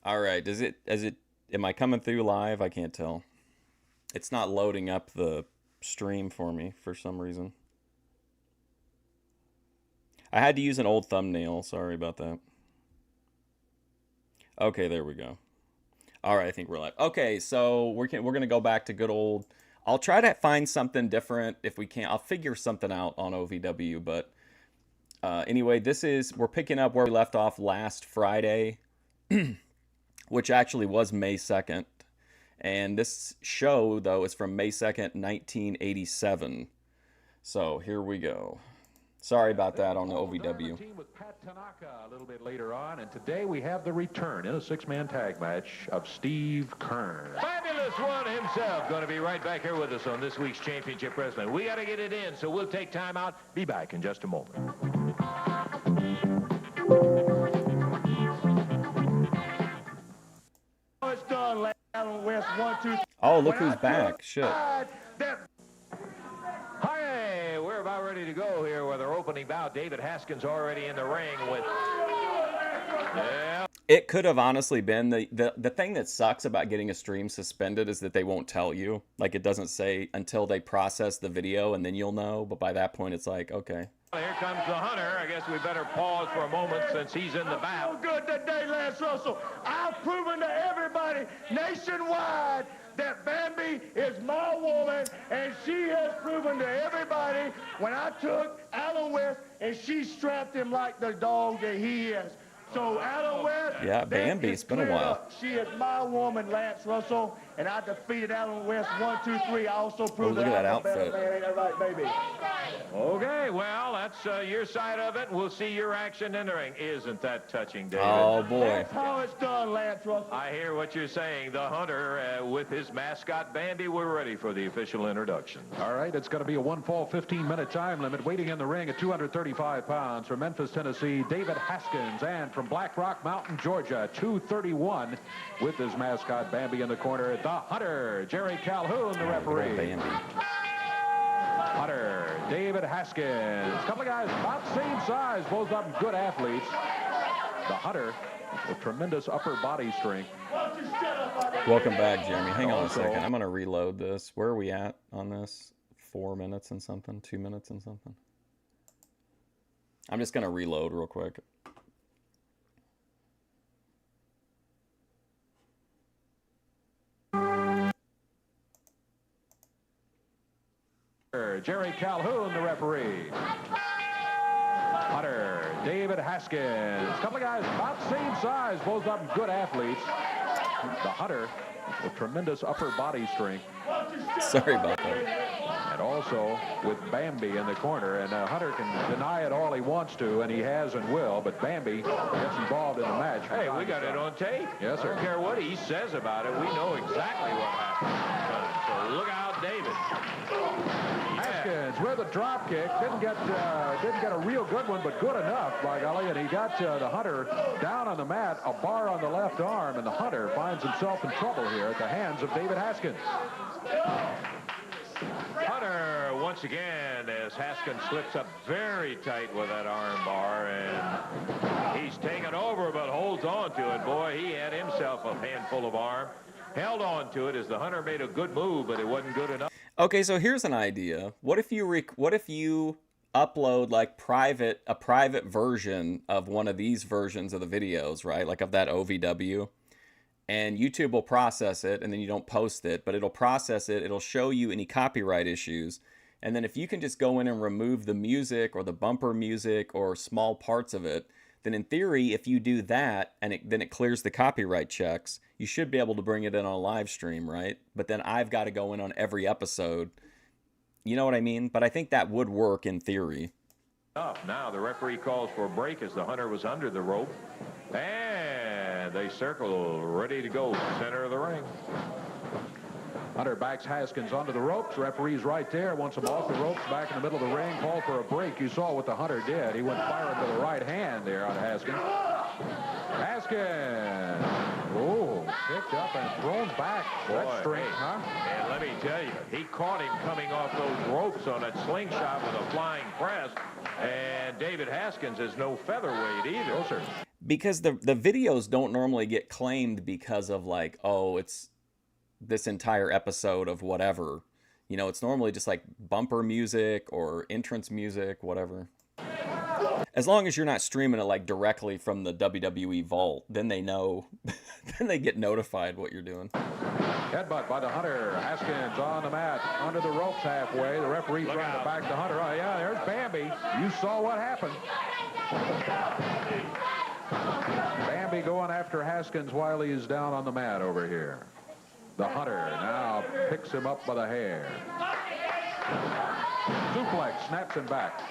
All right. Am I coming through live? I can't tell. It's not loading up the stream for me for some reason. I had to use an old thumbnail. Sorry about that. Okay, there we go. All right, I think we're live. Okay, so we're gonna go back to good old. I'll try to find something different if we can. I'll figure something out on OVW. But anyway, we're picking up where we left off last Friday, which actually was May 2nd. And this show, though, is from May 2nd, 1987. So here we go. Sorry about that on the OVW. Team with Pat Tanaka a little bit later on, and today we have the return in a six-man tag match of Steve Kern. Fabulous one himself going to be right back here with us on this week's Championship Wrestling. We got to get it in, so we'll take time out. Be back in just a moment. It's done, Alan West, 1, 2. Oh, look who's back. Shit. Hi, we're about ready to go here with our opening bout. David Haskins already in the ring with... Yeah. It could have honestly been the thing that sucks about getting a stream suspended is that they won't tell you. Like, it doesn't say until they process the video and then you'll know. But by that point, it's like, okay. Here comes the Hunter. I guess we better pause for a moment since he's in the bout. So good today, Lance Russell. I've proven to everybody nationwide that Bambi is my woman, and she has proven to everybody when I took Alan West and she strapped him like the dog that he is. So Alan West, yeah, Bambi, it's been a while. Up. She is my woman, Lance Russell, and I defeated Alan West 1, 2, 3. I also proved look at that outfit. Man, ain't that right, baby? Okay, well, that's your side of it. We'll see your action in the ring. Isn't that touching, David? Oh, boy. That's how it's done, Lance Russell. I hear what you're saying. The Hunter with his mascot, Bambi, we're ready for the official introduction. All right, it's going to be a one-fall 15-minute time limit. Waiting in the ring at 235 pounds from Memphis, Tennessee, David Haskins. And from Black Rock Mountain, Georgia, 231 with his mascot, Bambi, in the corner. The Hunter, Jerry Calhoun, the referee. Bambi. Hunter, David Haskins. A couple of guys about the same size, both of them good athletes. The Hunter with tremendous upper body strength. Welcome back, Jeremy. Hang on a second. I'm going to reload this. Where are we at on this? 4 minutes and something? 2 minutes and something? I'm just going to reload real quick. Jerry Calhoun, the referee. Hunter, David Haskins. A couple of guys about the same size, both of them good athletes. The Hunter with tremendous upper body strength. Sorry about that. And also with Bambi in the corner. And Hunter can deny it all he wants to, and he has and will. But Bambi gets involved in the match. Hey, we got it on tape. Yes, sir. I don't care what he says about it. We know exactly what happened. So look out, David. Haskins with a drop kick. Didn't get a real good one, but good enough, by golly. And he got the Hunter down on the mat, a bar on the left arm, and the Hunter finds himself in trouble here at the hands of David Haskins. Hunter, once again, as Haskins slips up very tight with that arm bar, and he's taken over but holds on to it. Boy, he had himself a handful of arm. Held on to it as the Hunter made a good move, but it wasn't good enough. Okay, so here's an idea. What if you upload like a private version of one of these versions of the videos, right? Like of that OVW, and YouTube will process it, and then you don't post it, but it'll process it. It'll show you any copyright issues, and then if you can just go in and remove the music or the bumper music or small parts of it, then in theory, if you do that and then it clears the copyright checks, you should be able to bring it in on a live stream, right? But then I've got to go in on every episode. You know what I mean? But I think that would work in theory. Now the referee calls for a break as the Hunter was under the rope. And they circle, ready to go, center of the ring. Hunter backs Haskins onto the ropes. Referee's right there. Wants him off the ropes, back in the middle of the ring. Called for a break. You saw what the Hunter did. He went firing to the right hand there on Haskins. Haskins. Oh, picked up and thrown back. That's strange, huh? And let me tell you, he caught him coming off those ropes on that slingshot with a flying press. And David Haskins is no featherweight either. No, sir. Because the videos don't normally get claimed because of like, oh, it's this entire episode of whatever. You know, it's normally just like bumper music or entrance music, whatever. As long as you're not streaming it like directly from the WWE vault, then they know, then they get notified what you're doing. Headbutt by the Hunter. Haskins on the mat, under the ropes halfway. The referee trying to back the Hunter. Oh, yeah, there's Bambi. You saw what happened. Bambi going after Haskins while he is down on the mat over here. The Hunter now picks him up by the hair. Suplex, snaps him back.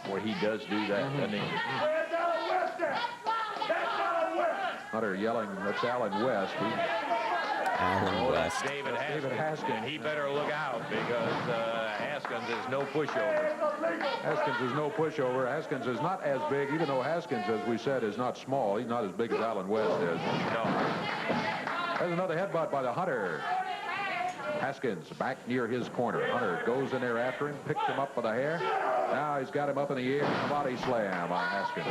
Boy, he does do that, doesn't he? Hunter yelling, that's Alan West. Alan West. David Haskins. And he better look out because Haskins is no pushover. Haskins is no pushover. Haskins is not as big, even though Haskins, as we said, is not small. He's not as big as Alan West is. No. There's another headbutt by the Hunter. Haskins back near his corner. Hunter goes in there after him, picks him up by the hair. Now he's got him up in the air. Body slam on Haskins.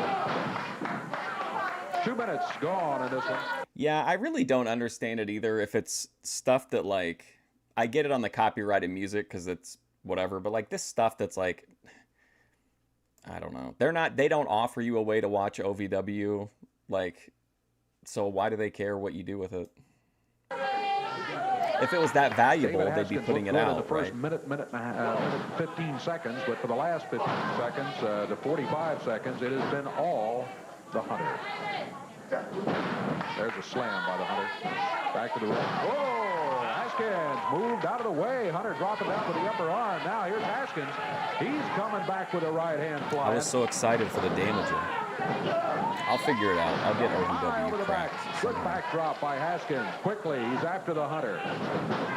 2 minutes gone in this one. Yeah, I really don't understand it either. If it's stuff that like, I get it on the copyrighted music because it's whatever, but like this stuff that's like, I don't know. They don't offer you a way to watch OVW. Like, so why do they care what you do with it? If it was that valuable, they'd be putting it out, the first right? minute 15 seconds, but for the last 15 seconds, the 45 seconds, it has been all the Hunter. There's a slam by the Hunter. Back to the ring. Whoa! Haskins moved out of the way. Hunter dropping down with the upper arm. Now here's Haskins. He's coming back with a right hand fly. I was so excited for the damaging. I'll figure it out. I'll get OVW cracked. Good backdrop by Haskins. Quickly, he's after the Hunter.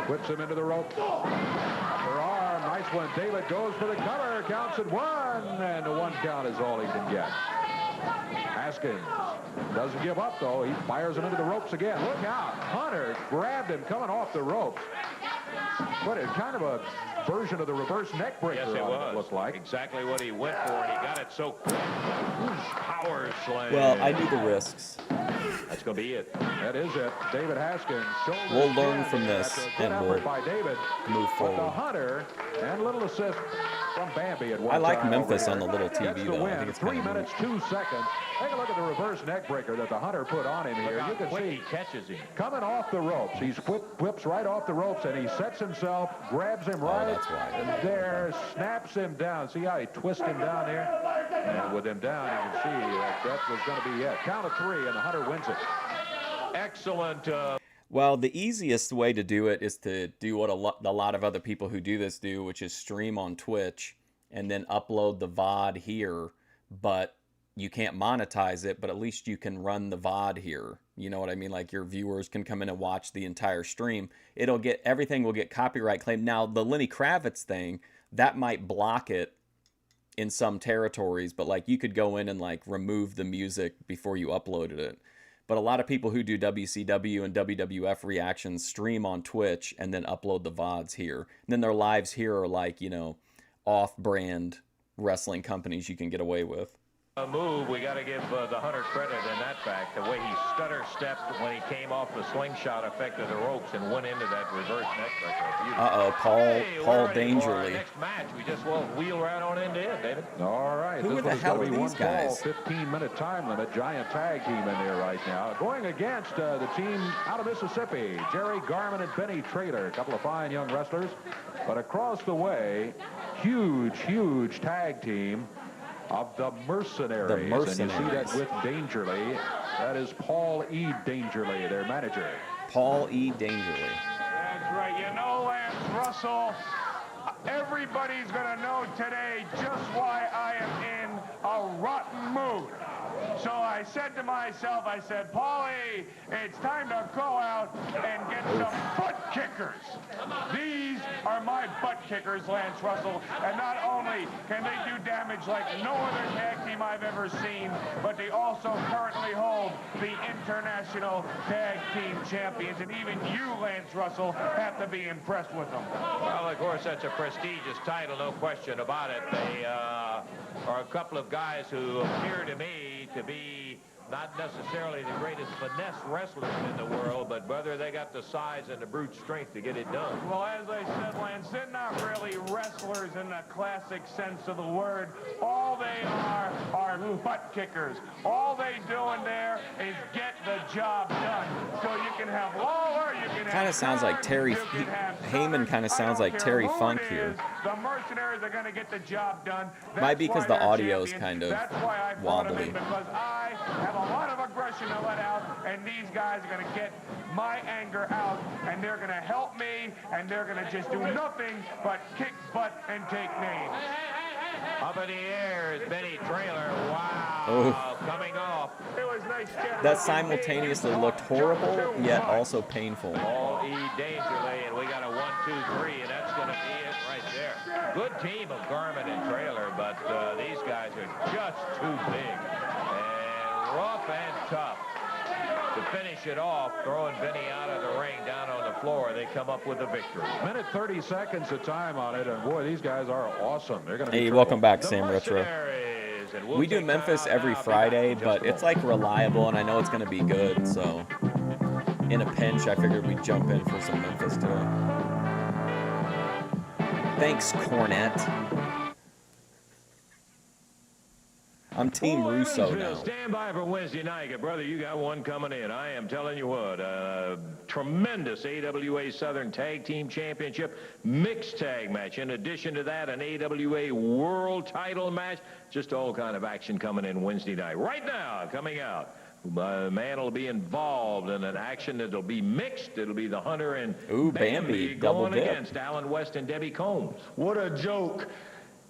Whips him into the rope. Upper arm, nice one. David goes for the cover. Counts at one, and the 1 count is all he can get. Haskins doesn't give up, though. He fires him into the ropes again. Look out. Hunter grabbed him coming off the ropes. But it's kind of a version of the reverse neck breaker. Yes, it was. It looked like. Exactly what he went for, and he got it so quick. Power slam. Well, I knew the risks. That's going to be it. That is it. David Haskins. We'll learn from this, That's a good and effort we'll by David. move But forward. the Hunter and a little assist from Bambi at one I like time Memphis over on the here. little Gets TV, the though. I win. think it's 3 kind of minutes, 2 seconds. Take a look at the reverse neck breaker that the Hunter put on him here. Look how You can quick see he catches him. coming off the ropes. He whips right off the ropes, and he sets himself, grabs him right that's right. and there, snaps him down. See how he twists him down there? And with him down, you can see that was going to be it. Count of 3, and the Hunter wins it. Excellent. Well, the easiest way to do it is to do what a lot of other people who do this do, which is stream on Twitch and then upload the VOD here. But you can't monetize it, but at least you can run the VOD here. You know what I mean? Like your viewers can come in and watch the entire stream. Everything will get copyright claimed. Now, the Lenny Kravitz thing, that might block it in some territories, but like you could go in and like remove the music before you uploaded it. But a lot of people who do WCW and WWF reactions stream on Twitch and then upload the VODs here. And then their lives here are like, you know, off-brand wrestling companies you can get away with. Move, we got to give the Hunter credit in that fact. The way he stutter stepped when he came off the slingshot affected the ropes and went into that reverse neck breaker. Uh-oh, Paul Dangerly. Next match, we just will wheel right on into it, David. All right. Who this the one's hell gonna are be these one ball, guys? 15-minute time limit. Giant tag team in there right now. Going against the team out of Mississippi, Jerry Garman and Benny Traylor. A couple of fine young wrestlers. But across the way, huge tag team of the Mercenaries. The Mercenaries. And you see that with Dangerly. That is Paul E. Dangerly, their manager. Paul E. Dangerly. That's right. You know, Lance Russell, everybody's going to know today just why I am in a rotten mood. So I said to myself, I said, Paulie, it's time to go out and get some butt kickers. These are my butt kickers, Lance Russell. And not only can they do damage like no other tag team I've ever seen, but they also currently hold the International Tag Team Champions. And even you, Lance Russell, have to be impressed with them. Well, of course, that's a prestigious title, no question about it. They are a couple of guys who appear to me to be not necessarily the greatest finesse wrestlers in the world, but brother, they got the size and the brute strength to get it done. Well, as I said, Lance, they're not really wrestlers in the classic sense of the word. All they are butt kickers. All they do in there is get the job done. So you can have Lawler, you can have... Kind of sounds like Terry... Heyman kind of sounds like Terry Funk here. The Mercenaries are going to get the job done. Might be because the audio is kind of That's why I wobbly. because I have a lot of aggression to let out, and these guys are going to get my anger out, and they're going to help me, and they're going to just do nothing but kick butt and take names. Up in the air is Benny Trailer. Wow. Oh. Coming off. It was nice. That simultaneously looked horrible, yet also painful. All E dangerly, and we got a 1, 2, 3, and that's going to be it right there. Good team of Garmin and Trailer, but these guys are just too big. And rough and tough. To finish it off, throwing Benny out of the ring down on the floor, they come up with a victory. Minute 30 seconds of time on it, and boy, these guys are awesome. They're going to be Hey, welcome back, The Sam Retro. Mercenaries, and we'll We do take Memphis time every now. Friday, Be back in just but a it's moment. like reliable, and I know it's going to be good, so in a pinch, I figured we'd jump in for some Memphis today. Thanks, Cornette. I'm Team Russo Evansville, now. stand by for Wednesday night. Brother, you got one coming in. I am telling you what, tremendous AWA Southern Tag Team Championship mixed tag match. In addition to that, an AWA World Title match. Just all kind of action coming in Wednesday night. Right now, coming out. A man will be involved in an action that'll be mixed. It'll be the Hunter and Ooh, Bambi, double going dip. against Alan West and Debbie Combs. What a joke.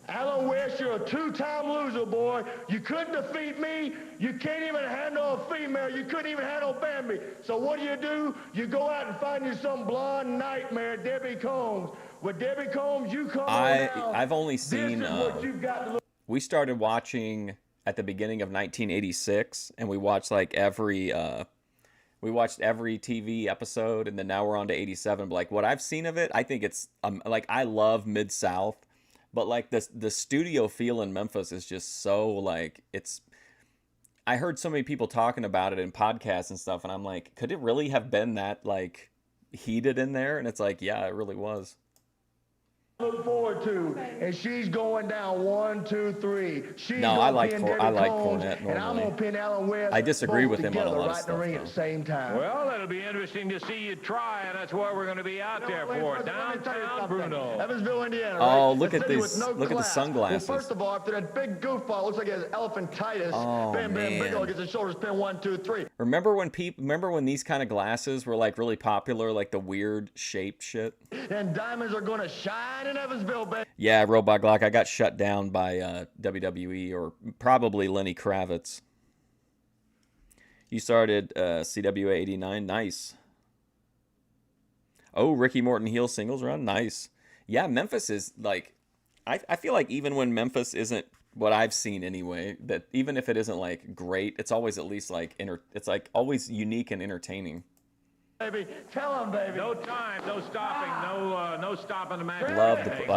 Alan West, you're a two-time loser, boy. You couldn't defeat me. You can't even handle a female. You couldn't even handle Bambi. So what do? You go out and find you some blonde nightmare, Debbie Combs. With Debbie Combs, you come on down. I've only seen... This is what you've got to look. We started watching at the beginning of 1986, and we watched like every... we watched every TV episode, and then now we're on to 87. But like what I've seen of it, I think it's... like I love Mid-South. But like the studio feel in Memphis is just so like it's. I heard so many people talking about it in podcasts and stuff, and I'm like, could it really have been that like heated in there? And it's like, yeah, it really was. Look forward to, and she's going down 1, 2, 3. She's No, I like Debbie Cornette Combs, and I'm normally. gonna pin Alan West. I disagree both with him on a together lot of right in stuff, the ring though. at the same time. Well, it'll be interesting to see you try, and that's what we're going to be out there for. Downtown Bruno. Evansville, Indiana. Oh, right? look A at city these- with no look at the class. sunglasses. Well, first of all, after that big goofball, it looks like he has elephantitis. Oh, Bam, bam, man. Brickhouse gets his shoulders pinned 1, 2, 3. Remember when these kind of glasses were like really popular, like the weird shaped shit? And diamonds are gonna shine in Evansville, baby. Yeah, Robot Glock. I got shut down by WWE or probably Lenny Kravitz. You started CWA 89. Nice. Oh, Ricky Morton heel singles run. Nice. Yeah, Memphis is like... I feel like even when Memphis isn't what I've seen anyway, that even if it isn't like great, it's always at least like... it's like always unique and entertaining. Baby, tell him, baby. No time, no stopping, no stopping the match. I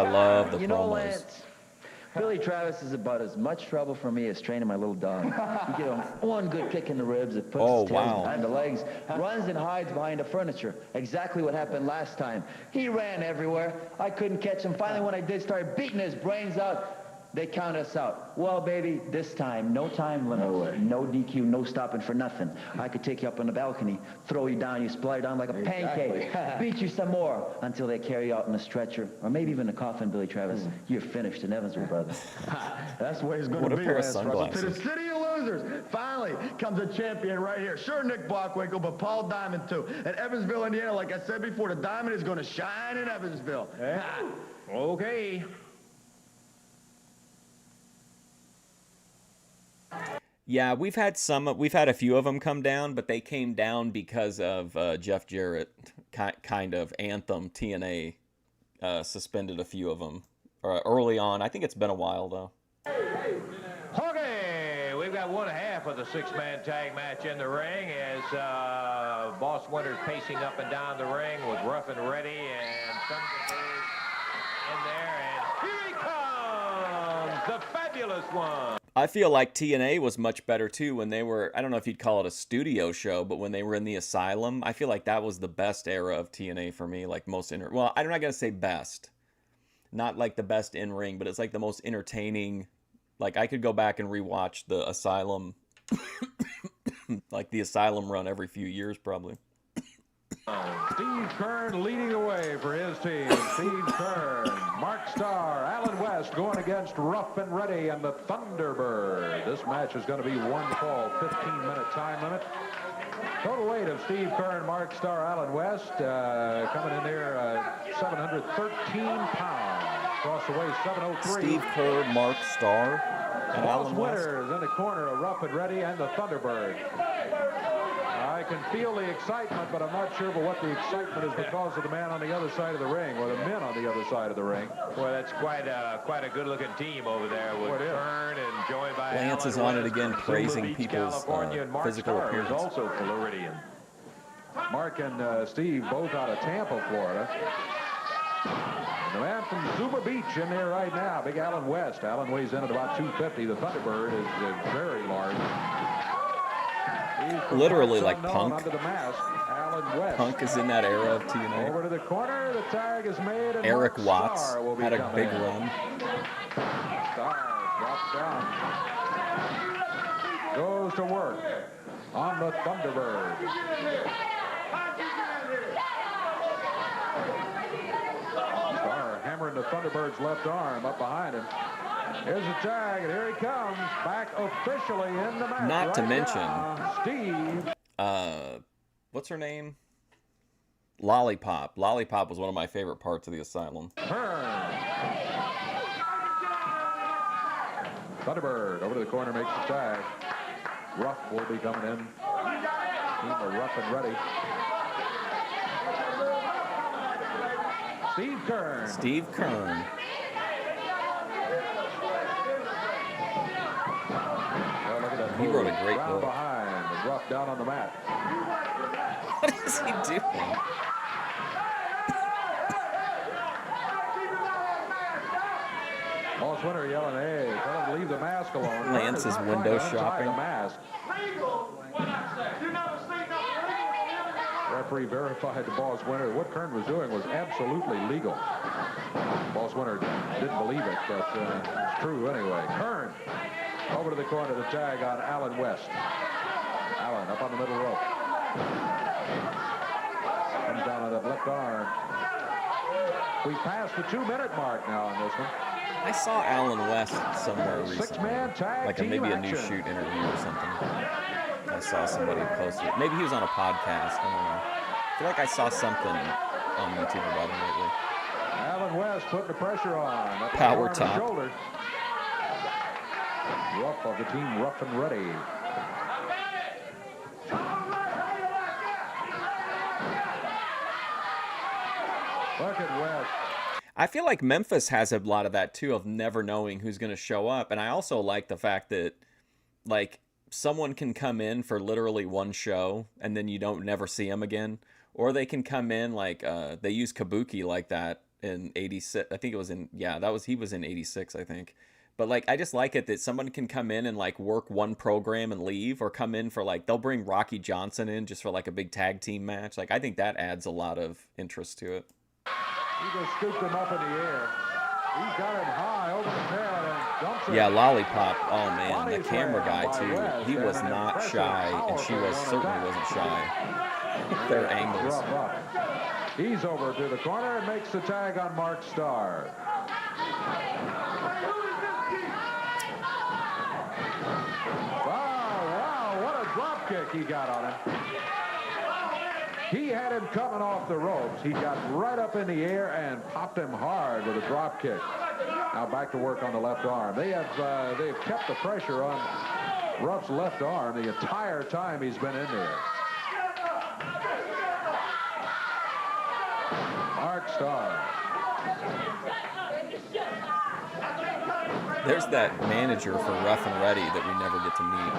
love the You know, promos. Lance, Billy Travis is about as much trouble for me as training my little dog. You give him one good kick in the ribs, it puts Oh, his tail wow. behind the legs, runs and hides behind the furniture. Exactly what happened last time. He ran everywhere. I couldn't catch him. Finally, when I did, started beating his brains out. They count us out. Well, baby, this time, no time limit, no DQ, no stopping for nothing. I could take you up on the balcony, throw you down, you splatter down like a pancake, beat you some more until they carry you out in a stretcher, or maybe even a coffin, Billy Travis. You're finished in Evansville, brother. That's the way it's going What to a be. pair of Lance Russell. To the sunglasses. city of losers, finally comes a champion right here. Sure, Nick Bockwinkel, but Paul Diamond too. At Evansville, Indiana, like I said before, the diamond is going to shine in Evansville. Okay. Yeah, we've had a few of them come down, but they came down because of Jeff Jarrett, kind of Anthem TNA suspended a few of them early on. I think it's been a while though. Okay, we've got one half of the six-man tag match in the ring as Boss Winters pacing up and down the ring with Rough and Ready and Thunderbird in there, and here he comes, the fabulous one. I feel like TNA was much better too when they were, I don't know if you'd call it a studio show, but when they were in the asylum, I feel like that was the best era of TNA for me, like most well, I'm not going to say best. Not like the best in ring, but it's like the most entertaining. Like I could go back and rewatch the asylum like the asylum run every few years probably. Steve Kern leading away for his team. Steve Kern, Mark Starr, Alan West going against Rough and Ready and the Thunderbird. This match is going to be 1 fall, 15-minute time limit. Total weight of Steve Kern, Mark Starr, Alan West coming in there 713 pounds. Across the way, 703. Steve Kerr, Mark Starr, and Alan West. Winners in the corner of Rough and Ready and the Thunderbird. I can feel the excitement, but I'm not sure what the excitement is because of the man on the other side of the ring, or the men on the other side of the ring. Well, that's quite a good-looking team over there with Kern and joined by Lance is on it again, praising people's physical appearance. Also Floridian. Mark and Steve both out of Tampa, Florida. And the man from Zuma Beach in there right now, big Alan West. Alan weighs in at about 250. The Thunderbird is very large. Literally like Punk. Under the mask, Alan West. Punk is in that era of TNA. Over to the corner, the tag is made. And Eric Mark Watts Starr will be had a coming big in. run. Starr drops down. Goes to work on the Thunderbird. Starr hammering the Thunderbird's left arm up behind him. Here's the tag, and here he comes, back officially in the match. Not to right mention, now, Steve. What's her name? Lollipop. Lollipop was one of my favorite parts of the asylum. Kern. Thunderbird over to the corner, makes the tag. Ruff will be coming in. Team are Rough and Ready. Steve Kern. Steve Kern. Well, look at that. He wrote a great Round book. behind, and Ruff down on the mat. What is he doing? Boss Winter yelling, hey, tell him to leave the mask alone. Lance is window shopping. The mask. Referee verified to Boss Winter. What Kern was doing was absolutely legal. Boss Winter didn't believe it, but it's true anyway. Kern over to the corner, the tag on Alan West. Alan up on the middle rope. Comes down on that left arm. We passed the 2-minute mark now on this one. I saw Alan West somewhere recently. Six-man tag Like team maybe a new action. shoot interview or something. I saw somebody post it. Maybe he was on a podcast. I don't know. I feel like I saw something on YouTube about him lately. Alan West putting the pressure on. Up the Power arm and top. shoulder. Ruff of the team, Rough and Ready. Look at West. I feel like Memphis has a lot of that too, of never knowing who's going to show up. And I also like the fact that, like, someone can come in for literally one show and then you don't never see them again. Or they can come in like, they use Kabuki like that in 86. I think it was in, yeah, he was in 86, I think. But, like, I just like it that someone can come in and, like, work one program and leave, or come in for, like, they'll bring Rocky Johnson in just for, like, a big tag team match. Like, I think that adds a lot of interest to it. He just scooped him up in the air. He's got him high over his head and dumps it. Yeah, Lollipop. Oh, man, the camera guy, too. He was not shy, and she certainly wasn't shy. Their angles. Rough up. He's over to the corner and makes the tag on Mark Starr. Wow, what a drop kick he got on him. He had him coming off the ropes. He got right up in the air and popped him hard with a drop kick. Now back to work on the left arm. They've kept the pressure on Ruff's left arm the entire time he's been in there. Mark Starr. There's that manager for Rough and Ready that we never get to meet.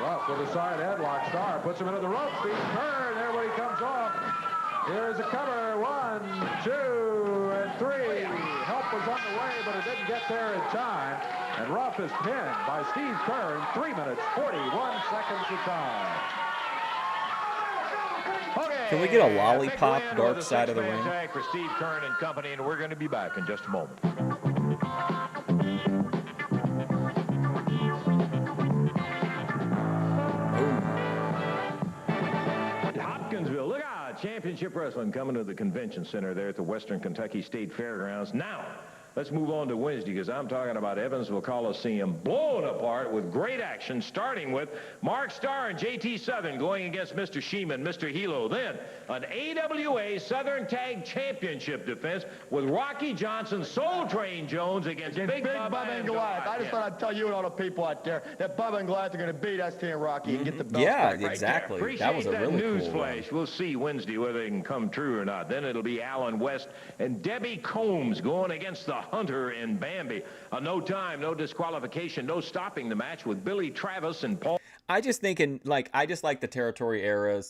Ruff with a side headlock. Starr puts him into the ropes. Steve Kern, there when he comes off. Here's a cover. 1, 2, and 3. Help was on the way, but it didn't get there in time. And Ruff is pinned by Steve Kern. 3 minutes, 41 seconds of time. Okay, Can we get a lollipop big win dark with a side of the six-man ring? tag for Steve Kern and company, and we're going to be back in just a moment. Hopkinsville, look out! Championship Wrestling coming to the convention center there at the Western Kentucky State Fairgrounds. Now, let's move on to Wednesday, because I'm talking about Evansville Coliseum blowing apart with great action, starting with Mark Starr and J.T. Southern going against Mr. Sheeman, Mr. Hilo. Then an AWA Southern Tag Championship defense with Rocky Johnson, Soul Train Jones against Big Bubba and Goliath. I just thought I'd tell you and all the people out there that Bubba and Goliath are going to beat ST and Rocky and get the belts Yeah, back right exactly. Appreciate That was a really news cool flash. We'll see Wednesday whether they can come true or not. Then it'll be Alan West and Debbie Combs going against the Hunter and Bambi. No time, no disqualification, no stopping the match with Billy Travis and Paul. I just like the territory era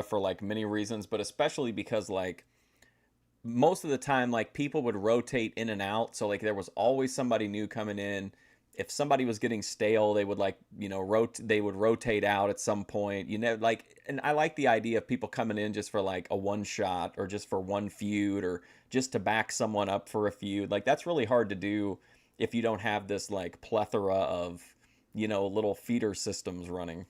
for like many reasons, but especially because like most of the time like people would rotate in and out, so like there was always somebody new coming in. If somebody was getting stale, they would like, you know, they would rotate out at some point, you know, like, and I like the idea of people coming in just for like a one shot or just for one feud or just to back someone up for a feud. Like that's really hard to do if you don't have this like plethora of, you know, little feeder systems running.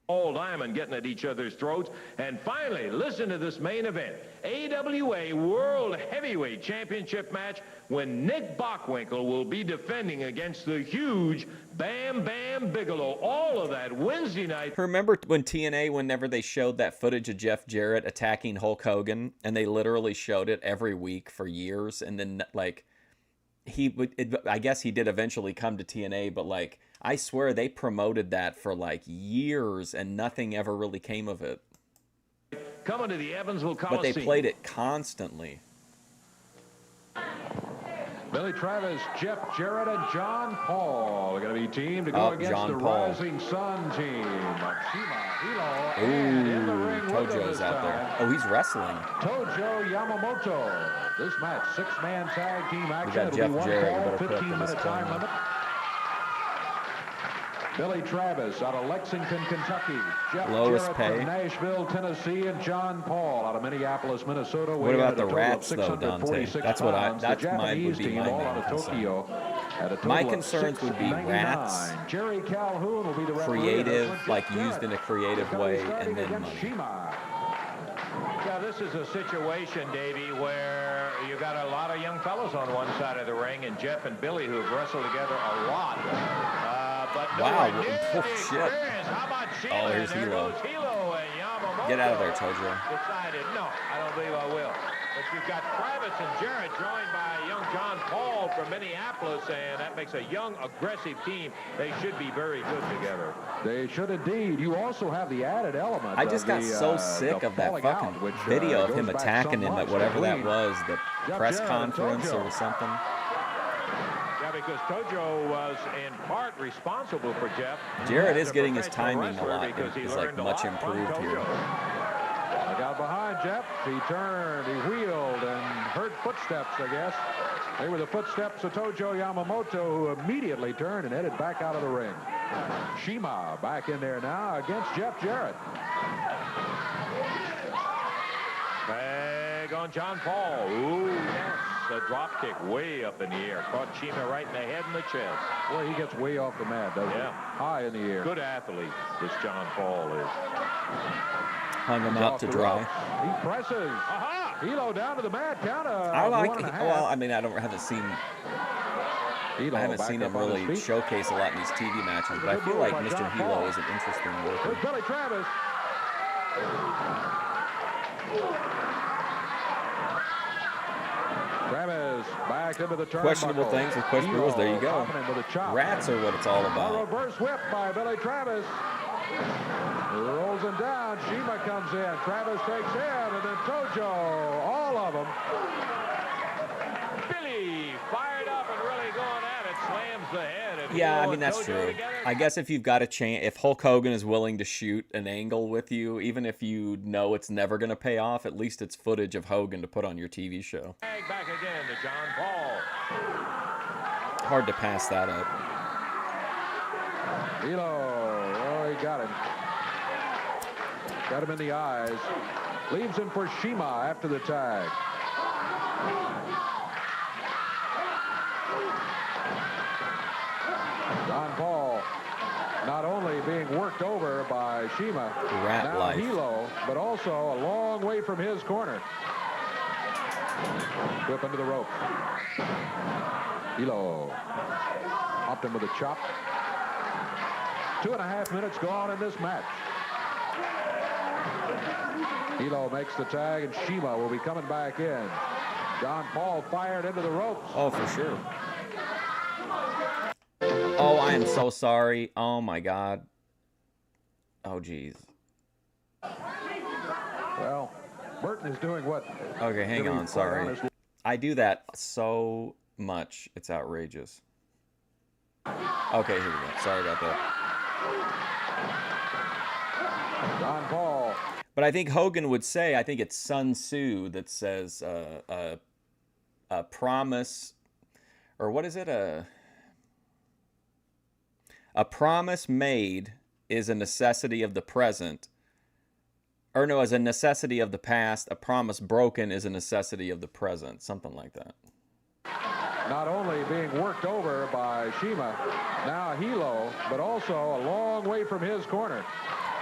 Paul Diamond getting at each other's throats. And finally, listen to this main event. AWA World Heavyweight Championship match when Nick Bockwinkel will be defending against the huge Bam Bam Bigelow. All of that Wednesday night. Remember when TNA, whenever they showed that footage of Jeff Jarrett attacking Hulk Hogan, and they literally showed it every week for years, and then like I guess he did eventually come to TNA, but like I swear they promoted that for like years and nothing ever really came of it. Coming to the Evansville Coliseum. But they played it constantly. Billy Travis, Jeff Jarrett, and John Paul are going to be teamed to go against John the Paul. Rising Sun team of Shima, Hilo, and in the ring with him Tojo's this out time, there. Oh, he's wrestling. Tojo Yamamoto. This match, 6-man tag team action. got It'll Jeff be one Jarrett. fall, Better put up in this 15-minute time corner. limit. Billy Travis out of Lexington, Kentucky. Jeff Lowest Jarrett pay. from Nashville, Tennessee, and John Paul out of Minneapolis, Minnesota. What about the weighing in at a total of Rats, though, Dante? 646 That's what pounds. that's The mine would Japanese be team my all main out of concern. Tokyo at a total My of concerns would be 699. Rats, Jerry Calhoun will be the referee. creative, Jeff like Jarrett used in a creative is gonna be way, starting and then against money. Shima. Yeah, this is a situation, Davey, where you got a lot of young fellows on one side of the ring, and Jeff and Billy, who have wrestled together a lot. But Wow, nowhere near oh, the shit. experience. How about Shima? Oh, here's There Hilo. goes Hilo and Yamamoto. Get out of there, Tojo. Decided, no, I don't believe I will. But you've got Travis and Jarrett joined by young John Paul from Minneapolis, and that makes a young, aggressive team. They should be very good together. They should indeed. You also have the added element. I just of got the, so sick the of that falling fucking out, which, video of goes him back attacking some him at months whatever that between was, the Jeff press Jarrett and conference Tojo. or something. Yeah, because Tojo was in part responsible for Jeff. Jarrett As is a getting his professional timing a wrestler lot. because he He's like learned a much lot from improved here. Tojo. Look out behind Jeff. He turned, he wheeled, and heard footsteps, I guess. They were the footsteps of Tojo Yamamoto, who immediately turned and headed back out of the ring. Shima back in there now against Jeff Jarrett. Bag on John Paul. Ooh, yes. A drop kick way up in the air. Caught Shima right in the head and the chest. Boy, he gets way off the mat, doesn't Yeah. he? High in the air. Good athlete, this John Paul is. Hung him He's out off to the dry. ropes. He presses. Aha! Hilo down to the mat. Count I like. 1.5. Well, I mean, haven't seen. Hilo I haven't back seen him up on his really feet. showcase a lot in these TV matches, but I feel like Mr. Hilo is an interesting worker. Here's Billy Travis. Travis back into the turnbuckle. Questionable things with questionable rules. There you go. Popping him with a chop. Rats are what it's all A about. reverse whip by Billy Travis. Rolls him down. Shima comes in. Travis takes him, and then Tojo. All of them. Billy fired up and really going at it. Slams the head if Yeah, I Hilo mean, and that's Tojo true. together, I guess if you've got a chance, if Hulk Hogan is willing to shoot an angle with you, even if you know it's never going to pay off, at least it's footage of Hogan to put on your TV show. tag back again to John Paul. Hard to pass that up. Hilo, oh, he got him. Got him in the eyes. Leaves him for Shima after the tag. John Paul not only being worked over by Shima, Rat now life. Hilo, but also a long way from his corner. Whip into the rope. Hilo hopped him with a chop. 2.5 minutes gone in this match. Hilo makes the tag, and Shima will be coming back in. John Paul fired into the ropes. Oh, for sure. Oh, I am so sorry. Oh, my God. Oh, jeez. Well, Burton is doing what? Okay, hang to be on. quite Sorry. honest, I do that so much. It's outrageous. Okay, here we go. Sorry about that. John Paul. But I think Hogan would say, I think it's Sun Tzu that says a promise, or what is it? A promise made is a necessity of the present. Or no, as a necessity of the past. A promise broken is a necessity of the present. Something like that. Not only being worked over by Shima, now Hilo, but also a long way from his corner.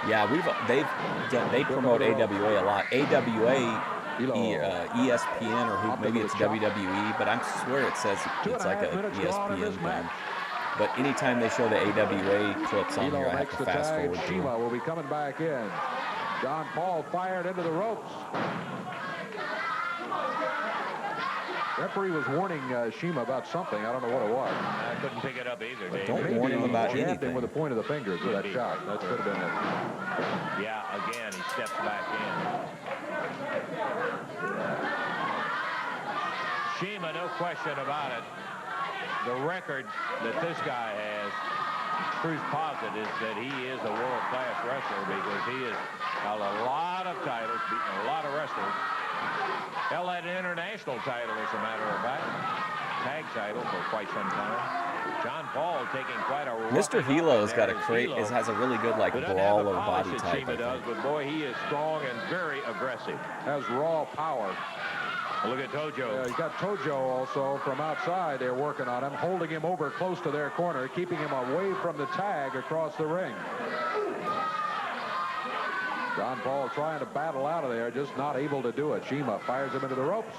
Yeah, they promote AWA a lot. AWA, ESPN, or who, maybe it's WWE, but I swear it says it's like a ESPN thing. But anytime they show the AWA clips on here, I have to fast forward to Shima them. will be coming back in. John Paul fired into the ropes. Referee was warning Shima about something. I don't know what it was. I couldn't pick it up either, Dave. Don't warn him about Jabbed him anything. with the point of the fingers with that shot. That could have been it. Yeah, again, he steps back in. Shima, no question about it. The record that this guy has, proof positive, is that he is a world-class wrestler because he has held a lot of titles, beaten a lot of wrestlers. Held that international title, as a matter of fact. Tag title for quite some time. John Paul taking quite a Mr. Hilo's got a has a really good like brawl or body type. Shima does, but boy, he is strong and very aggressive. Has raw power. Look at Tojo. Yeah, you got Tojo also from outside. They're working on him, holding him over close to their corner, keeping him away from the tag across the ring. John Paul trying to battle out of there, just not able to do it. Shima fires him into the ropes.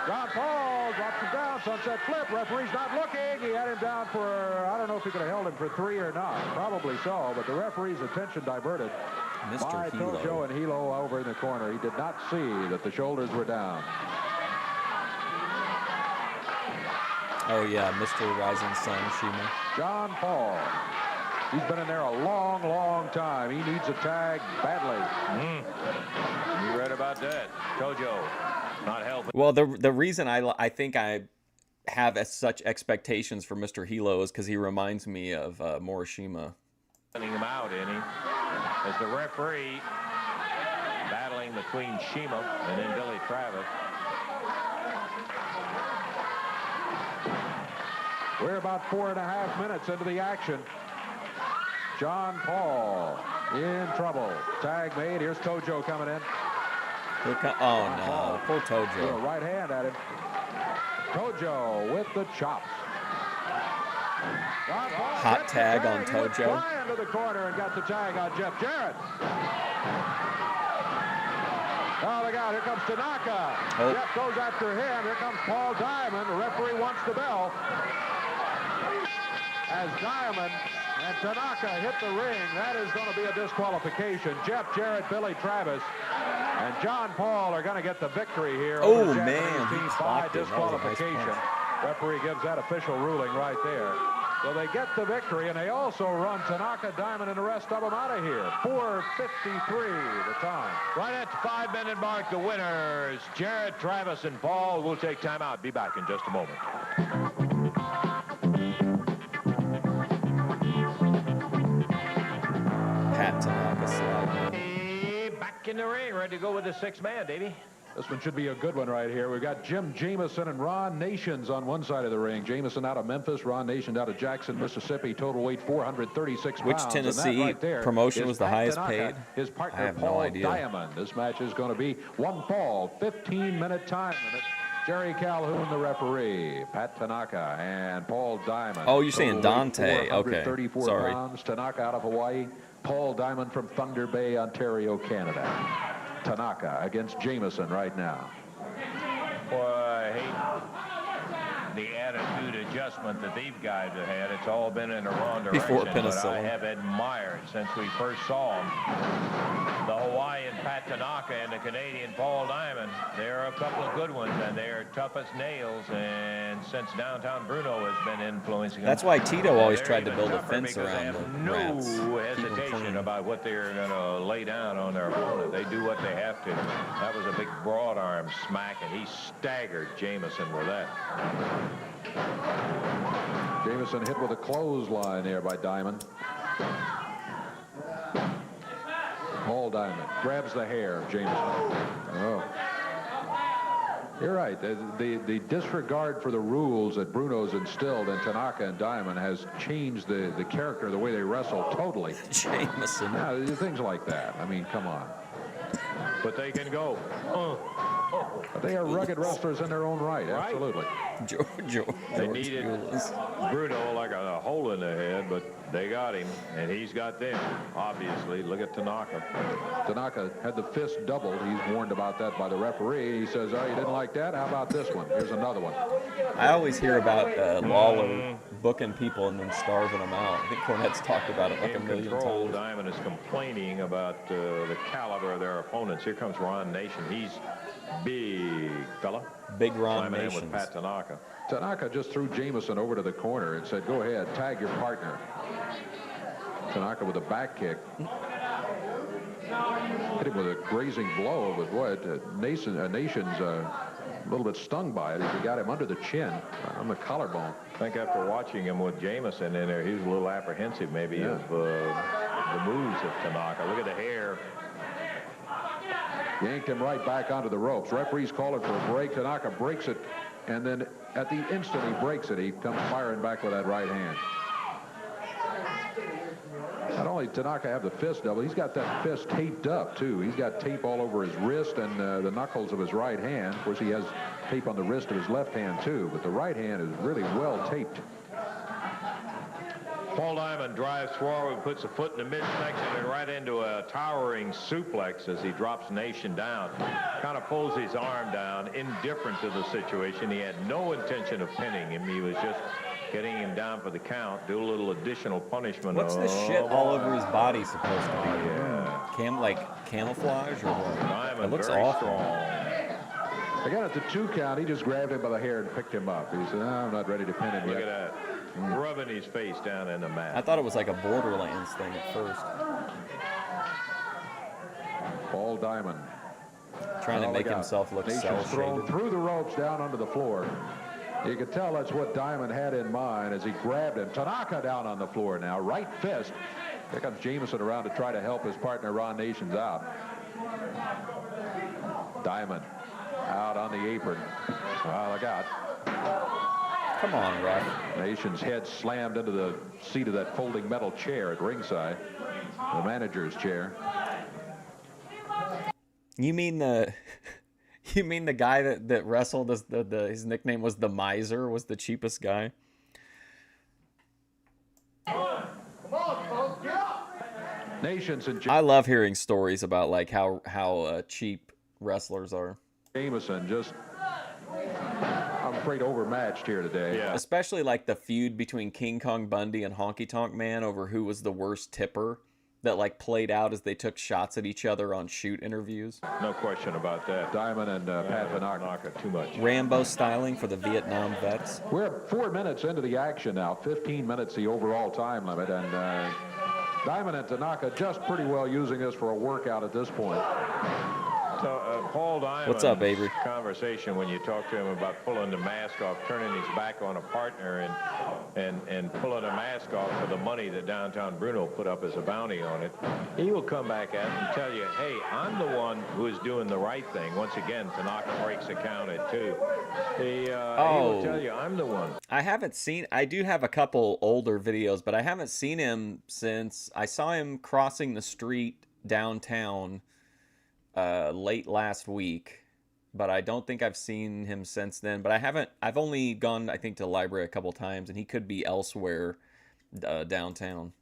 John Paul drops him down, sunset flip. Referee's not looking. He had him down for, I don't know if he could have held him for 3 or not. Probably so, but the referee's attention diverted by Mr. Hilo. Tojo and Hilo over in the corner. He did not see that the shoulders were down. Oh yeah, Mr. Rising Sun Shima. John Paul. He's been in there a long, long time. He needs a tag badly. You read about that. Tojo not helping. Well, the reason I think I have such expectations for Mr. Hilo is because he reminds me of Morishima. Him out, isn't he? As the referee battling between Shima and then Billy Travis. We're about 4.5 minutes into the action. John Paul in trouble. Tag made. Here's Tojo coming in. Oh no, poor Threw a Tojo. right hand at him. Tojo with the chops. John Paul Hot gets the tag on He went Tojo. flying to the corner and got the tag on Jeff Jarrett. Oh, look out. Here comes Tanaka. Oh. Jeff goes after him. Here comes Paul Diamond. The referee wants the bell. As Diamond and Tanaka hit the ring, that is going to be a disqualification. Jeff Jarrett, Billy Travis, and John Paul are going to get the victory here. Oh, over the man, Japanese he team by clocked it. That was a nice disqualification. punch. Referee gives that official ruling right there. So they get the victory, and they also run Tanaka, Diamond, and the rest of them out of here. 4:53 the time. Right at the 5-minute mark, the winners, Jarrett, Travis, and Paul. We'll take time out. Be back in just a moment. in the ring, ready to go with the 6th man, Davey. This one should be a good one right here. We've got Jim Jamison and Ron Nations on one side of the ring. Jamison out of Memphis, Ron Nations out of Jackson, Mississippi. Total weight 436 pounds. Which Tennessee right promotion was the Pat highest Tanaka, paid? His partner, I have Paul no idea. Diamond. This match is going to be one fall, 15-minute time limit. Jerry Calhoun, the referee. Pat Tanaka and Paul Diamond. Oh, you're saying Total weight Dante. Okay. 434 Sorry. pounds. Tanaka out of Hawaii. Paul Diamond from Thunder Bay, Ontario, Canada. Tanaka against Jamison right now. Boy, I hate the attitude adjustment that these guys have had. It's all been in the wrong direction. Before But penicillin. I have admired since we first saw them. The Hawaiian Pat Tanaka and the Canadian Paul Diamond. They're a couple of good ones, and they're tough as nails. And since downtown Bruno has been influencing them, That's why Tito always they're tried to even build a tougher fence because they around have the no rats. Keep 'em hesitation clean. about what they're going to lay down on their opponent. They do what they have to. That was a big broad arm smack, and he staggered Jamison with that. Jamison hit with a clothesline there by Diamond. Paul Diamond grabs the hair of Jamison. Oh. You're right. The disregard for the rules that Bruno's instilled in Tanaka and Diamond has changed the character of the way they wrestle totally. Jamison. Yeah, things like that. I mean, come on. But they can go. But they are rugged wrestlers in their own right. Absolutely. George They needed Gulas. Bruno like a hole in the head, but they got him, and he's got them, obviously. Look at Tanaka. Tanaka had the fist doubled. He's warned about that by the referee. He says, oh, you didn't like that? How about this one? Here's another one. I always hear about Lawler booking people and then starving them out. I think Cornette's talked about it like a In million control, times. Diamond is complaining about the caliber of their opponents. Here comes Ron Nation. He's big fella. Big Ron Climbing in Nations. with Pat Tanaka. Tanaka just threw Jamison over to the corner and said, go ahead, tag your partner. Tanaka with a back kick. Hit him with a grazing blow, but boy, Nation's a little bit stung by it as he got him under the chin on the collarbone. I think after watching him with Jamison in there, he was a little apprehensive maybe of the moves of Tanaka. Look at the hair. Yanked him right back onto the ropes. Referee's calling for a break. Tanaka breaks it, and then at the instant he breaks it, he comes firing back with that right hand. Not only did Tanaka have the fist double, he's got that fist taped up, too. He's got tape all over his wrist and the knuckles of his right hand. Of course, he has tape on the wrist of his left hand, too, but the right hand is really well taped. Paul Diamond drives forward, puts a foot in the midsection and right into a towering suplex as he drops Nation down. Kind of pulls his arm down, indifferent to the situation. He had no intention of pinning him. He was just getting him down for the count, do a little additional punishment. What's this shit all over his body supposed to be? Yeah. Like camouflage or what? Diamond, It looks very awful. I strong. got at the 2 count. He just grabbed him by the hair and picked him up. He said, no, I'm not ready to pin him Look yet. at that. Rubbing his face down in the mat. I thought it was like a Borderlands thing at first. Paul Diamond. Trying to Oh, make look out. himself look Nation's thrown cell-shaded. through the ropes down onto the floor. You could tell that's what Diamond had in mind as he grabbed him. Tanaka down on the floor now. Right fist. Here comes Jamison around to try to help his partner Ron Nations out. Diamond out on the apron. Oh, look out. Come on, Ref. Nation's head slammed into the seat of that folding metal chair at ringside. The manager's chair. You mean the guy that wrestled as his nickname was the Miser, was the cheapest guy? Nations and I love hearing stories about like how cheap wrestlers are. Jamison just, I'm afraid, overmatched here today. Yeah. Especially like the feud between King Kong Bundy and Honky Tonk Man over who was the worst tipper, that like played out as they took shots at each other on shoot interviews. No question about that. Diamond and Pat Tanaka. Tanaka, too much. Rambo styling for the Vietnam vets. We're 4 minutes into the action now. 15 minutes the overall time limit, and Diamond and Tanaka just pretty well using this for a workout at this point. Paul Diamond. What's up, Avery? Conversation when you talk to him about pulling the mask off, turning his back on a partner, and pulling a mask off for the money that Downtown Bruno put up as a bounty on it. He will come back at it and tell you, hey, I'm the one who is doing the right thing. Once again, Tanaka breaks a count at 2. He will tell you, I'm the one. I do have a couple older videos, but I haven't seen him since I saw him crossing the street downtown late last week, but I don't think I've seen him since then. But I've only gone, I think, to the library a couple times, and he could be elsewhere downtown.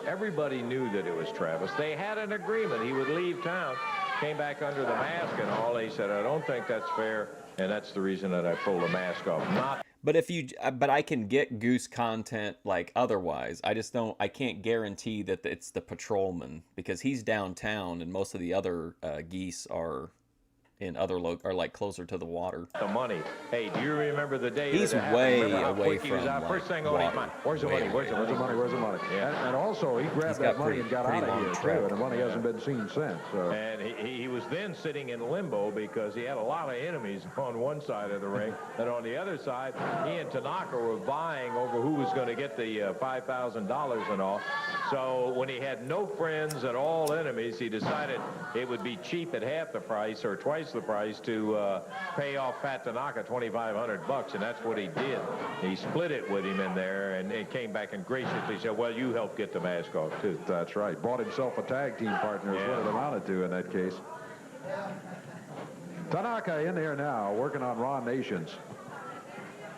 Everybody knew that it was Travis. They had an agreement. He would leave town, came back under the mask and all. He said, I don't think that's fair, and that's the reason that I pulled the mask off. But I can get Goose content like otherwise. I can't guarantee that it's the patrolman, because he's downtown and most of the other geese are in other are like closer to the water. The money. Hey, do you remember the day? He's way away from like, first thing on his mind. Where's the money? Where's the money? Where's the money? Yeah. And also, he grabbed that money and got out of here, too, and the money hasn't been seen since. So. And he was then sitting in limbo because he had a lot of enemies on one side of the ring, and on the other side, he and Tanaka were vying over who was going to get the $5,000 and all. So when he had no friends and all enemies, he decided it would be cheap at half the price or twice the price to pay off Pat Tanaka $2,500, and that's what he did. He split it with him in there, and it came back and graciously said, well, you helped get the mask off, too. That's right. Bought himself a tag team partner is what it amounted to in that case. Tanaka in there now, working on Raw Nations.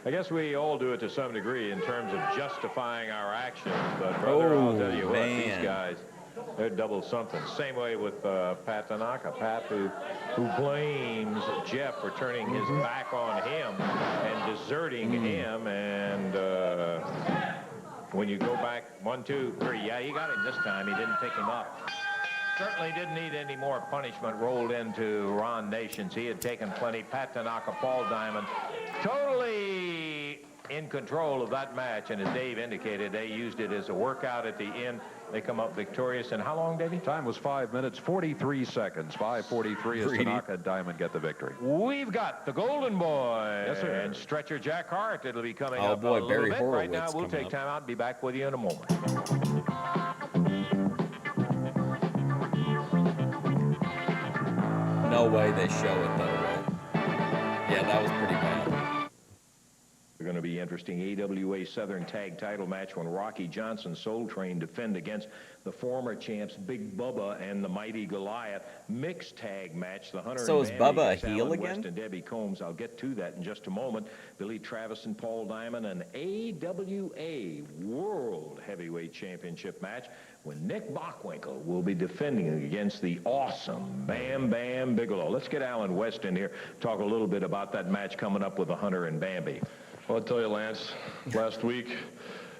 I guess we all do it to some degree in terms of justifying our actions, but brother, I'll tell you what, these guys, they're double something. Same way with Pat Tanaka. Pat, who blames Jeff for turning his back on him and deserting him. And when you go back 1, 2, 3, yeah, he got him this time. He didn't pick him up. Certainly didn't need any more punishment rolled into Ron Nations. He had taken plenty. Pat Tanaka, Paul Diamond, totally in control of that match. And as Dave indicated, they used it as a workout at the end. They come up victorious. And how long, Davey? Time was 5 minutes, 43 seconds. 5:43 as Tanaka and Diamond get the victory. We've got the Golden Boy. Yes, sir. And Stretcher Jack Hart. It'll be coming up a little Barry bit. Horowitz Right now, we'll take time out and be back with you in a moment. No way they show it, though, right? Yeah, that was pretty bad. Going to be interesting AWA Southern Tag Title match when Rocky Johnson, Soul Train, defend against the former champs Big Bubba and the Mighty Goliath. Mixed tag match. The Hunter. So and is Bambi Bubba a against heel Alan again? West and Debbie Combs. I'll get to that in just a moment. Billy Travis and Paul Diamond, an AWA World Heavyweight Championship match when Nick Bockwinkel will be defending against the awesome Bam Bam Bigelow. Let's get Alan West in here. Talk a little bit about that match coming up with the Hunter and Bambi. Well, I'll tell you, Lance, last week,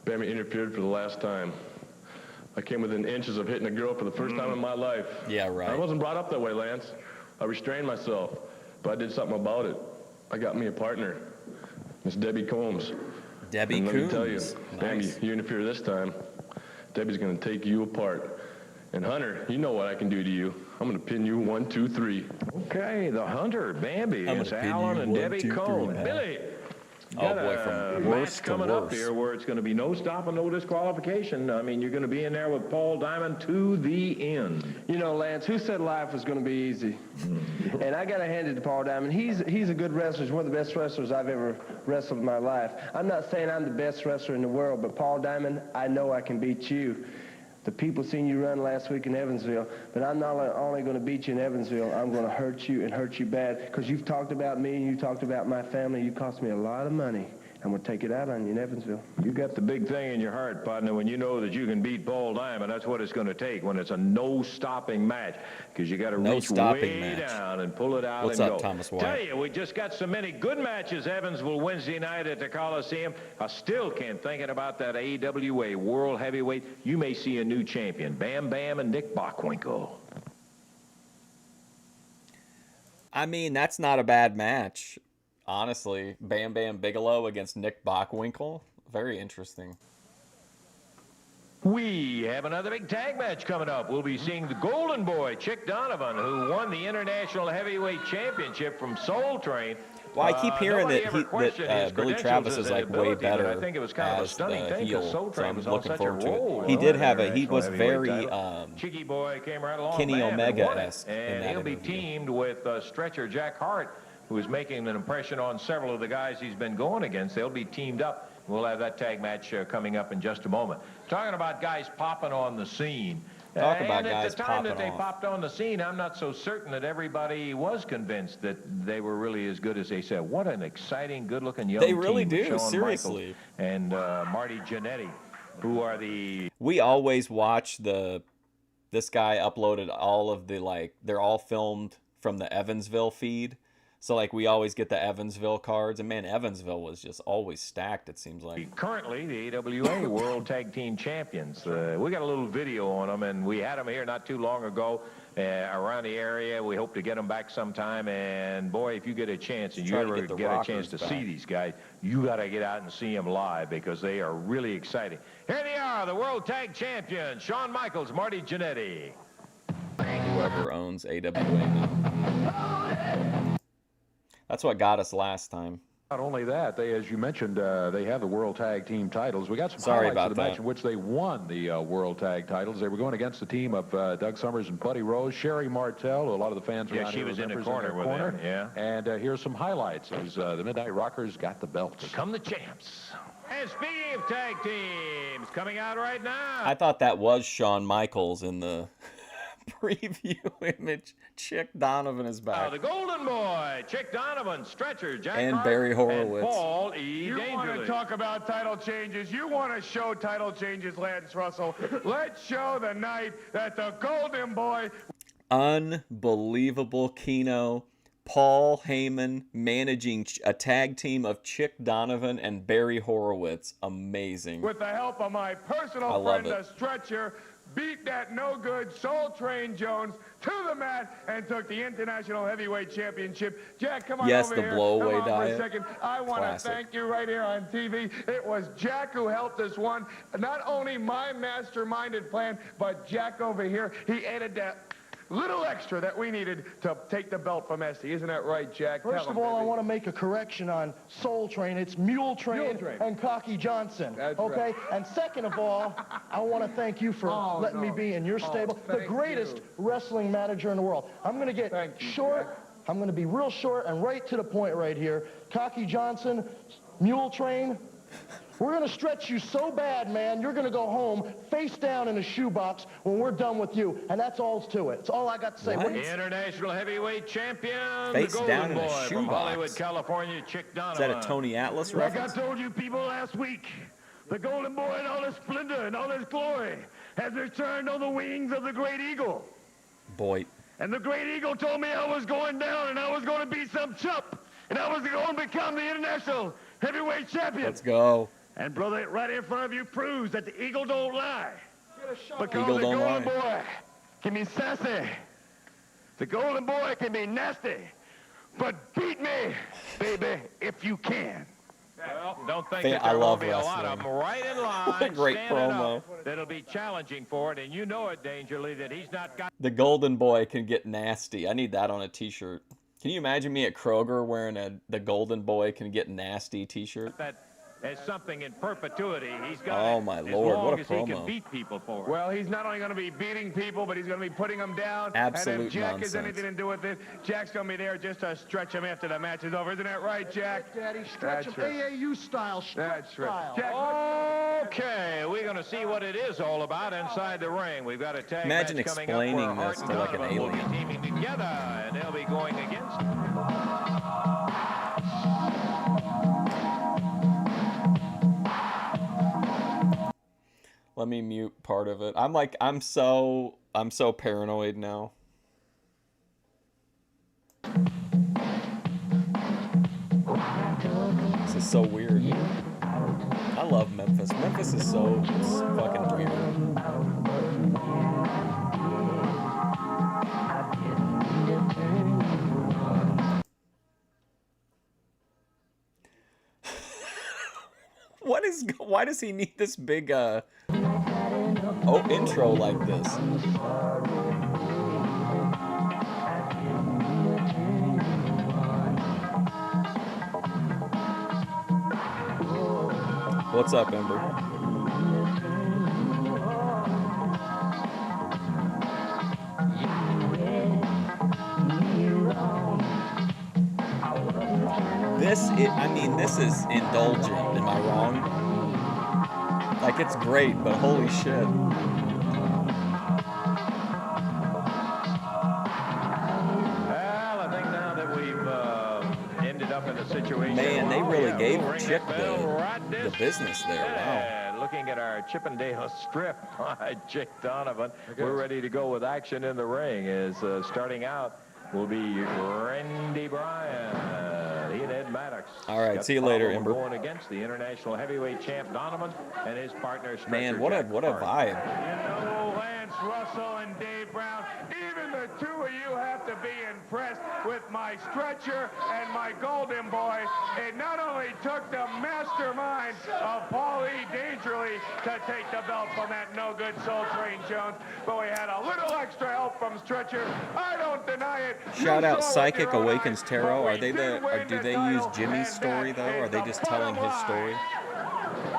Bambi interfered for the last time. I came within inches of hitting a girl for the first time in my life. Yeah, right. I wasn't brought up that way, Lance. I restrained myself, but I did something about it. I got me a partner, Miss Debbie Combs. Debbie and Combs. Let me tell you, Bambi, you interfere this time, Debbie's going to take you apart. And Hunter, you know what I can do to you. I'm going to pin you 1, 2, 3. Okay, the Hunter, Bambi, it's Alan and Debbie Combs. Billy. Oh boy, from worst to coming worst. Up here where it's going to be no stop and no disqualification. I mean, you're going to be in there with Paul Diamond to the end. You know, Lance, who said life was going to be easy? And I got to hand it to Paul Diamond. He's a good wrestler. He's one of the best wrestlers I've ever wrestled in my life. I'm not saying I'm the best wrestler in the world, but Paul Diamond, I know I can beat you. The people seen you run last week in Evansville, but I'm not only going to beat you in Evansville, I'm going to hurt you and hurt you bad, because you've talked about me and you talked about my family. You cost me a lot of money. I'm going to take it out on you in Evansville. You got the big thing in your heart, partner, when you know that you can beat Paul Diamond. That's what it's going to take when it's a no-stopping match, because you got to reach way down and pull it out and go. What's up, Thomas White? Tell you, we just got so many good matches. Evansville Wednesday night at the Coliseum. I still can't thinking about that AWA World Heavyweight. You may see a new champion, Bam Bam and Nick Bockwinkel. I mean, that's not a bad match. Honestly, Bam Bam Bigelow against Nick Bockwinkel, very interesting. We have another big tag match coming up. We'll be seeing the Golden Boy, Chick Donovan, who won the International Heavyweight Championship from Soul Train. Well, I keep hearing that Billy Travis is like way better I think it was kind of a as stunning the thing, 'cause heel, Soul so Train I'm was on looking such a forward to roll. it. He did have a, he International was very Heavyweight Cheeky Boy came right along. Kenny bam, and won it. Omega-esque in And that he'll be interview. teamed with stretcher Jack Hart, who is making an impression on several of the guys he's been going against. They'll be teamed up. We'll have that tag match coming up in just a moment. Talking about guys popping on the scene. Talk about and guys at the time popping that they off. popped on the scene, I'm not so certain that everybody was convinced that they were really as good as they said. What an exciting, good-looking young They team. really do, Shawn seriously. Michaels and Marty Jannetty, who are the... We always watch this guy uploaded all of the, like, they're all filmed from the Evansville feed. So, like, we always get the Evansville cards. And, man, Evansville was just always stacked, it seems like. Currently, the AWA World Tag Team Champions. We got a little video on them, and we had them here not too long ago around the area. We hope to get them back sometime. And, boy, if you get a chance and you ever get a chance to see these guys, you got to get out and see them live because they are really exciting. Here they are, the World Tag Champions, Shawn Michaels, Marty Jannetty. Whoever owns AWA now. That's what got us last time. Not only that, they, as you mentioned, they have the World Tag Team titles. We got some Sorry highlights about of the match that. in which they won the World Tag titles. They were going against the team of Doug Summers and Buddy Rose, Sherry Martel, who a lot of the fans around she here was in the remembers corner their with them, yeah. And here's some highlights as the Midnight Rockers got the belts. Become the champs. And speaking of tag teams, coming out right now. I thought that was Shawn Michaels in the preview image. Chick Donovan is back. The Golden Boy, Chick Donovan, Stretcher, Jack And Hart, Barry Horowitz. and Paul E. You want to Dangerly. talk about title changes? You want to show title changes, Lance Russell? Let's show the night that the Golden Boy... Unbelievable Keno. Paul Heyman managing a tag team of Chick Donovan and Barry Horowitz. Amazing. with the help of my I personal love friend, it. the Stretcher, beat that no-good Soul Train Jones to the mat and took the International Heavyweight Championship. Jack, come on Yes, over the here. blowaway Come on diet. for a second. I want to Classic. thank you right here on TV. It was Jack who helped us one. Not only my masterminded plan, but Jack over here, he added that little extra that we needed to take the belt from Esty. Isn't that right, Jack? First Tell of him, all, I baby. want to make a correction on Soul Train. It's Mule Train, Mule Train. and Cocky Johnson. That's okay? right. And second of all, I want to thank you for letting me be in your stable. The thank greatest you. wrestling manager in the world. I'm going to get Thank you, short. Jack. I'm going to be real short and right to the point right here. Cocky Johnson, Mule Train. We're going to stretch you so bad, man, you're going to go home face down in a shoebox when we're done with you. And that's all to it. That's all I got to say. What? International Heavyweight Champion, Face the down Golden in a Boy from shoebox. Hollywood, California, Chick Is Donovan. that a Tony Atlas Like I reference? told you people last week, the Golden Boy in all his splendor and all his glory has returned on the wings of the Great Eagle. Boy. And the Great Eagle told me I was going down and I was going to be some chump. And I was going to become the International Heavyweight Champion. Let's go. And brother, right in front of you proves that the Eagle don't lie. Because Eagle the don't Golden lie. Boy can be sassy. The Golden Boy can be nasty. But beat me, baby, if you can. Well, don't think Fan- that I there love won't be a lot of wrestling. them right in line. What a great standing promo. up that'll be challenging for it, and you know it, Dangerly, that he's not got The Golden Boy can get nasty. I need that on a t-shirt. Can you imagine me at Kroger wearing the Golden Boy can get nasty t-shirt? that as something in perpetuity. He's got Oh, it my as Lord, long what a as he can promo. beat people for it. Well, he's not only going to be beating people, but he's going to be putting them down. Absolute and if Jack has nonsense. anything to do with it, Jack's going to be there just to stretch him after the match is over. Isn't that right, Jack? Daddy, stretch That's him right. AAU style. That's right. Style. Jack, Okay, we're going to see what it is all about inside the ring. We've got a tag Imagine match coming explaining up where this Hart to, and like, an Donovan will be alien. teaming together, and they'll be going against Let me mute part of it. I'm so paranoid now. This is so weird. I love Memphis. Memphis is so fucking weird. Why does he need this big Oh, intro like this. What's up, Ember? I mean, this is indulgent. Am I wrong? Like, it's great, but holy shit. Well, I think now that we've ended up in a situation. Man, they really gave Chick the business there. Wow. Looking at our Chippendale strip by Chick Donovan, we're ready to go with action in the ring. Starting out will be Randy Bryan. He and Ed Maddox. All right, see you later, Ember. Going against the international heavyweight champ Donovan and his partner. Man, what a vibe. You know, Lance Russell and Dave Brown, even the two of you have to be impressed with my stretcher and my golden boy. It not only took the mastermind of Paulie Dangerly to take the belt from that no-good Soul Train Jones, but we had a little extra help from Stretcher. I don't deny it. Shout out Psychic Awakens Tarot. Do they use Jimmy's story though? Or are they just telling his story?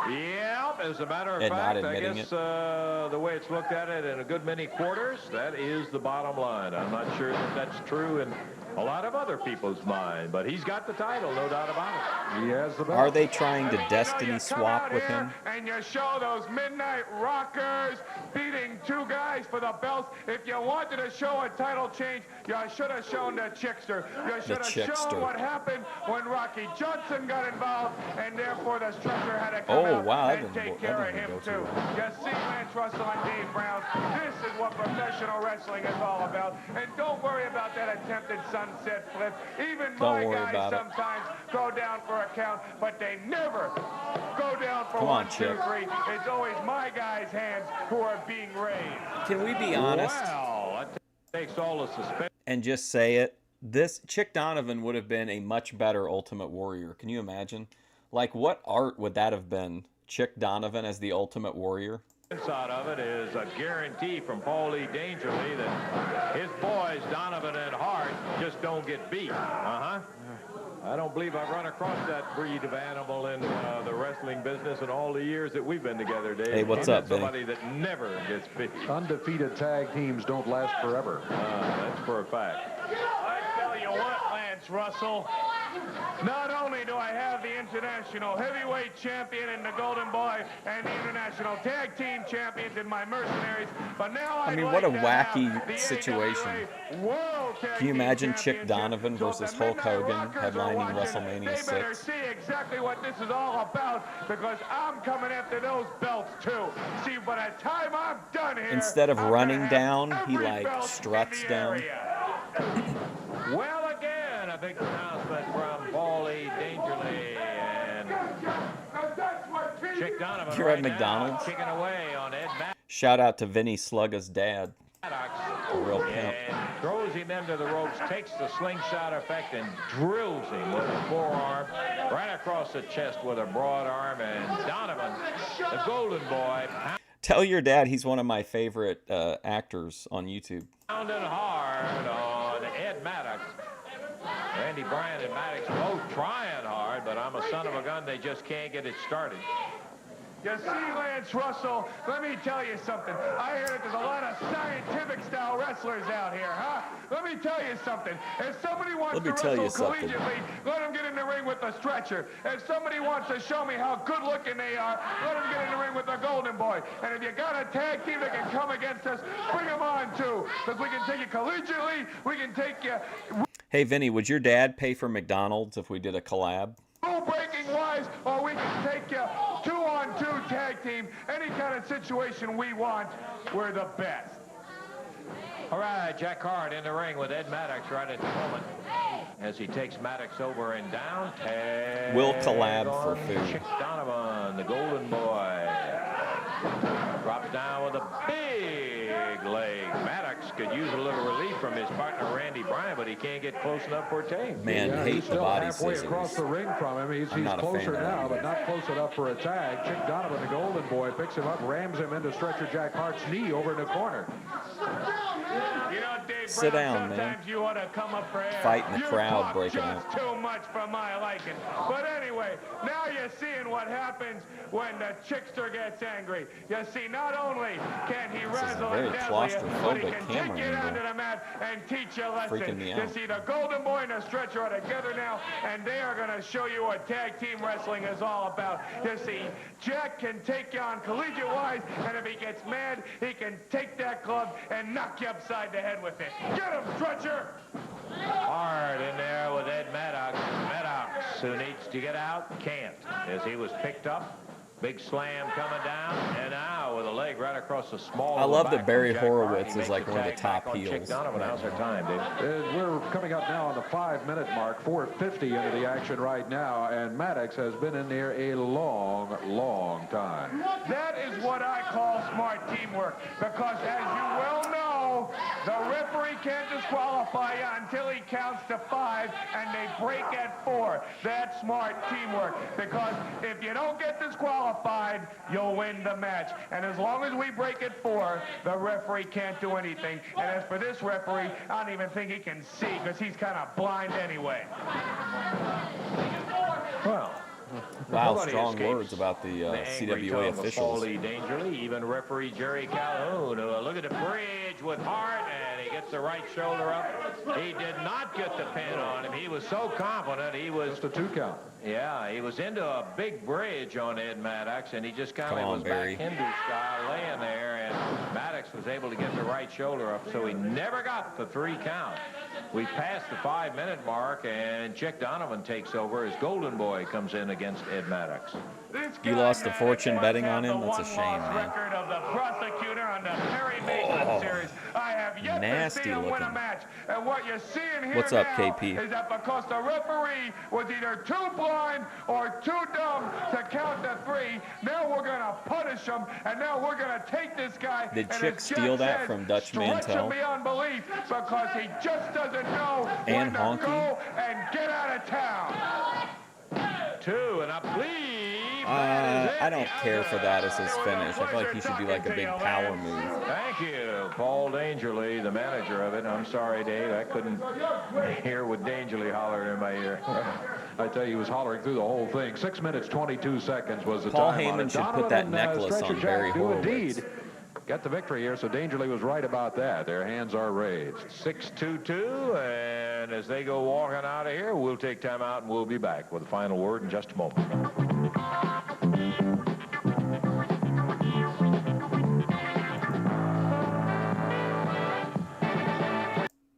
Yeah, as a matter of And not fact, I admitting guess the way it's looked at it in a good many quarters, that is the bottom line. I'm not sure that that's true in a lot of other people's mind, but he's got the title, no doubt about it. He has the belt. Are they trying to destiny swap with him? And you show those Midnight Rockers beating two guys for the belts. If you wanted to show a title change, you should have shown the Chickster. You should have shown what happened when Rocky Johnson got involved, and therefore the Stretcher had to come out and take care of him too. You see Lance Russell and Dave Brown. This is what professional wrestling is all about. And don't worry about that attempted sunset flip. Even my guys sometimes go down for a count, but they never go down for 1, 2, 3. It's always my guys' hands who are being raised. Can we be honest? Wow, that takes all the suspense. And just say it. This Chick Donovan would have been a much better Ultimate Warrior. Can you imagine? Like, what art would that have been? Chick Donovan as the Ultimate Warrior? Inside of it is a guarantee from Paulie Dangerly that his boys, Donovan and Hart, just don't get beat. I don't believe I've run across that breed of animal in the wrestling business in all the years that we've been together, Dave. Hey, what's up, Benny? Somebody that never gets beat. Undefeated tag teams don't last forever. That's for a fact. I tell you what, Lance Russell, not only do I have the international heavyweight champion in the Golden Boy and the international tag team champions in my Mercenaries, but now I mean, what a wacky situation. Can you imagine Chick Donovan versus Hulk Hogan headlining WrestleMania 6? They better see exactly what this is all about, because I'm coming after those belts too. See, by the time I'm done here, instead of running down, he like struts down. Well, again, a big announcement from Paulie Dangerly and Chick Donovan. You're at McDonald's. Kicking away on Ed Maddox. Shout out to Vinny Slugga's dad. A real pimp. And throws him into the ropes, takes the slingshot effect, and drills him with a forearm right across the chest with a broad arm. And Donovan, the Golden Boy, Tell your dad he's one of my favorite actors on YouTube. pounding hard on Ed Maddox. Randy Bryan and Maddox both trying hard, but I'm a son of a gun. They just can't get it started. You see, Lance Russell, let me tell you something. I hear that there's a lot of scientific-style wrestlers out here, huh? Let me tell you something. If somebody wants to wrestle collegiately, let them get in the ring with the Stretcher. If somebody wants to show me how good-looking they are, let them get in the ring with the Golden Boy. And if you got a tag team that can come against us, bring them on, too. Because we can take you collegiately, we can take you... Hey, Vinny, would your dad pay for McDonald's if we did a collab? Breaking wise, or we can take you 2-on-2 tag team. Any kind of situation we want, we're the best. All right, Jack Hart in the ring with Ed Maddox right at the moment as he takes Maddox over and down. We'll collab for food. Chick Donovan, the Golden Boy, drops down with a big leg. Maddox could use a little relief from his partner Randy Bryan, but he can't get close enough for a tag. Man, hate the body halfway scissors. across the ring from him. He's not a closer fan of now, that but not close enough for a tag. Chick Donovan, the Golden Boy picks him up, rams him into Stretcher Jack Hart's knee over in the corner. You know, Dave Sit Brown, down, man. sometimes you ought to come up for air. Fight in the You crowd talk breaking just out. too much for my liking. But anyway, now you're seeing what happens when the chickster gets angry. You see, not only can he razzle very and dazzle you, but he claustrophobic can take camera you down angle. to the mat and teach you a lesson. Freaking me You out. see, the Golden Boy and the Stretcher are together now, and they are going to show you what tag team wrestling is all about. You see, Jack can take you on collegiate-wise, and if he gets mad, he can take that club and knock you upside the head with it. Get him, Stretcher! Hard in there with Ed Maddox. Maddox, who needs to get out, can't, as he was picked up. Big slam coming down, and now with a leg right across the small. I love back that Barry from Jack Hart. Horowitz He is makes like one of the tag back top on Chick heels. Donovan. How's our time, Dave? We're coming up now on the 5-minute mark, 4:50 into the action right now, and Maddox has been in there a long, long time. That is what I call smart teamwork, because as you well know, the referee can't disqualify you until he counts to 5, and they break at 4. That's smart teamwork, because if you don't get disqualified, you'll win the match. And as long as we break at 4, the referee can't do anything. And as for this referee, I don't even think he can see, because he's kind of blind anyway. Well, Wow, nobody strong escapes words about the angry CWA tongue of officials. Paulie Dangerly, even referee Jerry Calhoun. Look at the bridge with Hart, and he gets the right shoulder up. He did not get the pin on him. He was so confident. He was Just a 2 count. Yeah, he was into a big bridge on Ed Maddox, and he just kind Come of on, was Barry. back Hindu style laying there, and Maddox was able to get the right shoulder up, so he never got the 3 count. We passed the 5-minute mark, and Chick Donovan takes over as Golden Boy comes in against Ed Maddox. You lost a fortune betting on him? That's a shame, man. Record of the prosecutor on the Perry Maitland series. I have yet Nasty to see him win a looking. match. And what you're seeing here What's up, now KP? is that because the referee was either too blind or too dumb to count to 3, now we're going to punish him, and now we're going to take this guy. Did and Chick as steal Jack that says, from Dutch stretch him Mantel? beyond belief, because he just doesn't know And when to Honky? go and get out of town. 2, and I believe that is it. I don't care for that as his finish. I feel like he should do like a big power move. Thank you, Paul Dangerly, the manager of it. I'm sorry, Dave, I couldn't hear what Dangerly hollered in my ear. I tell you, he was hollering through the whole thing. 6 minutes, 22 seconds was the Paul time on Heyman it. should put Donovan that and, necklace Stretcher on Jack Barry do Horowitz. indeed get the victory here, so Dangerly was right about that. Their hands are raised. 6-2-2, and as they go walking out of here, we'll take time out, and we'll be back with a final word in just a moment.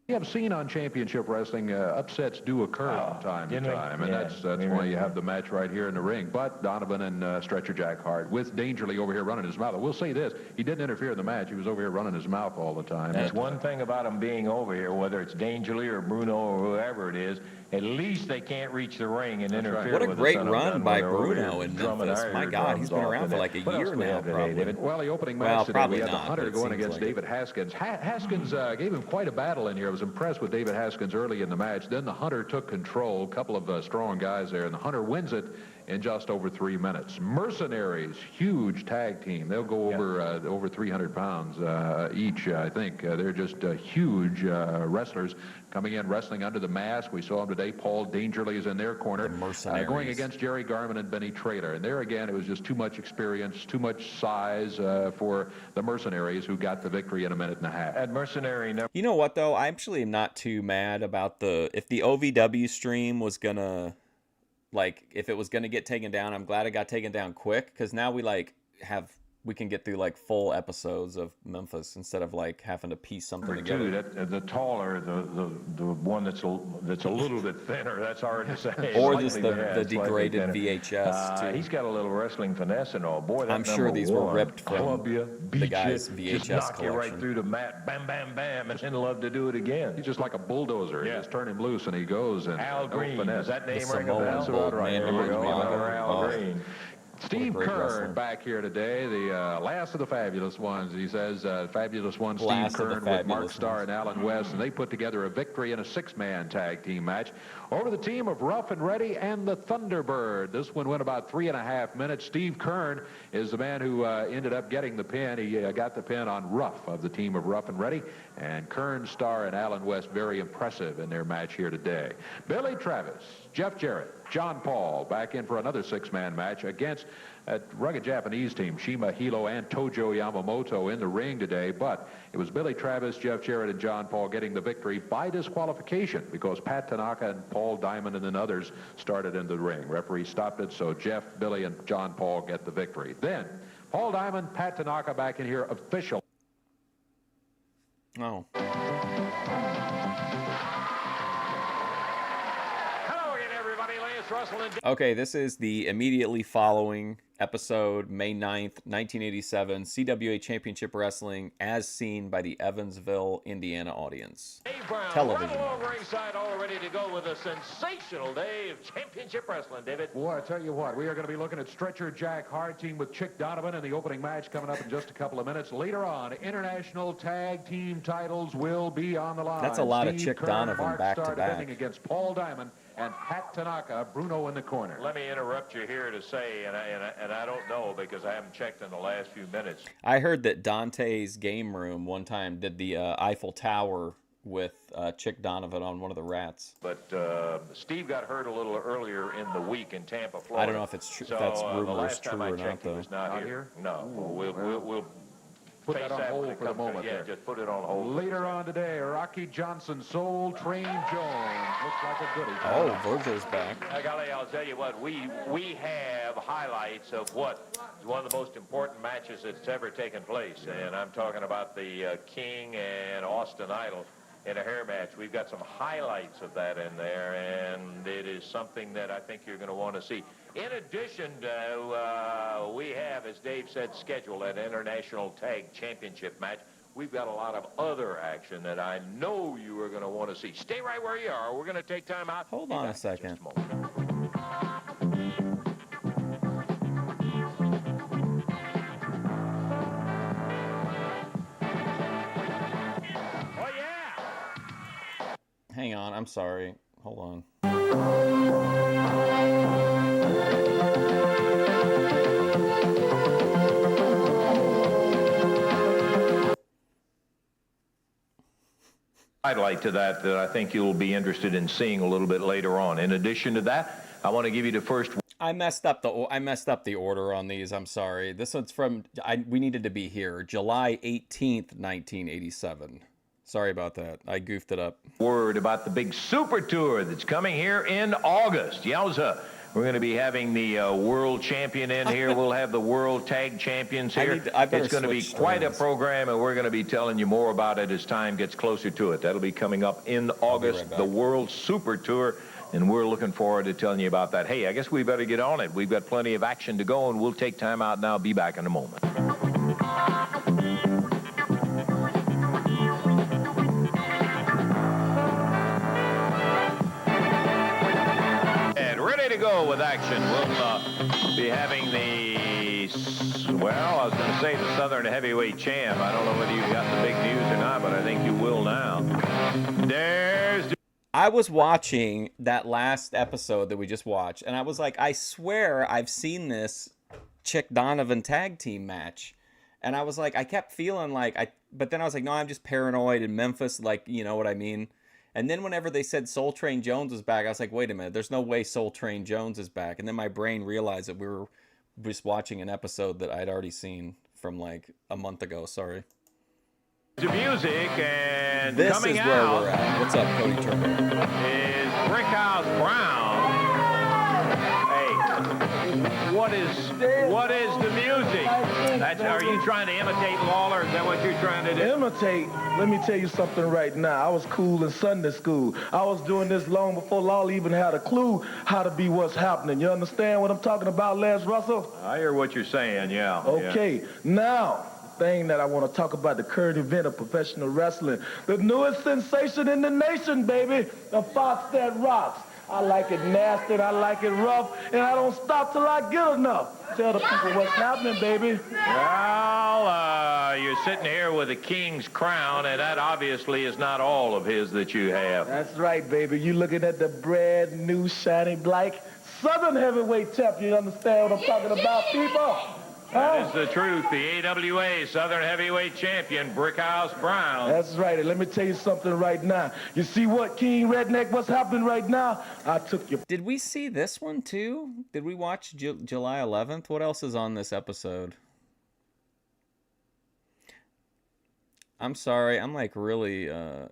We have seen on championship wrestling upsets do occur from time to didn't we? time, and Yeah, that's we why really you have the match right here in the ring. But Donovan and Stretcher Jack Hart with Dangerly over here running his mouth. We'll say this: he didn't interfere in the match. He was over here running his mouth all the time. That's one thing about him being over here, whether it's Dangerly or Bruno or whoever it is, at least they can't reach the ring and interfere What a with the great son of a run gun by when they're over Bruno here in drumming Memphis. our My God, he's been drums around off for the like a net. What else year we now, have today, probably. David? Well, the opening Well, match today, probably we had the not, Hunter but it going seems against like it. David Haskins. Haskins gave him quite a battle in here. I was impressed with David Haskins early in the match. Then the Hunter took control. A couple of strong guys there, and the Hunter wins it in just over 3 minutes. Mercenaries, huge tag team. They'll go over 300 pounds each, I think. They're just huge wrestlers coming in, wrestling under the mask. We saw them today. Paul Dangerly is in their corner. The Mercenaries. Going against Jerry Garman and Benny Traylor. And there again, it was just too much experience, too much size for the Mercenaries, who got the victory in a minute and a half. At Mercenary number. You know what, though? I actually am not too mad about if the OVW stream was gonna, like, if it was gonna get taken down. I'm glad it got taken down quick, because now we can get through like full episodes of Memphis instead of like having to piece something together. The taller, the one that's a little bit thinner, that's hard to say. Or Slightly just the slightly degraded thinner. VHS too. He's got a little wrestling finesse and all. Boy, that I'm sure these were #1, ripped from club you, the beat guy's you, just VHS knock you right collection. through the mat, bam, bam, bam, and then love to do it again. He's just like a bulldozer. Yeah. You just turn him loose and he goes. And Al no Green, finesse. does that name The ring a Samoan bell? Bull, man, There we reminds go, me of another him. Al Oh. Green. Steve great Kern wrestler. back here today, the last of the fabulous ones. He says, fabulous one, Steve Last of the Kern with Mark fabulous Starr ones. and Alan West, and they put together a victory in a 6-man tag team match over the team of Rough and Ready and the Thunderbird. This one went about 3.5 minutes. Steve Kern is the man who ended up getting the pin. He got the pin on Rough of the team of Rough and Ready, and Kern, Starr, and Alan West very impressive in their match here today. Billy Travis, Jeff Jarrett, John Paul back in for another 6-man match against a rugged Japanese team, Shima Hilo and Tojo Yamamoto in the ring today, but it was Billy Travis, Jeff Jarrett, and John Paul getting the victory by disqualification because Pat Tanaka and Paul Diamond and then others started in the ring. Referee stopped it, so Jeff, Billy, and John Paul get the victory. Then Paul Diamond, Pat Tanaka back in here, official. Oh. Hello again, everybody. Lance Russell and Okay, this is the immediately following episode, May 9th, 1987, CWA Championship Wrestling as seen by the Evansville, Indiana audience. Dave Brown. Television. Right along ringside, all ready to go with a sensational day of championship wrestling, David. Boy, I tell you what, we are going to be looking at Stretcher Jack Hart team with Chick Donovan in the opening match coming up in just a couple of minutes. Later on, international tag team titles will be on the line. That's a lot of Steve Chick Kern, Donovan Mark back to Starr back. defending against Paul Diamond and Pat Tanaka, Bruno in the corner. Let me interrupt you here to say, and I don't know because I haven't checked in the last few minutes. I heard that Dante's Game Room one time did the Eiffel Tower with Chick Donovan on one of the rats. But Steve got hurt a little earlier in the week in Tampa, Florida. I don't know if it's true. So, If that's the rumors last true time I or checked, not, he was though. not Not here. here? No, we'll Put face that on when hold it for the comes to- moment Yeah, there. just put it on hold. Later on today, Rocky Johnson, Soul Train Jones. Looks like a goodie. Oh, Virgil's back. Golly, I'll tell you what, we have highlights of what is one of the most important matches that's ever taken place, and I'm talking about the King and Austin Idol in a hair match. We've got some highlights of that in there, and it is something that I think you're going to want to see. In addition, we have, as Dave said, scheduled an International Tag Championship match. We've got a lot of other action that I know you are going to want to see. Stay right where you are. We're going to take time out. Hold Be on a back in second. just a moment. Oh, yeah. Hang on, I'm sorry. Hold on. Highlight to that I think you'll be interested in seeing a little bit later on. In addition to that, I want to give you the first. I messed up the order on these. I'm sorry. This one's from we needed to be here, July 18th, 1987. Sorry about that. I goofed it up. Word about the big super tour that's coming here in August. Yowza. We're going to be having the world champion in here. We'll have the world tag champions here. I better It's going to be switch quite a strands. program, and we're going to be telling you more about it as time gets closer to it. That'll be coming up in August, right back. the World Super Tour, and we're looking forward to telling you about that. Hey, I guess we better get on it. We've got plenty of action to go, and we'll take time out now. Be back in a moment. And ready to go with action. We'll be having well, I was going to say the Southern Heavyweight Champ. I don't know whether you've got the big news or not, but I think you will now. There's... I was watching that last episode that we just watched, and I was like, I swear I've seen this Chick Donovan tag team match. And I was like, I kept feeling like but then I was like, no, I'm just paranoid in Memphis, like, you know what I mean? And then whenever they said Soul Train Jones was back, I was like, wait a minute, there's no way Soul Train Jones is back. And then my brain realized that we were just watching an episode that I'd already seen from like a month ago. Sorry. The music, and This coming is where out we're at. What's up, Cody Turner? is Brickhouse Brown. Hey, what is the music? Are you trying to imitate Lawler? Is that what you're trying to do? Imitate. Let me tell you something right now. I was cool in Sunday school. I was doing this long before Lawler even had a clue how to be what's happening. You understand what I'm talking about, Les Russell? I hear what you're saying, yeah. Okay, now, thing that I want to talk about, the current event of professional wrestling. The newest sensation in the nation, baby, the Fox That Rocks. I like it nasty, and I like it rough, and I don't stop till I get enough. Tell the people what's happening, baby. Well, you're sitting here with a king's crown, and that obviously is not all of his that you have. That's right, baby. You looking at the brand new, shiny, black Southern heavyweight champ. You understand what I'm talking about, people? That is the truth. The AWA Southern Heavyweight Champion, Brickhouse Brown. That's right. And let me tell you something right now. You see what, King Redneck, what's happening right now? I took your... Did we see this one too? Did we watch July 11th? What else is on this episode? I'm sorry. I'm like really... I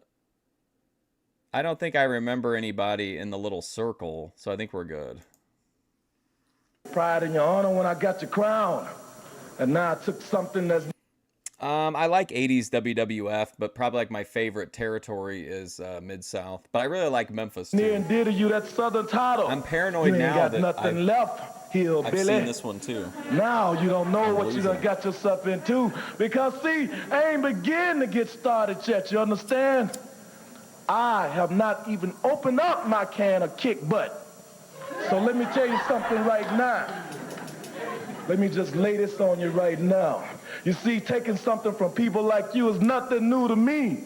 don't think I remember anybody in the little circle, so I think we're good. Pride in your honor when I got your crown. And now I took something that's... I like 80s WWF, but probably like my favorite territory is Mid-South. But I really like Memphis too. Near and dear to you, that Southern title. I'm paranoid you now got that nothing left, hillbilly. I've seen this one too. Now you don't know what you done got yourself into. Because see, I ain't begin to get started yet, you understand? I have not even opened up my can of kick butt. So let me tell you something right now. Let me just lay this on you right now. You see, taking something from people like you is nothing new to me.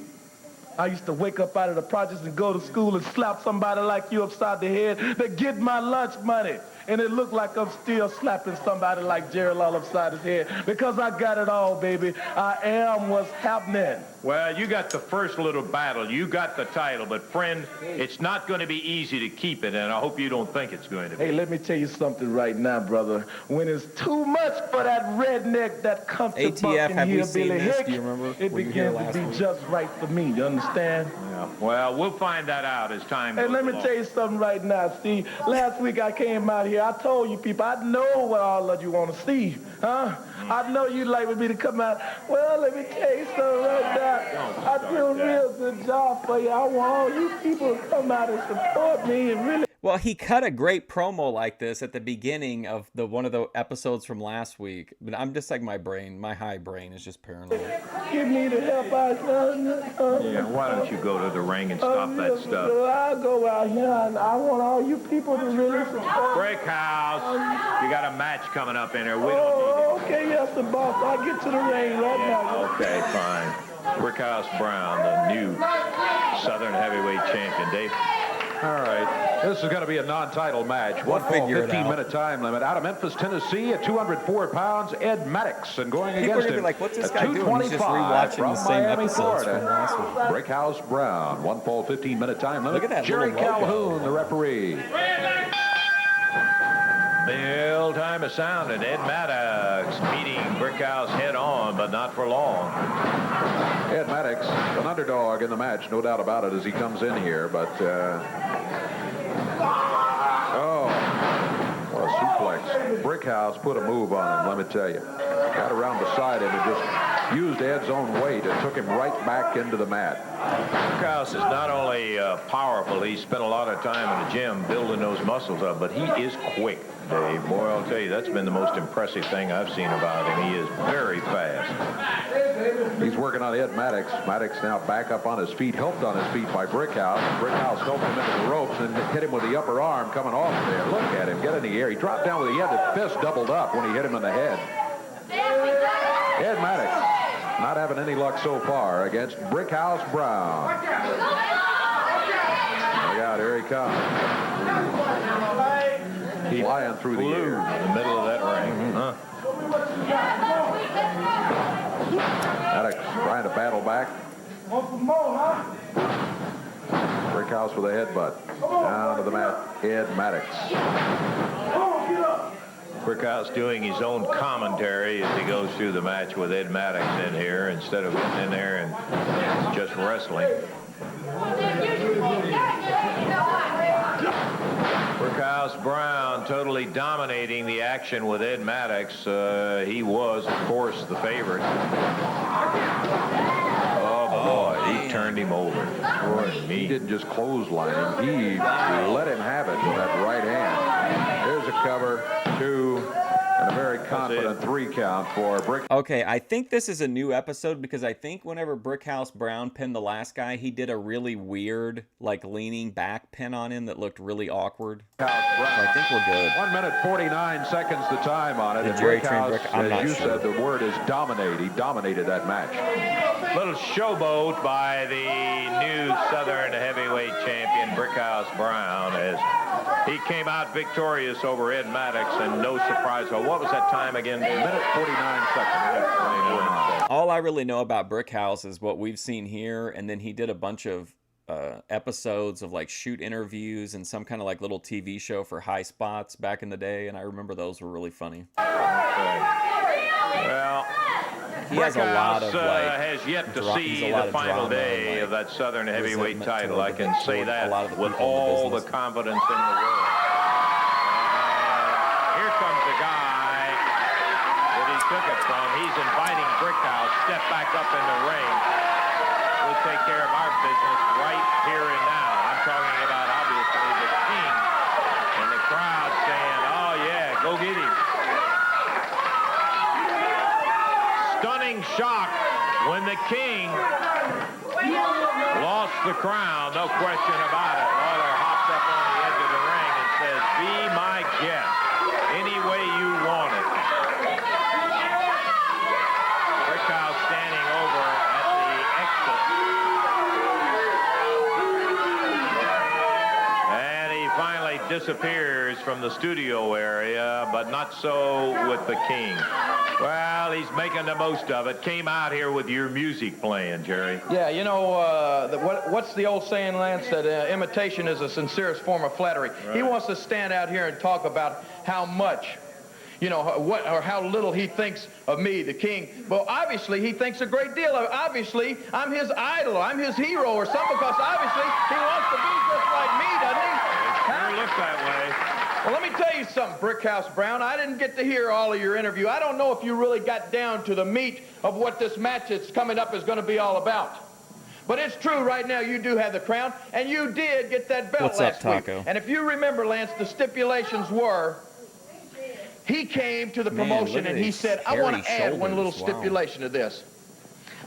I used to wake up out of the projects and go to school and slap somebody like you upside the head to get my lunch money. And it looked like I'm still slapping somebody like Jarrett all upside his head because I got it all, baby. I am what's happening. Well, you got the first little battle. You got the title. But, friend, it's not going to be easy to keep it, and I hope you don't think it's going to be. Hey, let me tell you something right now, brother. When it's too much for that redneck, that comfy ATF, have we seen Billy this? Hick, Do you remember? it begins to be just right for me. You understand? Yeah. Well, we'll find that out as time goes Hey, let me along. tell you something right now, Steve. Last week I came out here. I told you people, I know what all of you want to see, huh? I know you'd like me to come out. Well, let me tell you something right now. I do a real good job for you. I want all you people to come out and support me and really... Well, he cut a great promo like this at the beginning of one of the episodes from last week. But I'm just like my high brain is just paranoid. Give me the help out. Yeah, why don't you go to the ring and stop that stuff? So I'll go out here and I want all you people to really support. Brickhouse, you got a match coming up in here. We don't Oh, okay, yes, the boss. I'll get to the ring right now. Okay, fine. Brickhouse Brown, the new Southern Heavyweight Champion. Dave? All right. This is going to be a non-title match. We'll One fall, figure it 15-minute time limit. Out of Memphis, Tennessee, at 204 pounds, Ed Maddox. And going People are against gonna be him like, what's this at guy doing? He's just 225 rewatching from the same Miami, episodes from Florida. last week. Brickhouse Brown. One fall, 15-minute time limit. Look at that Jerry little logo. Calhoun, the referee. Bell time is sounded. Ed Maddox meeting Brickhouse head on, but not for long. Ed Maddox, an underdog in the match, no doubt about it, as he comes in here. But, oh, what a suplex. Brickhouse put a move on him, let me tell you. Got around beside him and just used Ed's own weight and took him right back into the mat. Brickhouse is not only powerful, he spent a lot of time in the gym building those muscles up, but he is quick, Dave. Boy, I'll tell you, that's been the most impressive thing I've seen about him. He is very fast. He's working on Ed Maddox. Maddox now back up on his feet, helped on his feet by Brickhouse. Brickhouse helped him into the ropes and hit him with the upper arm coming off there. Look at him, get in the air. He dropped down with the other fist doubled up when he hit him in the head. Ed Maddox not having any luck so far against Brickhouse Brown. Look out, here he comes. He's flying through the air. In the middle of that ring. Huh? Maddox trying to battle back. Brickhouse with a headbutt. Down to the mat, Ed Maddox. Brickhouse doing his own commentary as he goes through the match with Ed Maddox in here instead of getting in there and just wrestling. Brickhouse Brown totally dominating the action with Ed Maddox. He was, of course, the favorite. Oh, boy, he turned him over. He didn't just clothesline him. He let him have it with that right hand. Here's a cover, two, And a very confident 3 count for Brick. Okay, I think this is a new episode because I think whenever Brickhouse Brown pinned the last guy, he did a really weird, like, leaning back pin on him that looked really awkward. So I think we're good. 1 minute 49 seconds the time on it. Did And Jerry train Brickhouse, Brick? I'm not as you sure. said, the word is dominate. He dominated that match. Little showboat by the new Southern heavyweight champion, Brickhouse Brown, as he came out victorious over Ed Maddox, and no surprise. Well, what was that time again? Minute 49 seconds. All I really know about Brickhouse is what we've seen here, and then he did a bunch of episodes of like shoot interviews and some kind of like little TV show for High Spots back in the day, and I remember those were really funny. Well, he has a lot of like has yet to see the final day of that Southern heavyweight title. I can say that with all the confidence in the world. And here comes the guy that he took it from. He's inviting Brickhouse, step back up in the ring. We'll take care of our business right here and now. I'm talking about, obviously, the King and the crowd saying, oh, yeah, go get him. Stunning shock when the King lost the crown, no question about it. Lawler hops up on the edge of the ring and says, be my guest, any way you want it. Brickhouse standing over at the exit. And he finally disappears from the studio area, but not so with the King. Well, he's making the most of it. Came out here with your music playing, Jerry. Yeah, you know, what's the old saying, Lance, that imitation is the sincerest form of flattery. Right. He wants to stand out here and talk about how much, you know, what or how little he thinks of me, the King. Well, obviously, he thinks a great deal of it. Obviously, I'm his idol. I'm his hero or something, because obviously he wants to be just like me, doesn't he? It sure looks that way. Well, let me tell you something, Brickhouse Brown. I didn't get to hear all of your interview. I don't know if you really got down to the meat of what this match that's coming up is going to be all about. But it's true right now, you do have the crown, and you did get that belt last week. And if you remember, Lance, the stipulations were, he came to the promotion and he said, I want to add one little stipulation to this.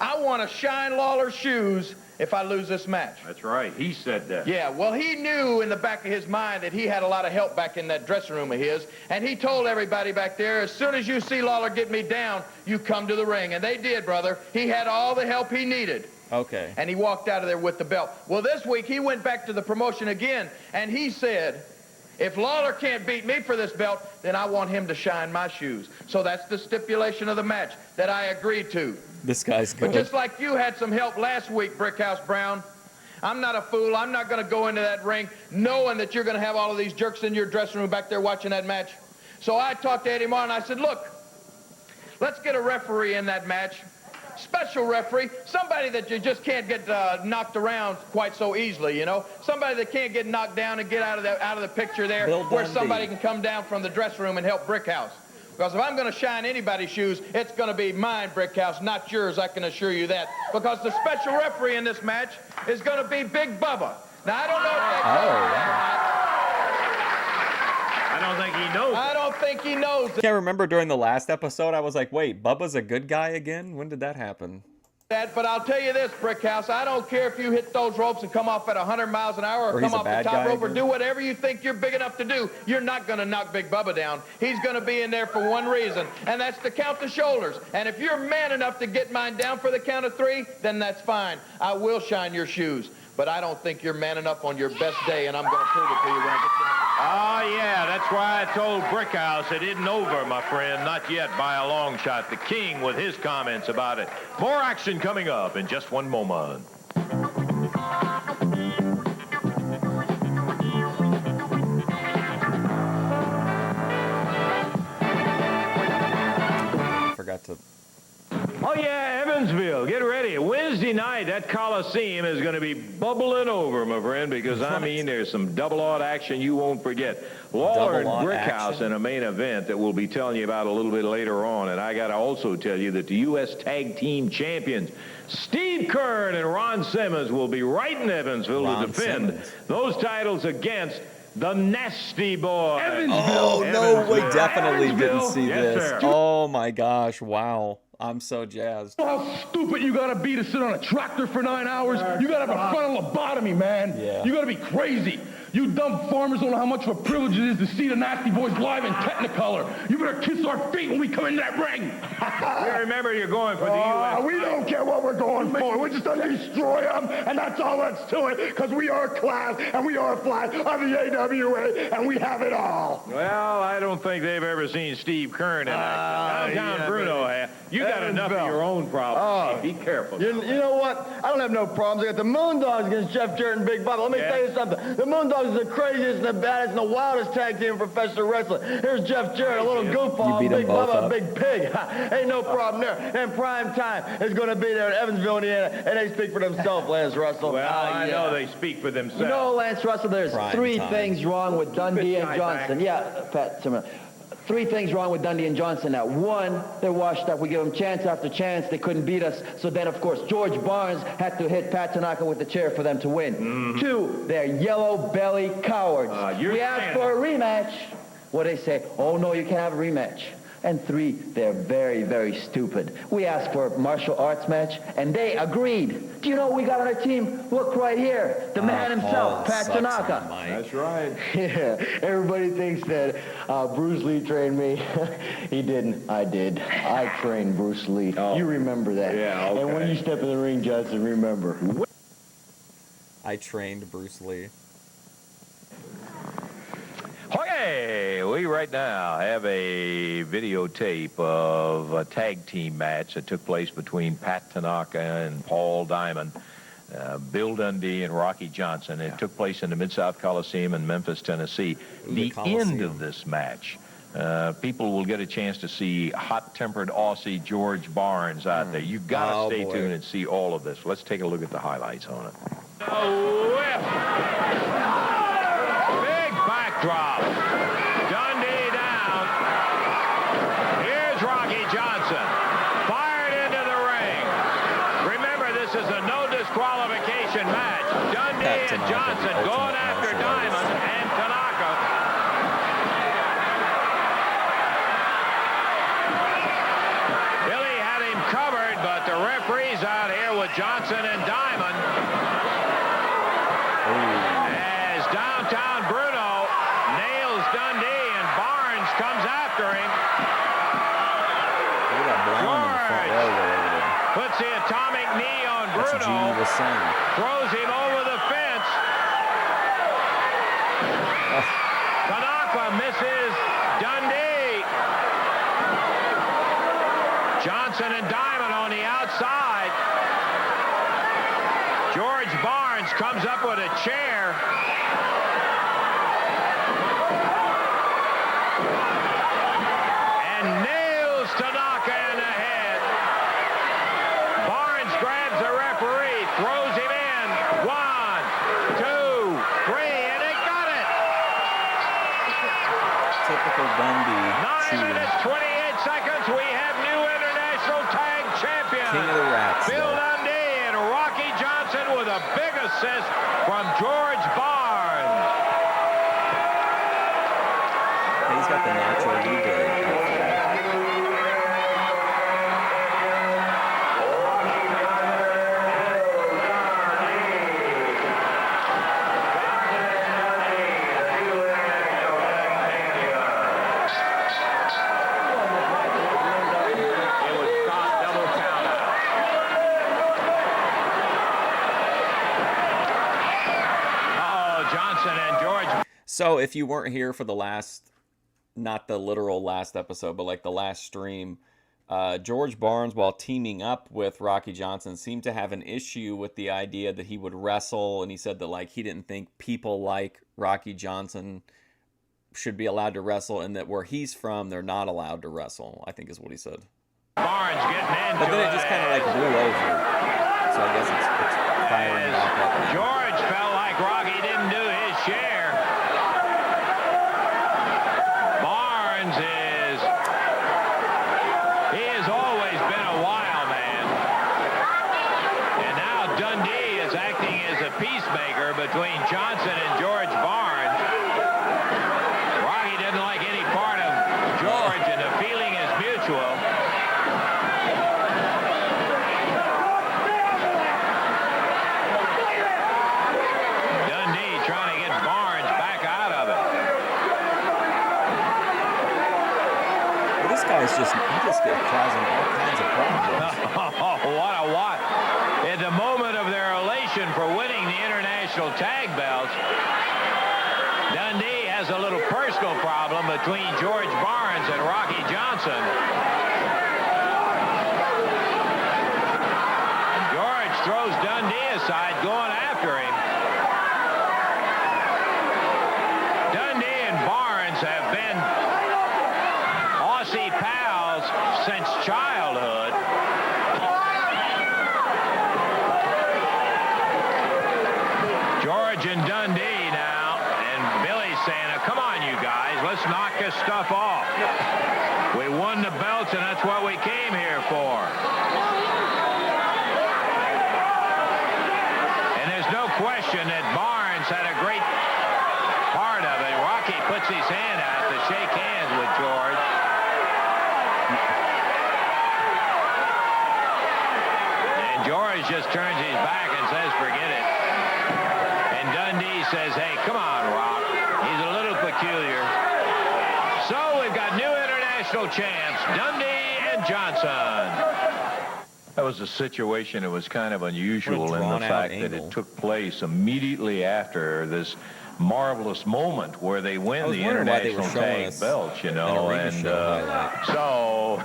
I want to shine Lawler's shoes if I lose this match. That's right. He said that. Yeah, well, he knew in the back of his mind that he had a lot of help back in that dressing room of his, and he told everybody back there, as soon as you see Lawler get me down, you come to the ring. And they did, brother. He had all the help he needed. Okay. And he walked out of there with the belt. Well, this week he went back to the promotion again, and he said, if Lawler can't beat me for this belt, then I want him to shine my shoes. So that's the stipulation of the match that I agreed to. This guy's good. But just like you had some help last week, Brickhouse Brown, I'm not a fool. I'm not going to go into that ring knowing that you're going to have all of these jerks in your dressing room back there watching that match. So I talked to Eddie Martin. I said, look, let's get a referee in that match. Special referee, somebody that you just can't get knocked around quite so easily, you know. Somebody that can't get knocked down and get out of the picture there, where somebody can come down from the dressing room and help Brickhouse. Because if I'm going to shine anybody's shoes, it's going to be mine, Brickhouse, not yours, I can assure you that. Because the special referee in this match is going to be Big Bubba. Now, I don't know if I don't think he knows. I don't think he knows. I can't remember during the last episode, I was like, wait, Bubba's a good guy again? When did that happen? But I'll tell you this, Brickhouse, I don't care if you hit those ropes and come off at 100 miles an hour or come off the top rope or do whatever you think you're big enough to do. You're not going to knock Big Bubba down. He's going to be in there for one reason, and that's to count the shoulders. And if you're man enough to get mine down for the count of 3, then that's fine. I will shine your shoes. But I don't think you're man enough on your best day, and I'm going to prove it to you when I get to the... Oh, yeah, that's why I told Brickhouse it isn't over, my friend. Not yet by a long shot. The King with his comments about it. More action coming up in just one moment. Forgot to... Oh, yeah, Evansville, get ready. Wednesday night, that Coliseum is going to be bubbling over, my friend, because, I mean, there's some double-odd action you won't forget. Lawler and Brickhouse in a main event that we'll be telling you about a little bit later on. And I got to also tell you that the U.S. Tag Team Champions, Steve Kern and Ron Simmons, will be right in Evansville to defend those titles against the Nasty Boy. Oh, no, we definitely didn't Evansville. see Yes, this. sir. Oh, my gosh. Wow. I'm so jazzed. You know how stupid you gotta be to sit on a tractor for 9 hours? You gotta have a frontal lobotomy, man. Yeah. You gotta be crazy. You dumb farmers don't know how much of a privilege it is to see the Nasty Boys live in Technicolor. You better kiss our feet when we come into that ring. You remember you're going for the U.S. We don't care what we're going for. We're just going to destroy them, and that's all that's to it, because we are class, and we are fly on the AWA, and we have it all. Well, I don't think they've ever seen Steve Kern in action. Downtown Bruno, you got enough of your own problems. Be careful. You know what? I don't have no problems. I got the Moondogs against Jeff Jarrett and Big Bubba. Let me tell you something. The Moondogs are the craziest and the baddest and the wildest tag team in professional wrestling. Here's Jeff Jarrett, a little goofball, Big Bubba, a big pig. Ain't no problem there. And prime time is going to be there in Evansville, Indiana, and they speak for themselves, Lance Russell. Well, I know they speak for themselves. You know, Lance Russell, there's three time. things wrong with Dundee and Johnson. Yeah, Pat, three things wrong with Dundee and Johnson now. One, they're washed up. We give them chance after chance. They couldn't beat us. So then, of course, George Barnes had to hit Pat Tanaka with the chair for them to win. Two, they're yellow-belly cowards. We asked for a rematch. What they say? Oh, no, you can't have a rematch. And three, they're very, very stupid. We asked for a martial arts match, and they agreed. Do you know what we got on our team? Look right here. The man himself, Pat Tanaka. That's right. Yeah, everybody thinks that Bruce Lee trained me. He didn't. I did. I trained Bruce Lee. You remember that. Yeah, okay. And when you step in the ring, Johnson, remember. I trained Bruce Lee. Okay, we right now have a videotape of a tag team match that took place between Pat Tanaka and Paul Diamond, Bill Dundee and Rocky Johnson. It took place in the Mid-South Coliseum in Memphis, Tennessee. The end of this match, people will get a chance to see hot-tempered Aussie George Barnes out there. You've got to stay tuned and see all of this. Let's take a look at the highlights on it. Big backdrop. Dundee down. Here's Rocky Johnson. Fired into the ring. Remember, this is a no disqualification match. Dundee and Johnson going after Diamond and Tanaka. Billy had him covered, but the referee's out here with Johnson and Diamond. As downtown Bruno nails Dundee and Barnes comes after him. George puts the atomic knee on Bruno. Throws him over the fence. Tanaka misses Dundee. Johnson and Diamond on the outside. George Barnes comes up with a chair. And nails Tanaka in the head. Barnes grabs the referee, throws him in. 1, 2, 3, and they got it. Typical Dundee. 9 minutes, 28 seconds. We have new international tag champion. King of the Rats. Bill Dundee and Rocky Johnson with a big assist from George Barnes. He's got the natural leader. So if you weren't here for the last, not the literal last episode, but like the last stream, George Barnes, while teaming up with Rocky Johnson, seemed to have an issue with the idea that he would wrestle, and he said that like he didn't think people like Rocky Johnson should be allowed to wrestle, and that where he's from, they're not allowed to wrestle, I think is what he said. Barnes getting into But then it just kind of like blew over. So I guess it's firing back up now. George felt like Rocky didn't do his share. Barnes he has always been a wild man. And now Dundee is acting as a peacemaker between Johnson and George Barnes. this is causing all kinds of problems. Oh, what a what. At the moment of their elation for winning the international tag belts, Dundee has a little personal problem between George Barnes and Rocky Johnson. George throws Dundee aside, going after him. Dundee and Barnes have been Aussie pals since childhood. George and Dundee now, and Billy's saying, come on, you guys, let's knock this stuff off. We won the belts, and that's what we came here for. And there's no question that Barnes had a great part of it. Rocky puts his hand out to shake hands with George. And George just turns his back and says, forget it. And Dundee says, hey, come on, Rock. He's a little peculiar. So we've got new international champs, Dundee and Johnson. That was a situation that was kind of unusual in the fact that it took place immediately after this marvelous moment where they win the international tag belts, you know, and so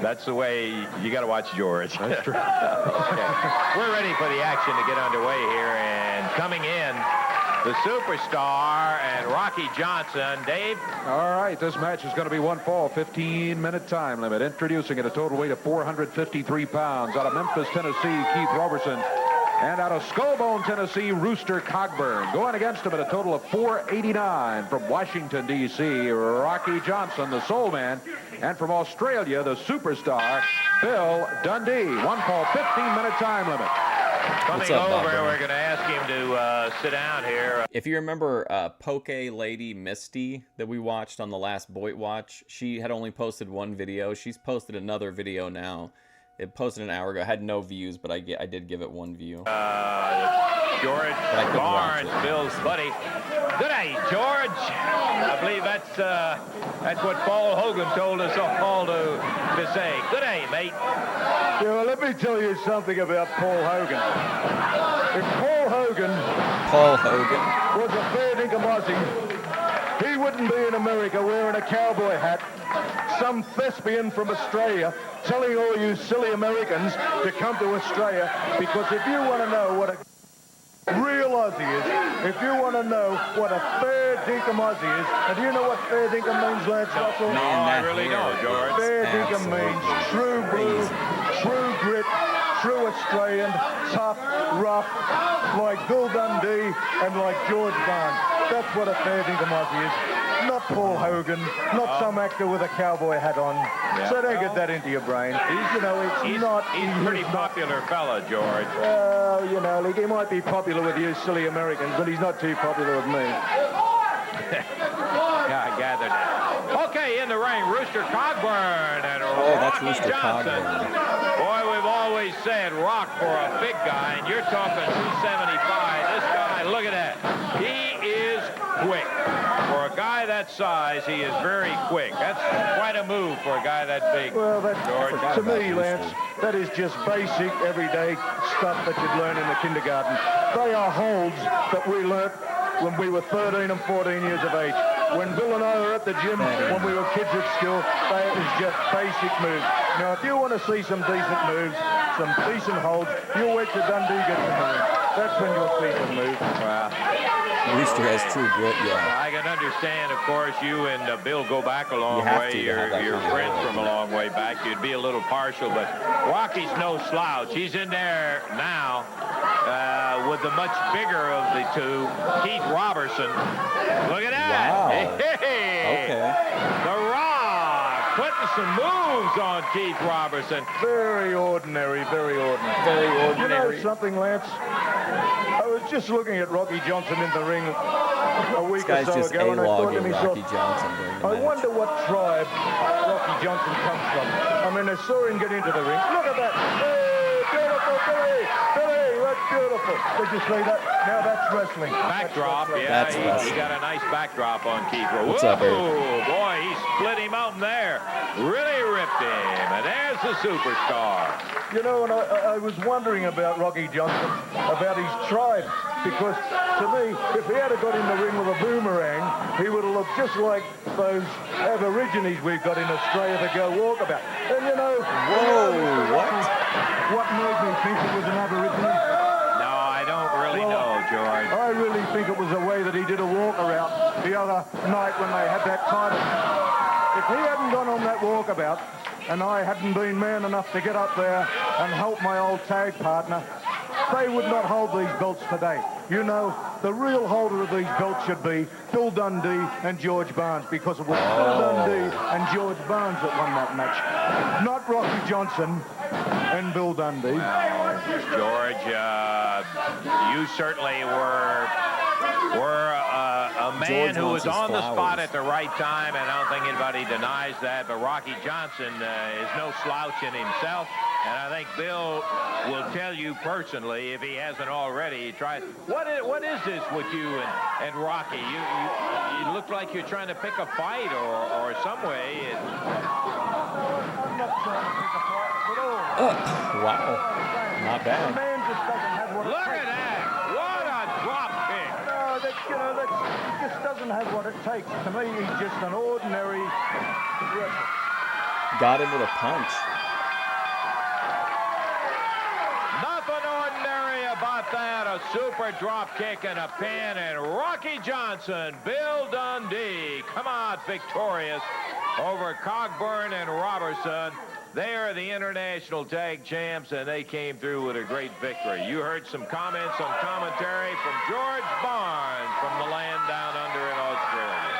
that's the way you got to watch George. That's true. Okay. We're ready for the action to get underway here, and coming in, the superstar and Rocky Johnson. Dave? All right, this match is going to be one fall, 15-minute time limit. Introducing at a total weight of 453 pounds out of Memphis, Tennessee, Keith Robertson. And out of Skullbone, Tennessee, Rooster Cogburn. Going against him at a total of 489 from Washington, D.C., Rocky Johnson, the Soul Man. And from Australia, the superstar, Bill Dundee. One fall, 15-minute time limit. Coming over, we're going to ask him to sit down here. If you remember Poke Lady Misty that we watched on the last Boit Watch, she had only posted one video. She's posted another video now. It posted an hour ago. I had no views, but I did give it one view. George Barnes, Bill's buddy. Good day, George. I believe that's what Paul Hogan told us all to say. Good day, mate. Yeah, well, let me tell you something about Paul Hogan. If Paul Hogan was a fair dinkum Aussie, he wouldn't be in America wearing a cowboy hat, some thespian from Australia telling all you silly Americans to come to Australia, because if you want to know what a real Aussie is, if you want to know what a fair dinkum Aussie is, and do you know what fair dinkum means, Lance Russell? No, I really don't, George. Fair dinkum means true blue, true grit, true Australian, tough, rough, like Bill Dundee and like George Barnes. That's what a fair dinkum Aussie is. Not Paul Hogan, not some actor with a cowboy hat on. Yeah. So don't get that into your brain. He's a pretty popular fella, George. Well, you know, he might be popular with you silly Americans, but he's not too popular with me. Yeah, I gathered that. Okay, in the ring, Rooster Cogburn and Rocky Johnson. Boy, we've always said rock for a big guy, and you're talking 275. This guy, look at that. He is quick. For a guy that size, he is very quick. That's quite a move for a guy that big. Well, George. To me, Lance, that is just basic, everyday stuff that you'd learn in the kindergarten. They are holds that we learnt when we were 13 and 14 years of age. When Bill and I were at the gym, when we were kids at school, that is just basic moves. Now, if you want to see some decent moves, some decent holds, you'll wait till Dundee gets in the ring. That's when you'll see some moves. Wow. Rooster has true grit, yeah. I can understand, of course, you and Bill go back a long way. You're friends from a long way back. You'd be a little partial, but Rocky's no slouch. He's in there now with the much bigger of the two, Keith Robertson. Look at that. Wow. Hey. Okay. The Rock putting some moves on Keith Robertson. Very ordinary, very ordinary. Very ordinary. You know something, Lance? I was just looking at Rocky Johnson in the ring a week or so ago, and I thought to myself, I wonder what tribe Rocky Johnson comes from. I mean, I saw him get into the ring. Look at that. Hey, beautiful Billy. Billy, Beautiful. Did you see that? Now that's wrestling. Backdrop, yeah, he got a nice backdrop on Keeper. What's up, Eric? Boy, he split him open there. Really ripped him, and there's the superstar. You know, and I was wondering about Rocky Johnson, about his tribe, because to me, if he had got in the ring with a boomerang, he would have looked just like those Aborigines we've got in Australia to go walkabout. And you know, Whoa, what? What made me think it was an Aborigine? No, I don't really know, George. I really think it was the way that he did a walkabout the other night when they had that title. If he hadn't gone on that walkabout, and I hadn't been man enough to get up there and help my old tag partner, they would not hold these belts today. You know, the real holder of these belts should be Bill Dundee and George Barnes, because it was Bill Dundee and George Barnes that won that match, not Rocky Johnson and Bill Dundee. George, you certainly were a man George who was wants his on the spot flowers. at the right time, and I don't think anybody denies that. But Rocky Johnson is no slouch in himself, and I think Bill will tell you personally, if he hasn't already, tried. What is this with you and Rocky? You look like you're trying to pick a fight or some way. I'm not trying to pick a fight at all. Wow. Not The bad. man just doesn't have what it Look takes. at that! What a drop kick! No, he just doesn't have what it takes. To me, he's just an ordinary wrestler. Got him with a punch. Nothing ordinary about that. A super drop kick and a pin, and Rocky Johnson, Bill Dundee, come out victorious over Cogburn and Robertson. They are the international tag champs, and they came through with a great victory. You heard some comments on commentary from George Barnes from the land down under in Australia.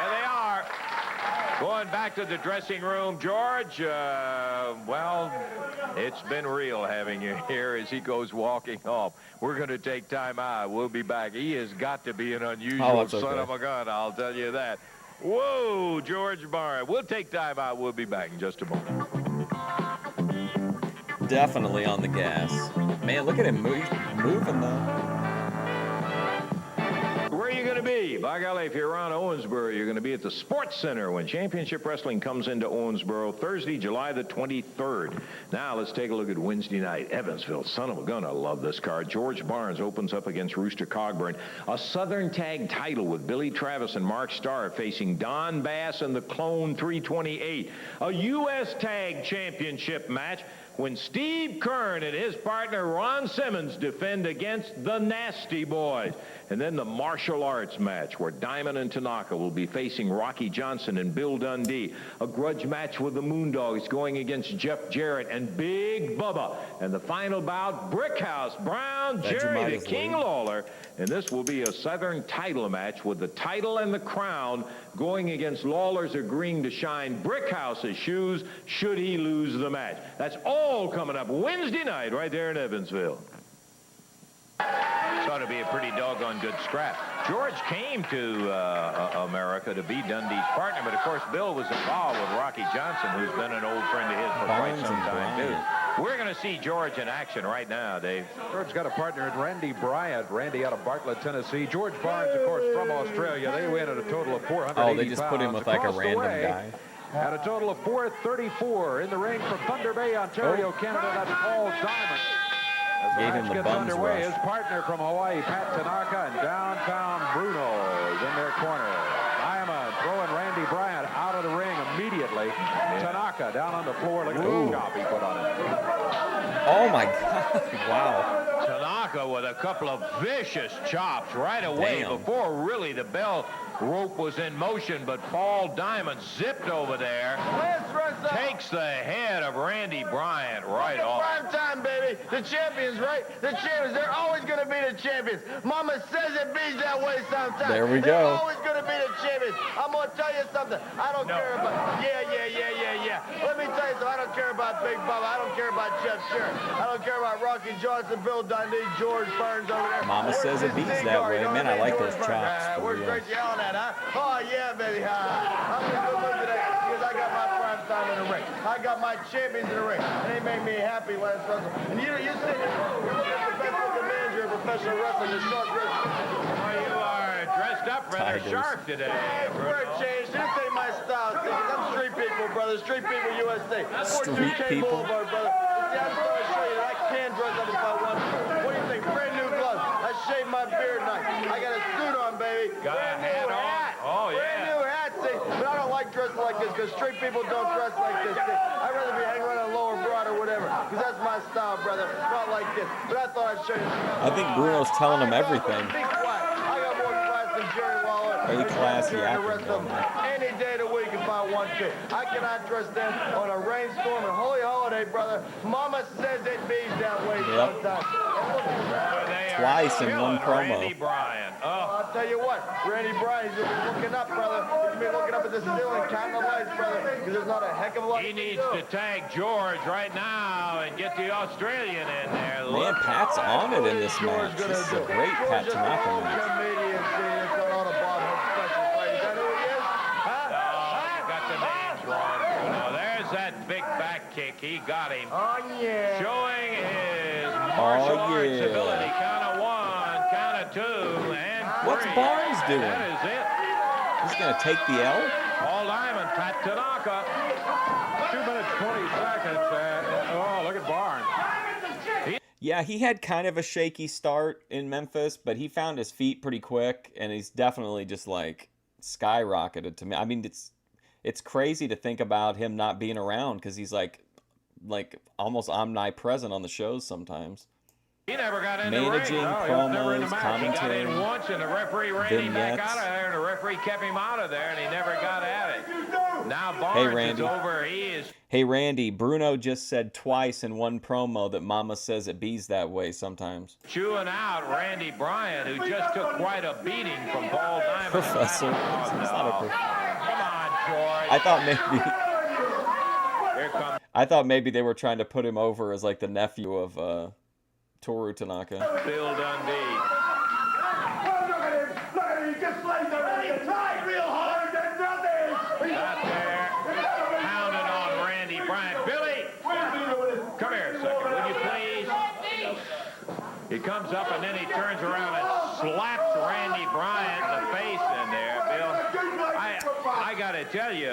There they are. Going back to the dressing room, George, well, it's been real having you here as he goes walking off. We're going to take time out. We'll be back. He has got to be an unusual son of a gun, I'll tell you that. Whoa, George Barnes. We'll take time out. We'll be back in just a moment. Definitely on the gas. Man, look at him moving though. Where are you going to be? By golly, if you're around Owensboro, you're going to be at the Sports Center when Championship Wrestling comes into Owensboro Thursday, July the 23rd. Now, let's take a look at Wednesday night. Evansville, son of a gun, I love this card. George Barnes opens up against Rooster Cogburn. A Southern Tag title with Billy Travis and Mark Starr facing Don Bass and the Clone 328. A U.S. Tag Championship match when Steve Kern and his partner Ron Simmons defend against the Nasty Boys. And then the martial arts match where Diamond and Tanaka will be facing Rocky Johnson and Bill Dundee. A grudge match with the Moondogs going against Jeff Jarrett and Big Bubba. And the final bout, Brickhouse, Brown, Jerry the King Lawler. And this will be a Southern title match with the title and the crown going against Lawler's agreeing to shine Brickhouse's shoes should he lose the match. That's all coming up Wednesday night right there in Evansville. This ought to be a pretty doggone good scrap. George came to America to be Dundee's partner, but of course Bill was involved with Rocky Johnson, who's been an old friend of his for quite some time too. We're going to see George in action right now, Dave. George's got a partner in Randy Bryant. Randy out of Bartlett, Tennessee. George Barnes, of course, from Australia. They win at a total of 480 Oh, they just pounds. put him with like a random guy. At a total of 434 in the ring from Thunder Bay, Ontario, Canada. That's Paul Diamond. As the Gave him match the gets bums underway, rush. his partner from Hawaii, Pat Tanaka, and downtown Bruno is in their corner. Diamond throwing Randy Bryant out of the ring immediately. Tanaka down on the floor. Look at the chop he put on it. Oh my God! Wow. Tanaka with a couple of vicious chops right away before really the bell rope was in motion, but Paul Diamond zipped over there, takes the head of Randy Bryant right off. Prime time, baby. The champions, right? The champions. They're always going to be the champions. Mama says it be that way sometimes. There we They're go. always going to be the champions. I'm going to tell you something. I don't care about... Yeah. Let me tell you something. I don't care about Big Bubba. I don't care about Jeff Jarrett. I don't care about Rocky Johnson, Bill Dundee, George Burns over there. Mama says it beats that way. Man, I like those chops. for Where's real. Gracie yelling at, huh? Oh, yeah, baby. I'm going to go look today because I got my prime time in the ring. I got my champions in the ring, and they made me happy last wrestle. And you say you're the best looking manager of professional wrestling, the shark wrestling. Well, you are dressed up rather sharp today. We're changed. This ain't my style, Stickers. I'm street people, brother. Street people USA. Street people. Boulevard, brother. See, I'm going to show you that I can dress up if I want to. What do you think? Brand new gloves. I shaved my beard tonight. I got a suit on, baby. Got a hat on. Oh, yeah. Brand new hat, see. But I don't like dressing like this because street people don't dress like this, see. I'd rather be hanging around a lower broad or whatever because that's my style, brother. Not like this. But I thought I'd show you. I think Bruno's telling him everything. Be quiet. I got more class than Jerry Waller. Very classy and the acting rest of them. Any day of the week if I want to. I cannot dress them on a rainstorm and holy holiday, brother. Mama says it bees that way sometimes. Twice in one promo. Randy Bryan. Oh. I'll tell you what, Randy Bryan, you'll be looking up, brother. You'll be looking up at the ceiling, counting the lights, brother, because there's not a heck of a lot He needs to tag George right now and get the Australian in there. Man, Pat's on it in this match. This is a great Pat Tanaka match. Comedian, see, it's got all the bottom special fight. Is that who he is? Huh? You got the names wrong. No, there's that big back kick. He got him. Oh, yeah. Showing his martial arts ability. Count of one, count of two, and What's three. Barnes doing? That is it. He's going to take the L? All diamond, Pat Tanaka. 2 minutes, 20 seconds. Oh, look at Barnes. Yeah, he had kind of a shaky start in Memphis, but he found his feet pretty quick, and he's definitely just like skyrocketed to me. I mean, it's crazy to think about him not being around because he's like almost omnipresent on the shows sometimes. He never got in the Managing ring. promos, He commentary, got in once, and the referee ran him back vignettes. out of there, and the referee kept him out of there, and he never got at it. Now Barnes Randy. is over. He is. Hey, Randy, Bruno just said twice in one promo that Mama says it bees that way sometimes. Chewing out Randy Bryan, who just took quite a beating from Paul Diamond. Professor. Oh, It's no. not a Come on, George. Here comes I thought maybe they were trying to put him over as like the nephew of Toru Tanaka. Bill Dundee. Look at him. He just lays there and he tried real hard and nothing. Out there, pounding on Randy Bryan. Billy, come here a second, will you please? He comes up and then he turns around and slaps Randy Bryan in the face in there, Bill. I got to tell you,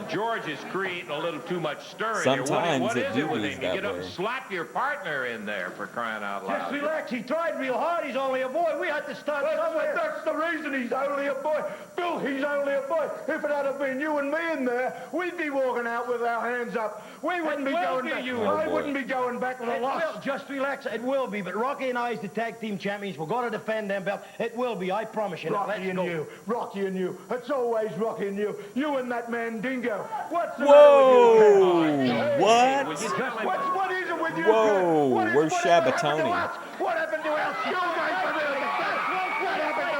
George is creating a little too much stir in here. Sometimes What it is do it with bees him? You that get up way. and slap your partner in there for crying out Just loud. relax. He tried real hard. He's only a boy. We had to start somewhere. That's the reason he's only a boy. Bill, he's only a boy. If it had been you and me in there, we'd be walking out with our hands up. We wouldn't be going back. I wouldn't be going back with a loss. Well, just relax. It will be. But Rocky and I, as the tag team champions, we're going to defend them belts. It will be. I promise you. Now, let's Rocky and go. you. Rocky and you. It's always Rocky and you. You and that man Dingo. What's the Whoa! matter with you? What? What is it with you? Whoa, What is- where's what happened to Shabatoni? us? What happened to us? You guys are doing it. What happened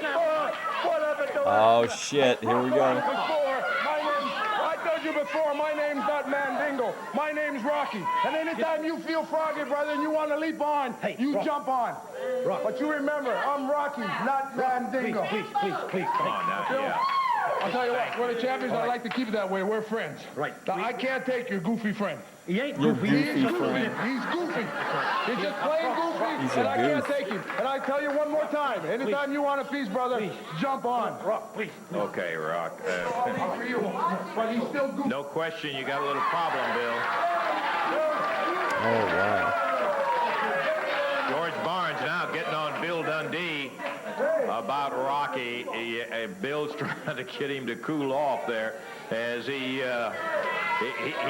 to us? What happened to us? Oh shit, here we go. I told you before, my name's not Mandingo. My name's Rocky. And anytime you feel froggy, brother, and you want to leap on, you jump on. But you remember, I'm Rocky, not Mandingo. Please. Come on now, yeah. I'll tell you what, we're the champions. I like to keep it that way. We're friends. Right. Now, I can't take your goofy friend. He ain't Your goofy. goofy He's friend. goofy. He's just plain goofy, He's and a I can't goof. take him. And I tell you one more time, anytime you want a piece, brother, jump on. Rock, please. Okay, Rock. For you. But he's still goofy. No question, you got a little problem, Bill. Oh wow. George Barnes now getting on Bill Dundee about Rocky. Bill's trying to get him to cool off there as he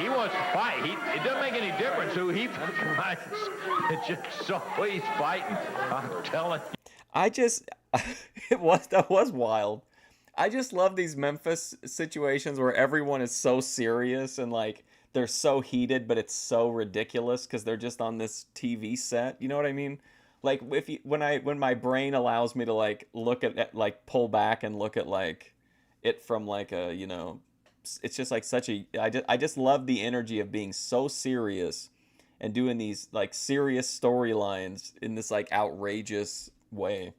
wants to fight. It doesn't make any difference who he fights. It's just so he's fighting. I'm telling you. That was wild. I just love these Memphis situations where everyone is so serious and like they're so heated, but it's so ridiculous because they're just on this TV set. You know what I mean? Like when my brain allows me to like look at like pull back and look at like it from like a, you know, it's just like such a, I just love the energy of being so serious and doing these like serious storylines in this like outrageous way.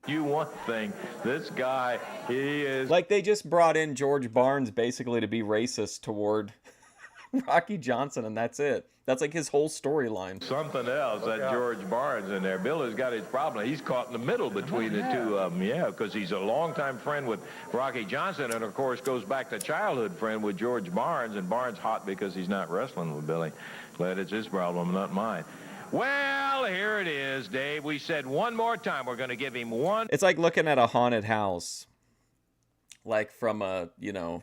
You one thing, this guy, he is... Like, they just brought in George Barnes basically to be racist toward Rocky Johnson, and that's it. That's like his whole storyline. Something else, that George Barnes in there. Bill has got his problem. He's caught in the middle between the two of them, yeah, because he's a longtime friend with Rocky Johnson, and of course goes back to childhood friend with George Barnes, and Barnes hot because he's not wrestling with Billy. Glad it's his problem, not mine. Well, here it is, Dave. We said one more time we're going to give him one. It's like looking at a haunted house, like from a, you know,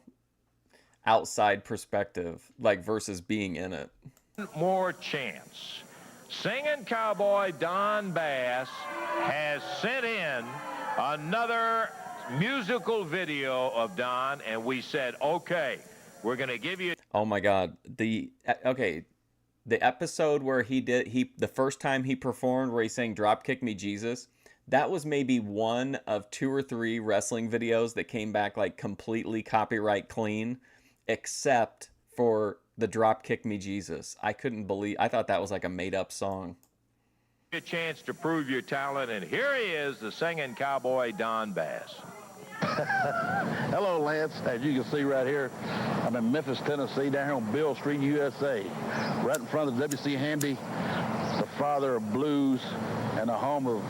outside perspective, like versus being in it. More chance. Singing cowboy Don Bass has sent in another musical video of Don, and we said, okay, we're going to give you... Oh my God. The episode where the first time he performed where he sang Drop Kick Me Jesus, that was maybe one of 2 or 3 wrestling videos that came back like completely copyright clean, except for the Drop Kick Me Jesus. I thought that was like a made up song. A chance to prove your talent, and here he is, the singing cowboy Don Bass. Hello, Lance. As you can see right here, I'm in Memphis, Tennessee, down here on Bill Street, USA, right in front of the W.C. Handy, the father of blues and the home of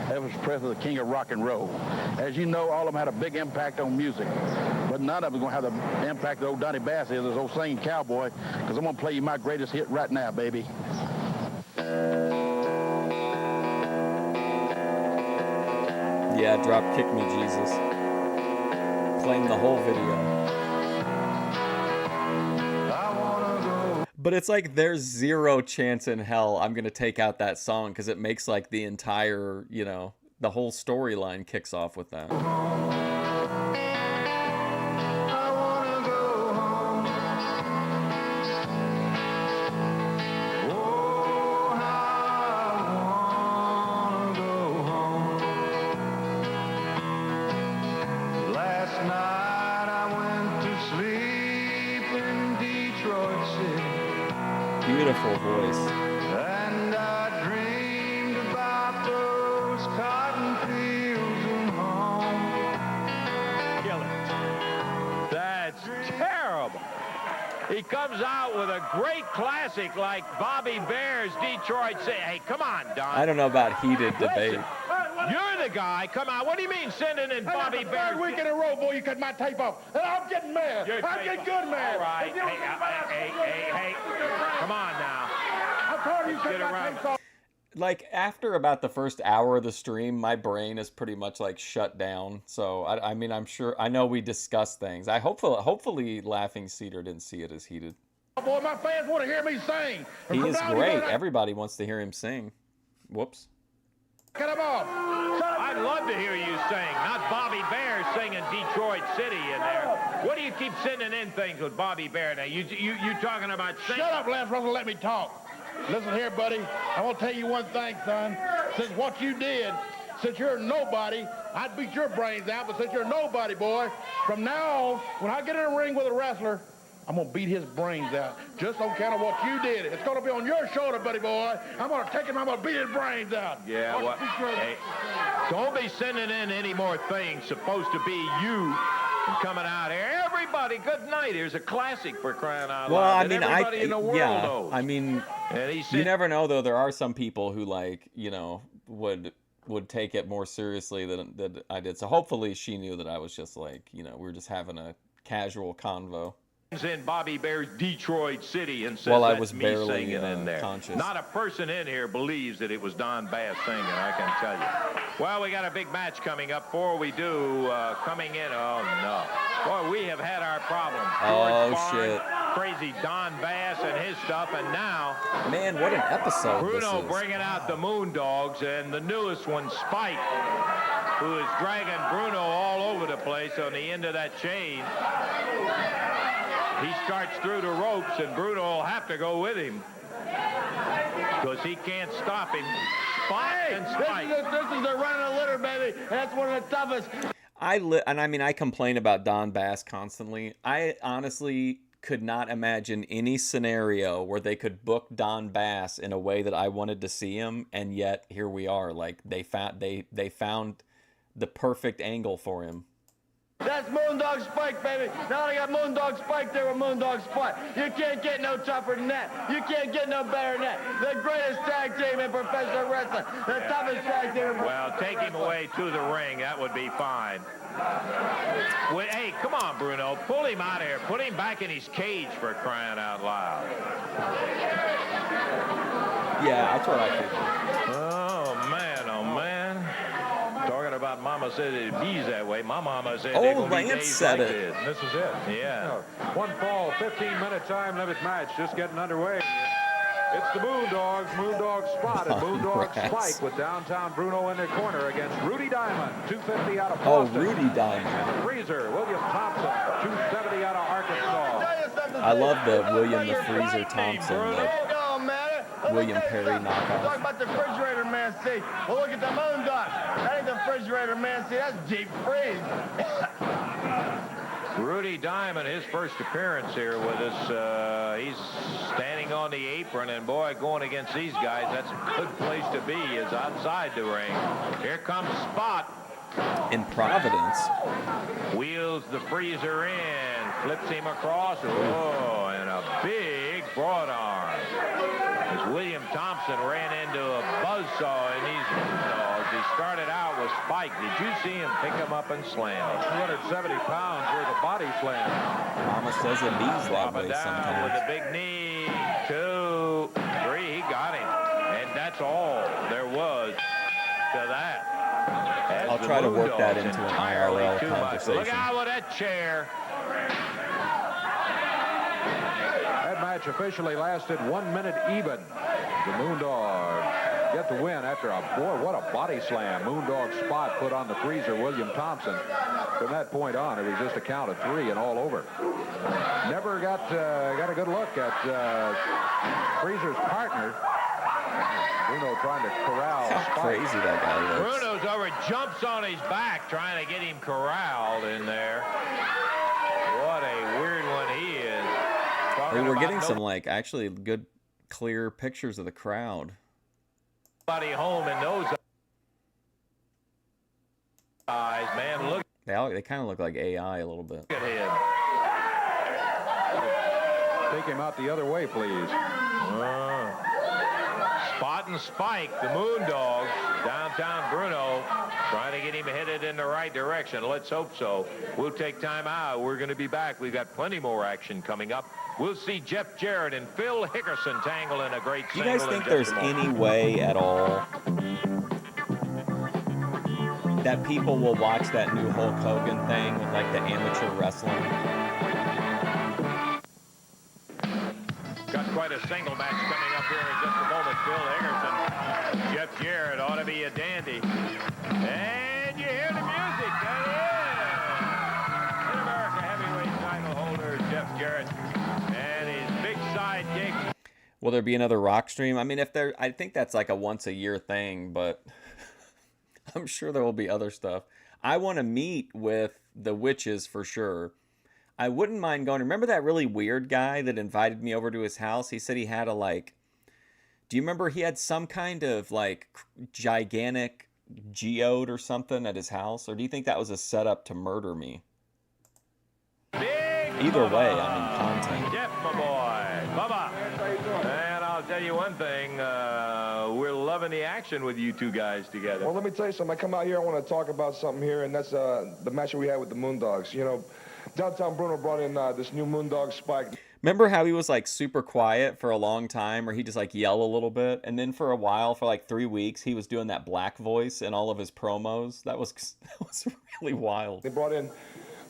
Elvis Presley, the king of rock and roll. As you know, all of them had a big impact on music, but none of them are going to have the impact that old Donnie Bass is, this old singing cowboy, because I'm going to play you my greatest hit right now, baby. Yeah, Drop Kick Me Jesus. Playing the whole video. But it's like there's 0 chance in hell I'm going to take out that song because it makes like the entire, you know, the whole storyline kicks off with that. Beautiful voice. And I dreamed about those cotton fields and home. Kill it. That's terrible. He comes out with a great classic like Bobby Bear's Detroit City. Hey, come on, Don. I don't know about heated debate. You're the guy. Come on. What do you mean sending in Bobby Bear's? 3rd week in a row, boy, you cut my tape off. And I'm getting mad. I'm getting good mad. All right. Hey. Come on now. I'm tired of you cutting my tapes off. Like, after about the first hour of the stream, my brain is pretty much like shut down. So, I mean, I'm sure, I know we discussed things. Hopefully Laughing Cedar didn't see it as heated. Oh, boy, my fans want to hear me sing. He is great. Everybody wants to hear him sing. Whoops. Cut him off. I'd love to hear you sing, not Bobby Bear singing Detroit City in there. What do you keep sending in things with Bobby Bear now? You talking about singing? Shut up, Lance Russell, let me talk. Listen here, buddy. I want to tell you one thing, son. Since what you did, since you're nobody, I'd beat your brains out, but since you're nobody, boy, from now on, when I get in a ring with a wrestler, I'm going to beat his brains out, just on account of what you did. It's going to be on your shoulder, buddy boy. I'm going to take him, I'm going to beat his brains out. Yeah, well, hey, don't be sending in any more things supposed to be you coming out here. Everybody, good night. Here's a classic for crying out loud. Well, I mean, everybody in the world knows. I mean, you never know, though. There are some people who, like, you know, would take it more seriously than I did. So hopefully she knew that I was just like, you know, we were just having a casual convo. In Bobby Bear's Detroit City and says I that's was me barely singing in there. conscious. Not a person in here believes that it was Don Bass singing, I can tell you. Well, we got a big match coming up. Before we do, coming in, oh no. Boy, we have had our problems. Oh, George shit. Barnes, crazy Don Bass and his stuff, and now... Man, what an episode Bruno this is. bringing out the Moondogs, and the newest one, Spike, who is dragging Bruno all over the place on the end of that chain. He starts through the ropes, and Bruno will have to go with him because he can't stop him. Spike and Spike. This is the run of the litter, baby. That's one of the toughest. I complain about Don Bass constantly. I honestly could not imagine any scenario where they could book Don Bass in a way that I wanted to see him, and yet here we are. Like they found the perfect angle for him. That's Moondog Spike, baby. Now I got Moondog Spike there with Moondog Spike. You can't get no tougher than that. You can't get no better than that. The greatest tag team in professional wrestling. The toughest tag team in Well, take him away to the ring. That would be fine. Well, hey, come on, Bruno. Pull him out of here. Put him back in his cage for crying out loud. Yeah, that's what I think. Oh, man, oh, man. Talking about Mama said it bees that way. My mama said Oh, they're gonna be Lance days said like it. this. This is it. Yeah. One fall, 15-minute time limit match just getting underway. It's the Moondogs. Moondog Spot and Moondog Rats. Spike with downtown Bruno in their corner against Rudy Diamond, 250 out of Oh, Boston. Rudy Diamond. And the Freezer, William Thompson, 270 out of Arkansas. I love the William the Freezer Thompson, the Oh, man. William Perry Talk knockoff. about the refrigerator man, see. Well, look at the Moondog. That ain't the refrigerator man, see. That's deep freeze. Rudy Diamond, his first appearance here with us. He's standing on the apron, and boy, going against these guys, that's a good place to be, is outside the ring. Here comes Spot. In Providence. Wheels the Freezer in, flips him across. Oh, and a big broad arm. As William Thompson ran into a buzzsaw in these Moondogs. He started out with Spike. Did you see him pick him up and slam him? 270 pounds worth of body slam. Mama says it bees that way Down with sometimes. a big knee. 2, 3. He got him. And that's all there was to that. As I'll the try to work that Moondogs into an entirely IRL too much. conversation. Look out with that chair. That match officially lasted 1 minute even. The Moondogs get the win after what a body slam Moondog Spot put on the Freezer, William Thompson. From that point on, it was just a count of 3 and all over. Never got a good look at Freezer's partner. Bruno trying to corral How Spike. crazy that guy looks. Bruno's over, jumps on his back, trying to get him corralled in there. What a weird one he is. Hey, we're getting some, like, actually good, clear pictures of the crowd. Nobody home in those eyes, man. Look They kind of look like AI a little bit. at him. Take him out the other way, please. Spot and Spike, the Moondogs, downtown Bruno, trying to get him headed in the right direction. Let's hope so. We'll take time out. We're going to be back. We've got plenty more action coming up. We'll see Jeff Jarrett and Phil Hickerson tangle in a great Do you single guys think in there's just a moment. any way at all that people will watch that new Hulk Hogan thing with, like, the amateur wrestling? Got quite a single match coming up here in just a moment. Phil Hickerson, Jeff Jarrett ought to be a dandy. And you hear the music. That is Mid-America heavyweight title holder Jeff Jarrett and his big sidekick. Will there be another rock stream? I mean, I think that's like a once a year thing, but I'm sure there will be other stuff. I want to meet with the witches for sure. I wouldn't mind going. Remember that really weird guy that invited me over to his house? He said he had a, like, do you remember he had some kind of, like, gigantic geode or something at his house? Or do you think that was a setup to murder me? Either way, I mean, content. Jeff, my boy. Bubba. And I'll tell you one thing. We're loving the action with you two guys together. Well, let me tell you something. I come out here, I want to talk about something here, and that's the match that we had with the Moondogs. You know, downtown Bruno brought in this new Moondog Spike. Remember how he was, like, super quiet for a long time, or he just, like, yell a little bit, and then for a while, for like 3 weeks, he was doing that black voice in all of his promos. That was really wild. They brought in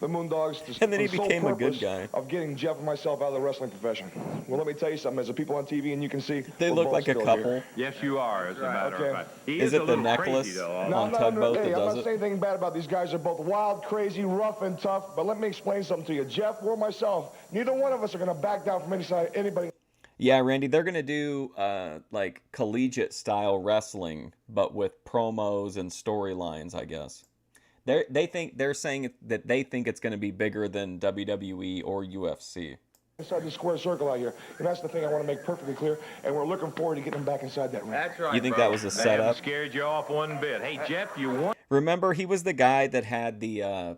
the Moondogs to, And then he for the sole became a good purpose guy. of getting Jeff and myself out of the wrestling profession. Well, let me tell you something. As the people on TV, and you can see, They we're look both like a still couple. here. Yes, you are, as a matter Okay. of fact. He Is a it the little necklace crazy, though. on Tugboat hey, that I'm does not it? saying anything bad about these guys. They're both wild, crazy, rough, and tough. But let me explain something to you. Jeff or myself, neither one of us are going to back down from anybody. Yeah, Randy, they're going to do, like, collegiate-style wrestling, but with promos and storylines, I guess. They're saying that they think it's going to be bigger than WWE or UFC. Inside the square circle out here. And that's the thing I want to make perfectly clear. And we're looking forward to getting them back inside that ring. That's right, You think bro. that was a They haven't setup? scared you off one bit. Hey, Jeff, you want... Remember, he was the guy that had the,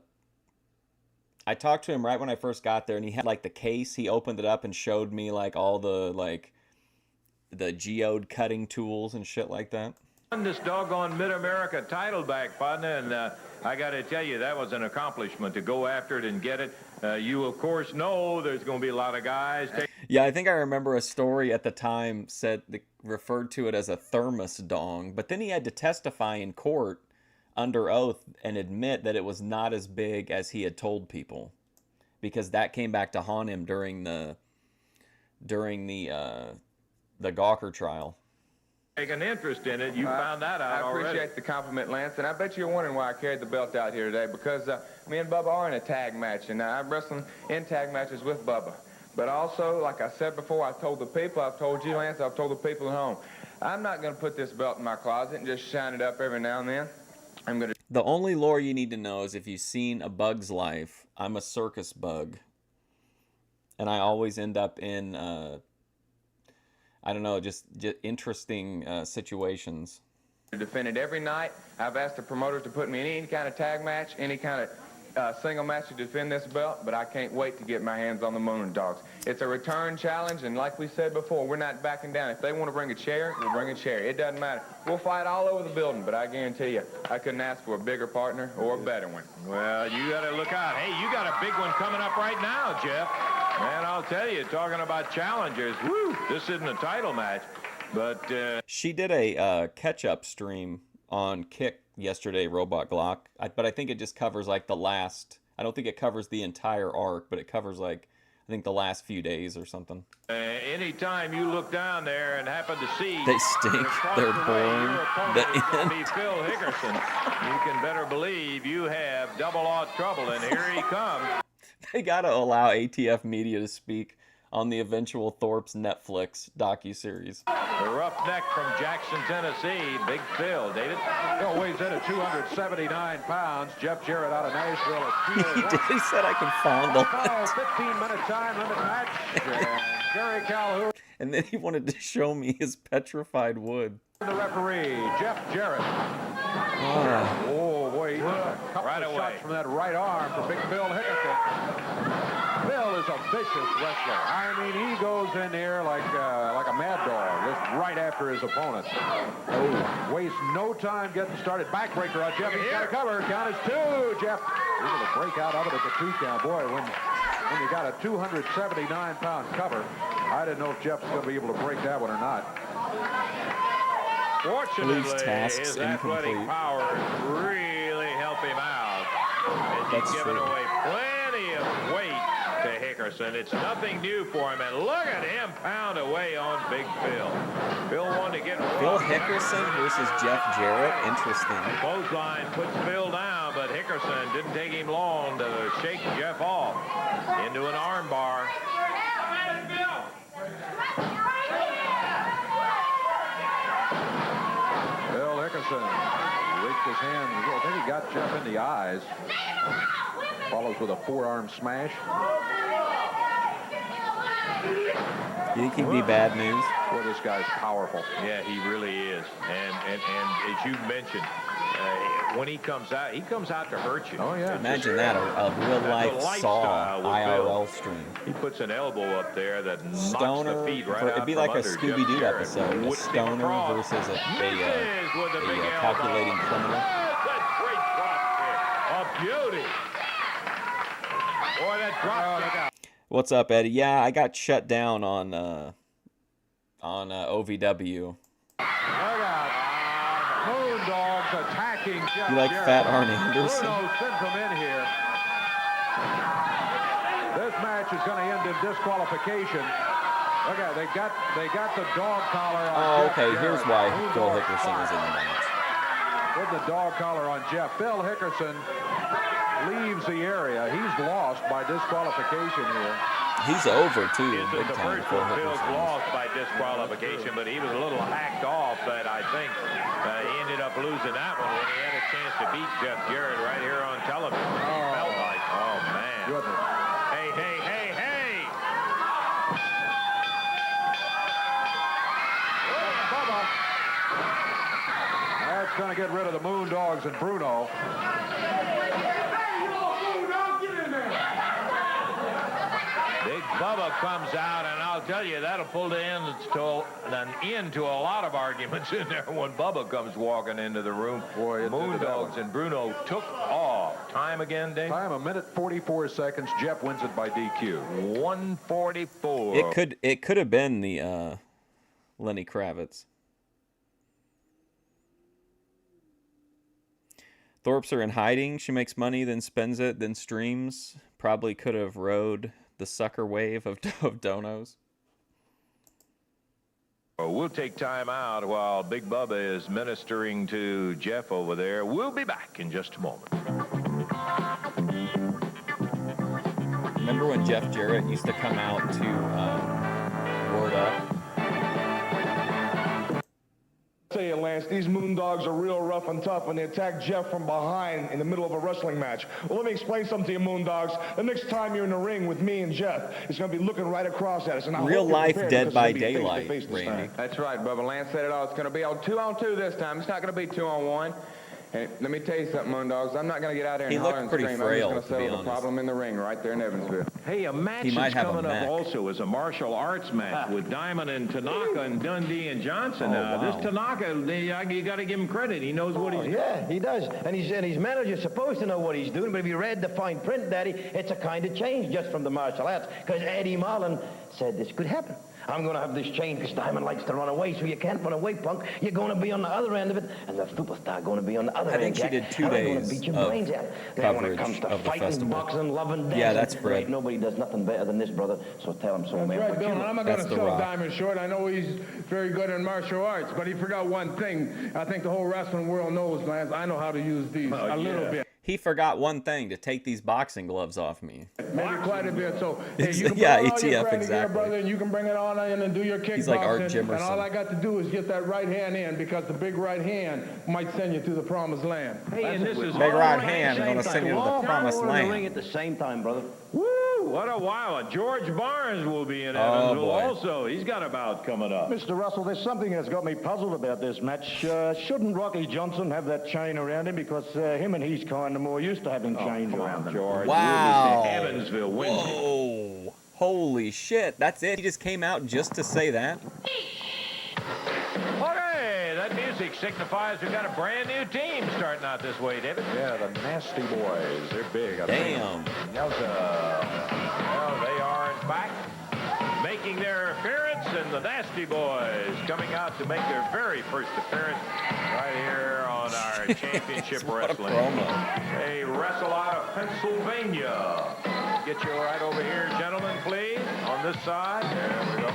I talked to him right when I first got there, and he had, like, the case. He opened it up and showed me, like, all the, like, the geode cutting tools and shit like that. This doggone Mid-America title back, partner, and I got to tell you, that was an accomplishment to go after it and get it. You, of course, know there's going to be a lot of guys. Yeah, I think I remember a story at the time referred to it as a thermos dong, but then he had to testify in court under oath and admit that it was not as big as he had told people, because that came back to haunt him during the Gawker trial. Take an interest in it. You found that out already. I appreciate the compliment, Lance, and I bet you're wondering why I carried the belt out here today, because me and Bubba are in a tag match, and I'm wrestling in tag matches with Bubba. But also, like I said before, I've told the people, I've told you, Lance, I've told the people at home, I'm not going to put this belt in my closet and just shine it up every now and then. I'm going to... The only lore you need to know is if you've seen A Bug's Life, I'm a circus bug. And I always end up in, I don't know, just interesting situations. Defend it every night. I've asked the promoters to put me in any kind of tag match, any kind of single match to defend this belt, but I can't wait to get my hands on the Moondogs. It's a return challenge, and like we said before, we're not backing down. If they want to bring a chair, we'll bring a chair. It doesn't matter. We'll fight all over the building, but I guarantee you, I couldn't ask for a bigger partner or a better one. Well, you got to look out. Hey, you got a big one coming up right now, Jeff. Man, I'll tell you, talking about challengers, woo, this isn't a title match, but... She did a catch-up stream on Kick yesterday, Robot Glock, but I think it just covers, like, the last... I don't think it covers the entire arc, but it covers, like, I think the last few days or something. Anytime you look down there and happen to see... They stink. They're boring. The end. Be Phil Hickerson. You can better believe you have double-aught trouble, and here he comes. They gotta allow ATF Media to speak on the eventual Thorpe's Netflix docuseries. The roughneck from Jackson, Tennessee, Big Phil. David? Phil weighs in at 279 pounds. Jeff Jarrett out of Nashville at He did. He said I can fondle it. 15-minute time limit match. And Gary Calhoun. And then he wanted to show me his petrified wood. The referee, Jeff Jarrett. Oh, boy. A couple of shots from that right arm for Big Phil Hickerson. Phil is a vicious wrestler. I mean, he goes in there like a mad dog, just right after his opponent. Oh, wastes no time getting started. Backbreaker on Jeff. He's got a cover. Count is 2, Jeff. Able to break out of it at the 2 count. Boy, when you got a 279-pound cover, I didn't know if Jeff's going to be able to break that one or not. Fortunately, his athletic powers really help him out. And he's giving away plenty of weight to Hickerson. It's nothing new for him. And look at him pound away on Big Phil. Phil wanted to get... Phil Hickerson versus Jeff Jarrett. Interesting. The clothesline puts Phil down, but Hickerson didn't take him long to shake Jeff off into an arm bar. Phil Hickerson reached his hand. I think he got Jeff in the eyes. Follows with a forearm smash. You think he'd be bad news? Boy, this guy's powerful. Yeah, he really is. And as you mentioned, when he comes out to hurt you. Oh, yeah. Imagine that, a real-life Saw IRL stream. He puts an elbow up there that knocks Stoner, the feet right out it'd be like a under Scooby-Doo episode. A stoner versus a calculating criminal. That's great drop kick. A beauty. Boy, that drop kick. What's up, Eddie? Yeah, I got shut down on OVW. Look out. Moondogs attacking Jeff You like Jarrett. Fat Arn Anderson? Bruno sends him in here. This match is going to end in disqualification. Look at they got the dog collar on Oh, Jeff okay. Jarrett. Here's why Phil Moondogs Hickerson is in the match. with the dog collar on Jeff. Phil Hickerson leaves the area. He's lost by disqualification here. He's over, too, big The time. first Phil one, Phil's Hickerson. lost by disqualification, but he was a little hacked off, but I think he ended up losing that one when he had a chance to beat Jeff Jarrett right here on television. He felt like, oh, man. Goodness. Hey, hey, hey, hey! That's going to get rid of the Moondogs and Bruno. Big Bubba comes out, and I'll tell you, that'll pull an end to a lot of arguments in there when Bubba comes walking into the room. Boy, Moondogs and Bruno took off. Time again, Dave? Time, 1:44 seconds. Jeff wins it by DQ. 1:44. It could have been the Lenny Kravitz. Thorpes are in hiding. She makes money, then spends it, then streams. Probably could have rode the sucker wave of donos. We'll take time out while Big Bubba is ministering to Jeff over there. We'll be back in just a moment. Remember when Jeff Jarrett used to come out to Word Up? I'll tell you, Lance, these Moondogs are real rough and tough, and they attack Jeff from behind in the middle of a wrestling match. Well, let me explain something to you, Moondogs. The next time you're in the ring with me and Jeff, it's going to be looking right across at us. And Real life Dead by Daylight, Randy. That's right, Bubba. Lance said it all. It's going to be on 2-on-2 this time. It's not going to be 2-on-1. Hey, let me tell you something, Moondogs. I'm not going to get out there and holler and scream. I'm just going to settle the problem in the ring right there in Evansville. Hey, a match is coming up also is a martial arts match with Diamond and Tanaka and Dundee and Johnson. This Tanaka, you got to give him credit. He knows what he's doing. Yeah, he does. And his manager's supposed to know what he's doing, but if you read the fine print, Daddy, it's a kind of change just from the martial arts, because Eddie Marlin said this could happen. I'm going to have this chain because Diamond likes to run away, so you can't run away, punk. You're going to be on the other end of it, and the superstar going to be on the other end. I think she did 2 days of coverage of the festival. Boxing, loving, dancing, yeah, that's Fred. Nobody does nothing better than this, brother, so tell him so, man. That's right, Bill, and I'm not going to sell Diamond short. I know he's very good in martial arts, but he forgot one thing. I think the whole wrestling world knows, Lance. I know how to use these a little bit. He forgot one thing, to take these boxing gloves off me. Maybe quite a bit. So hey, you can yeah, put all your ETF, credit exactly. Here, brother, and you can bring it on in and do your kickboxing. He's like Art Jimerson. And all I got to do is get that right hand in, because the big right hand might send you to the promised land. Hey, and this is big right hand going to send you to the promised land. Ring at the same time, brother. Woo! What a while. George Barnes will be in Evansville also. He's got a bout coming up. Mr. Russell, there's something that's got me puzzled about this match. Shouldn't Rocky Johnson have that chain around him? Because him and he's kind of more used to having chains around them. George. Wow. Evansville wins. Whoa. Holy shit. That's it? He just came out just to say that? Okay, that music signifies we've got a brand new team starting out this way, David. Yeah, the Nasty Boys. They're big. Damn. Well, they are, in fact, making their appearance, and the Nasty Boys coming out to make their very first appearance right here on our championship wrestling. They wrestle out of Pennsylvania. Get you right over here, gentlemen, please, on this side. There we go.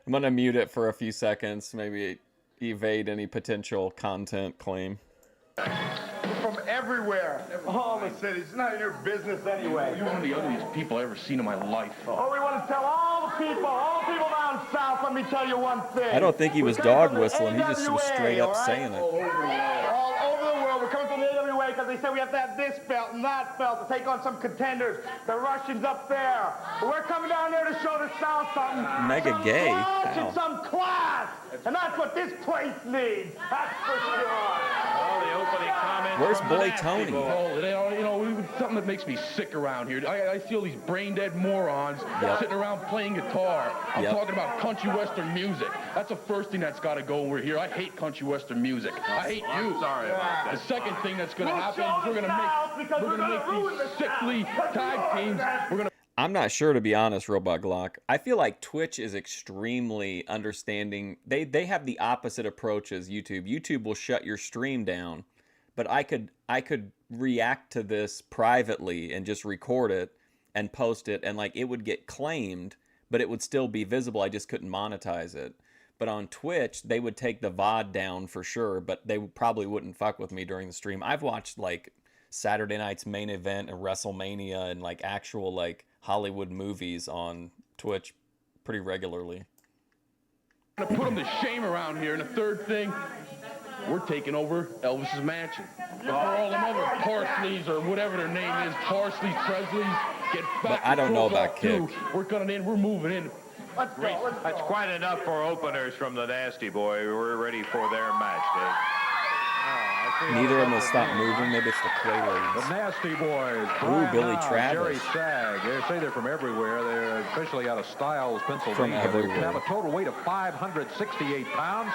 I'm going to mute it for a few seconds, maybe evade any potential content claim. From everywhere, all the cities. It's not your business anyway. You're one of the ugliest people I've ever seen in my life. Oh, we want to tell all the people down south, let me tell you one thing. I don't think he was dog whistling. He just was straight up saying it. All over the world. We're coming from the AWA because they said we have to have this belt and that belt to take on some contenders. The Russians up there. We're coming down there to show the South something. Mega some gay. Class and some class. And that's what this place needs. That's for sure. All the opening comments. Where's from Boy the Tony? Something that makes me sick around here. I see all these brain-dead morons sitting around playing guitar. I'm talking about country western music. That's the first thing that's got to go when we're here. I hate country western music. I hate you. Sorry about that. The second thing that's going to happen is we're going to make these sickly tag teams. I'm not sure, to be honest, Robot Glock. I feel like Twitch is extremely understanding. They have the opposite approach as YouTube. YouTube will shut your stream down, but I could react to this privately and just record it and post it, and like it would get claimed, but it would still be visible. I just couldn't monetize it. But on Twitch, they would take the VOD down for sure, but they probably wouldn't fuck with me during the stream. I've watched like Saturday Night's Main Event and WrestleMania and like actual like Hollywood movies on Twitch pretty regularly. I'm gonna put them to shame around here. And the third thing, we're taking over Elvis's mansion. Before all them other Parsleys or whatever their name is, Parsleys, Presleys, get back. But I don't know about Kick. We're coming in, we're moving in. Let's go. That's quite enough for openers from the Nasty Boy. We're ready for their match, Dave. Neither of them will stop moving. Maybe it's the Quaaludes. The Nasty Boys. Ooh, Billy Knobbs, Travis. Jerry Sag. They say they're from everywhere. They're officially out of Stiles, Pennsylvania. From everywhere. They have a total weight of 568 pounds.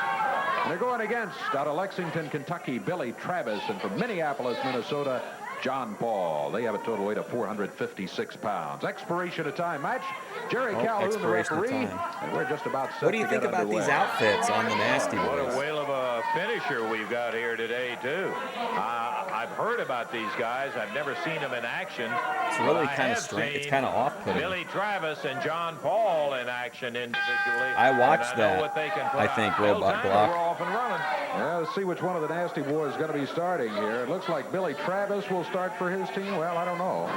And they're going against, out of Lexington, Kentucky, Billy Travis. And from Minneapolis, Minnesota, John Paul. They have a total weight of 456 pounds. Expiration of time match. Jerry Calhoun, the referee. And we're just about set. What do you think about these outfits on the Nasty Boys? What a whale of a finisher we've got here today, too. I've heard about these guys. I've never seen them in action. It's really kind of strange. It's kind of off-putting. Billy Travis and John Paul in action individually. I watched that. I think Robot Block. We're off and running. Yeah, let's see which one of the Nasty Boys is going to be starting here. It looks like Billy Travis will start for his team. Well, I don't know.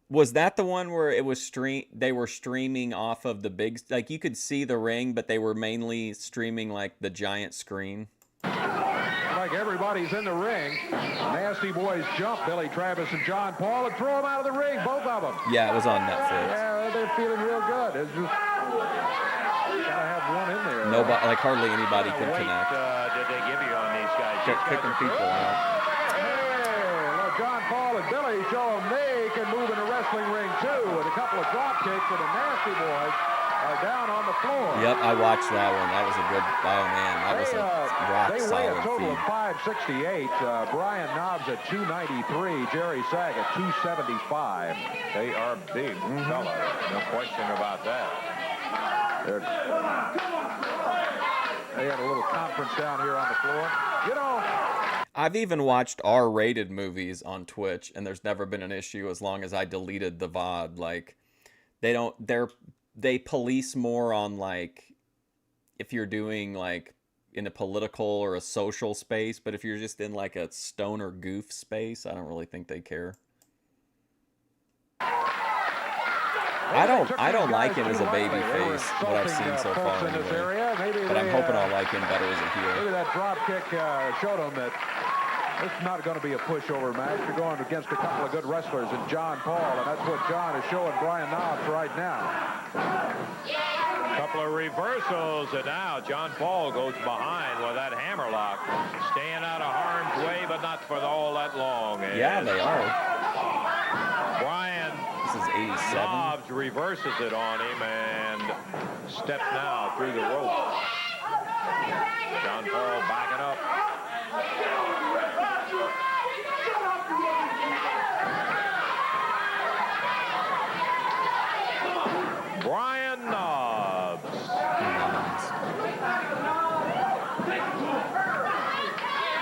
Was that the one where it was they were streaming off of the big, like you could see the ring, but they were mainly streaming like the giant screen? Like everybody's in the ring. Nasty Boys jump Billy Travis and John Paul and throw them out of the ring, both of them. Yeah, it was on Netflix. Yeah, they're feeling real good. It's just gotta have one in there. Nobody, like hardly anybody can connect. Did they give you on these guys? Kicking people out. John Paul and Billy show them they can move in a wrestling ring too, with a couple of drop kicks, and the Nasty Boys are down on the floor. Yep, I watched that one. That was a good, oh man, that was a rock They weigh a solid total feed. of 568. Brian Knobbs at 293, Jerry Sag at 275. They are big fellas, no question about that. They had a little conference down here on the floor. You know, I've even watched R-rated movies on Twitch, and there's never been an issue as long as I deleted the VOD. Like, they police more on, like, if you're doing, like, in a political or a social space, but if you're just in, like, a stoner goof space, I don't really think they care. I don't like him as a baby face, what I've seen so far anyway. But I'm hoping I'll like him better as a heel. Maybe that drop kick showed him that it's not going to be a pushover match. You're going against a couple of good wrestlers in John Paul, and that's what John is showing Brian Knobbs right now. A couple of reversals, and now John Paul goes behind with that hammerlock. Staying out of harm's way, but not for all that long. And Yeah, they are. Brian This is 87. Knobbs reverses it on him and steps now through the rope. John Paul backing up. Brian Knobbs.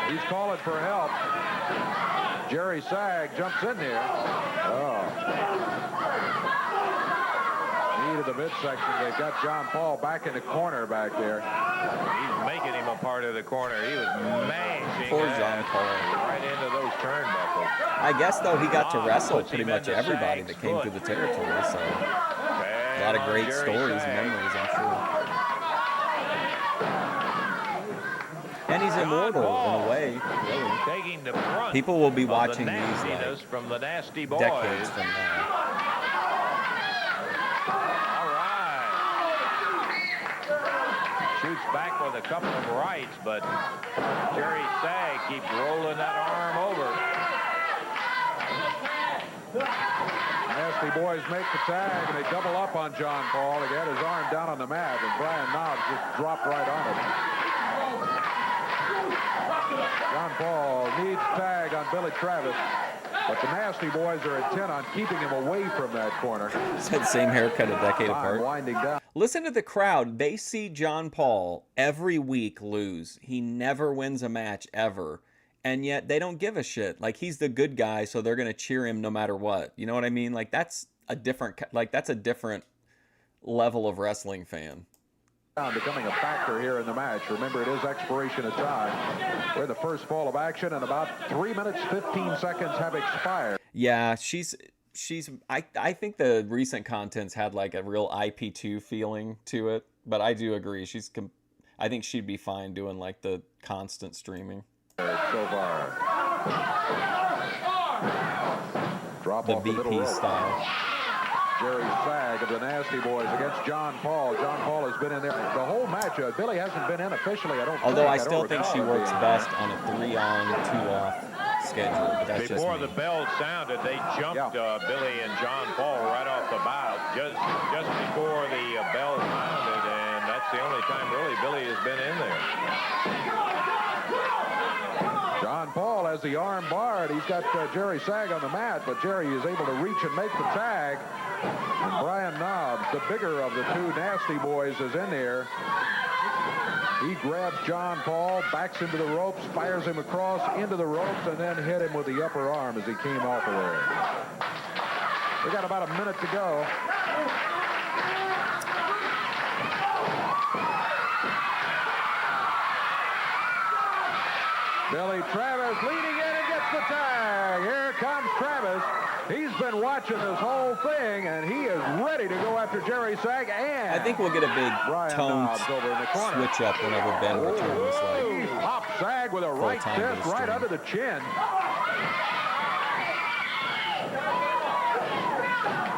He's calling for help. Jerry Sag jumps in there. Knee to the midsection. They've got John Paul back in the corner back there. He's making him a part of the corner. He was mashing Poor John Paul. right into those turnbuckles. I guess, though, he got to wrestle pretty much everybody that came through the territory, so a lot of great stories and memories, I'm sure. And he's immortal in a way, really. Taking the brunt People will be of watching the these nastiness like from the Nasty Boys. decades from now. All right. Shoots back with a couple of rights, but Jerry Sag keeps rolling that arm over. Nasty Boys make the tag, and they double up on John Paul. He had his arm down on the mat, and Brian Knobbs just dropped right on it. John Paul needs tag on Billy Travis, but the Nasty Boys are intent on keeping him away from that corner. It's that same haircut a decade apart. Winding down. Listen to the crowd. They see John Paul every week lose. He never wins a match ever. And yet they don't give a shit. Like, he's the good guy, so they're going to cheer him no matter what. You know what I mean? Like, that's a different level of wrestling fan. Becoming a factor here in the match. Remember, it is expiration of time. We're in the first fall of action, and about 3 minutes, 15 seconds have expired. Yeah, I think the recent content's had like a real IP2 feeling to it, but I do agree. I think she'd be fine doing like the constant streaming. So far. Drop The off the middle VP rope. style. Jerry Sag of the Nasty Boys against John Paul. John Paul has been in there the whole match. Billy hasn't been in officially, I don't think. Although I still think she works best on a 3-on, 2-off schedule. But that's Before just the bell sounded, they jumped Billy and John Paul right off the bout just before the bell sounded, and that's the only time really Billy has been in there. John Paul has the arm barred. He's got Jerry Sag on the mat, but Jerry is able to reach and make the tag. And Brian Knobs, the bigger of the two Nasty Boys, is in there. He grabs John Paul, backs into the ropes, fires him across into the ropes, and then hit him with the upper arm as he came off of there. We got about a minute to go. Billy Travis leading in and gets the tag. Here comes Travis. He's been watching this whole thing, and he is ready to go after Jerry Sag. And I think we'll get a big tone over in the corner. switch up whenever Ben returns. He pops Sag with a right fist right under the chin.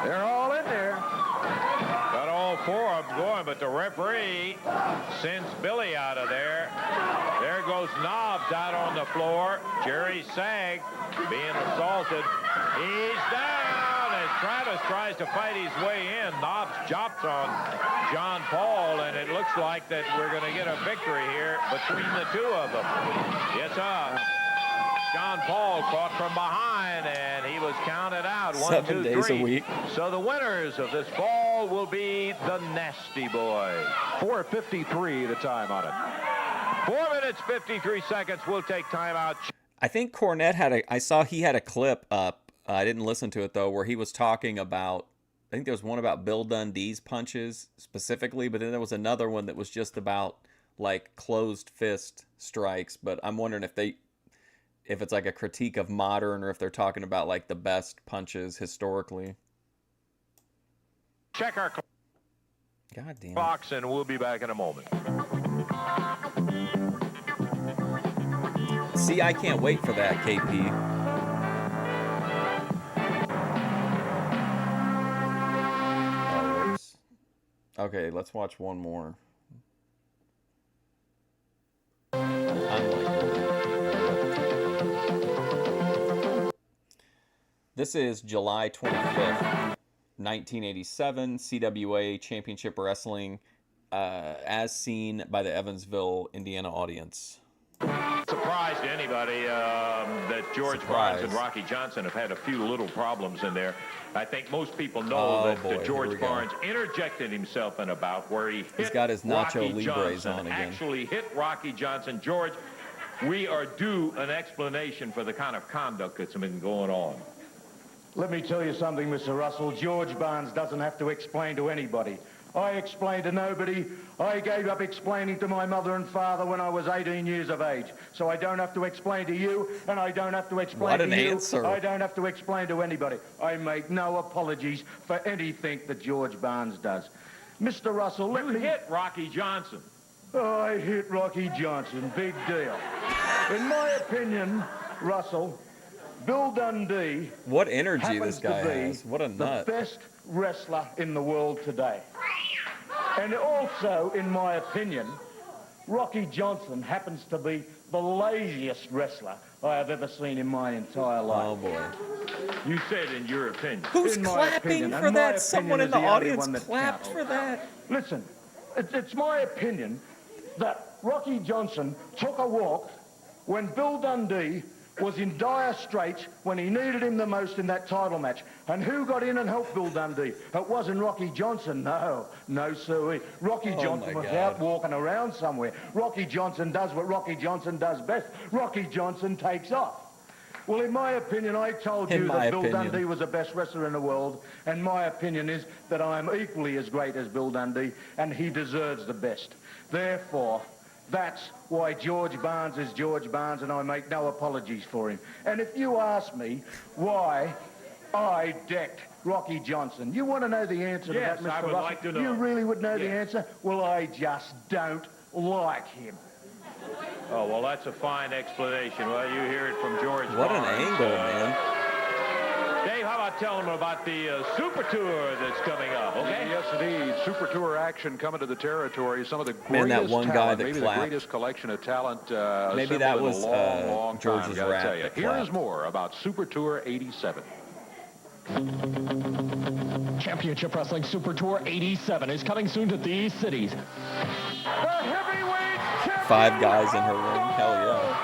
They're all in there. Got all four of them going, but the referee sends Billy out of there. There goes Knobs out on the floor. Jerry Sag being assaulted. He's down as Travis tries to fight his way in. Knobs chops on John Paul, and it looks like that we're going to get a victory here between the two of them. Yes, sir. John Paul caught from behind, and he was counted out. 1, 2, 3. 7 days a week. So the winners of this ball will be the Nasty Boys. 4:53 the time on it. 4 minutes, 53 seconds. We'll take timeout. I think Cornette I saw he had a clip up. I didn't listen to it, though, where he was talking about, I think there was one about Bill Dundee's punches specifically, but then there was another one that was just about, like, closed fist strikes. But I'm wondering if it's like a critique of modern, or if they're talking about, like, the best punches historically. Check our God damn clocks, and we'll be back in a moment. See, I can't wait for that, KP. Oh, whoops. Okay, let's watch one more. This is July 25th, 1987, CWA Championship Wrestling, as seen by the Evansville, Indiana audience. Surprise to anybody that George Barnes and Rocky Johnson have had a few little problems in there. I think most people know that George Barnes interjected himself in a bout where he's got his Nacho Rocky Libres Johnson, on again. actually hit Rocky Johnson. George, we are due an explanation for the kind of conduct that's been going on. Let me tell you something, Mr. Russell. George Barnes doesn't have to explain to anybody. I explained to nobody. I gave up explaining to my mother and father when I was 18 years of age. So I don't have to explain to you, and I don't have to explain to you. Answer. I don't have to explain to anybody. I make no apologies for anything that George Barnes does. Mr. Russell, let me hit Rocky Johnson. I hit Rocky Johnson. Big deal. In my opinion, Russell, Bill Dundee. What energy this guy has. What a nut. The best wrestler in the world today. And also, in my opinion, Rocky Johnson happens to be the laziest wrestler I have ever seen in my entire life. Oh, boy. You said in your opinion. Who's clapping for that? Someone in the audience clapped for that. Listen, it's my opinion that Rocky Johnson took a walk when Bill Dundee was in dire straits when he needed him the most in that title match. And who got in and helped Bill Dundee? It wasn't Rocky Johnson, no. No, sir. Rocky Johnson was out walking around somewhere. Rocky Johnson does what Rocky Johnson does best. Rocky Johnson takes off. Well, in my opinion, I told you that Bill Dundee was the best wrestler in the world, and my opinion is that I am equally as great as Bill Dundee, and he deserves the best. Therefore, that's why George Barnes is George Barnes, and I make no apologies for him. And if you ask me why I decked Rocky Johnson, you want to know the answer to that, Mr. I would Russell? like to know. You really would know the answer? Well, I just don't like him. Oh, well, that's a fine explanation. Well, you hear it from George What Barnes. an angle, man. Dave, how about telling them about the Super Tour that's coming up, okay? Yes, indeed. Super Tour action coming to the territory. Some of the greatest Man, that one talent, guy that maybe clapped. the greatest collection of talent Maybe that was in a long, long George's time, gotta rap tell you. that Here is clapped. more about Super Tour 87. Championship Wrestling Super Tour 87 is coming soon to these cities. The heavyweight champion. 5 guys in her ring. Hell yeah.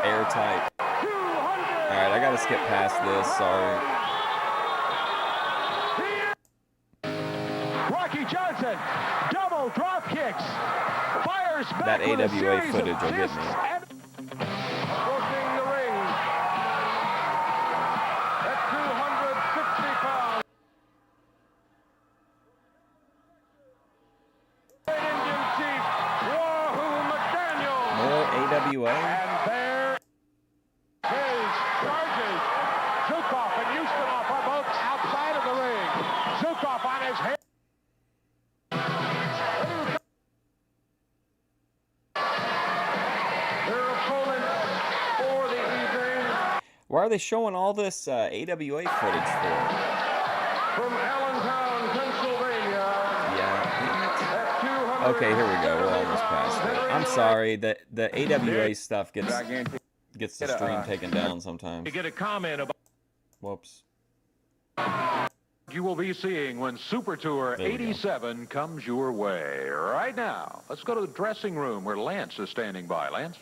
Airtight. All right, I got to skip past this. Sorry. Rocky Johnson, double drop kicks, fires back That with a AWA series footage of will get discs me. and working the ring at 260 pounds. Indian Chief Wahoo McDaniel. More AWA. And there is charges. Zukov and Houston are both outside of the ring. Zukov on his head. Their opponents for the evening Why are they showing all this AWA footage for? from Allentown, Pennsylvania. Yeah. Okay, here we go. We're almost past it. I'm sorry. The AWA stuff gets the stream taken down sometimes. You get a comment about. Whoops. You will be seeing when Super Tour There we go. 87 comes your way. Right now, let's go to the dressing room where Lance is standing by. Lance?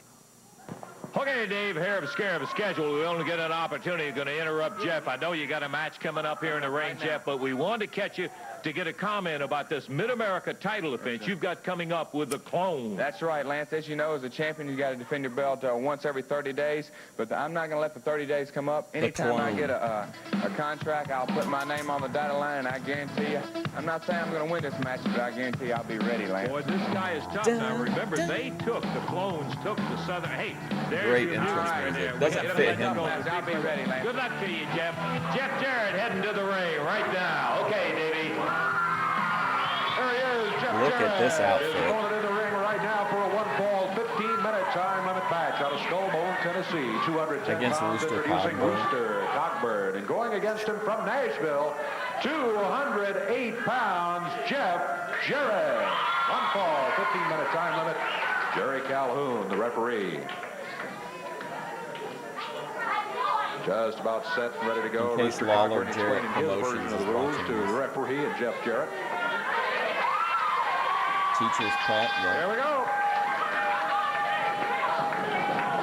Okay, Dave, here of scare of a schedule. We only get an opportunity. Going to interrupt Jeff. I know you got a match coming up here in the ring, Jeff, but we wanted to catch you to get a comment about this Mid-America title defense you've got coming up with the Clone. That's right, Lance. As you know, as a champion, you got to defend your belt once every 30 days. But I'm not going to let the 30 days come up. Anytime I get a contract, I'll put my name on the dotted line, and I guarantee you, I'm not saying I'm going to win this match, but I guarantee you I'll be ready, Lance. Boy, this guy is tough. Now, remember, the Clones took the Southern. Hey, there's Great your entrance right music. there. Doesn't We'll fit get him. I'll be ready, Lance. Good luck to you, Jeff. Jeff Jarrett heading to the ring right now. Okay, Davey. There he is, Jeff Look at Jarrett. this outfit. Is going in the ring right now for a one-fall, 15-minute time limit match out of Skullbone, Tennessee. 210 Against pounds, Rooster introducing Cogburn. Rooster Cogburn. And going against him from Nashville, 208 pounds, Jeff Jarrett. One fall, 15-minute time limit. Jerry Calhoun, the referee. Just about set and ready to go. In case Rooster Lawler Cogburn Jarrett explaining his version Promotions of the is rules watching to this. the referee and Jeff Jarrett. Teacher's pet. There Yeah. we go.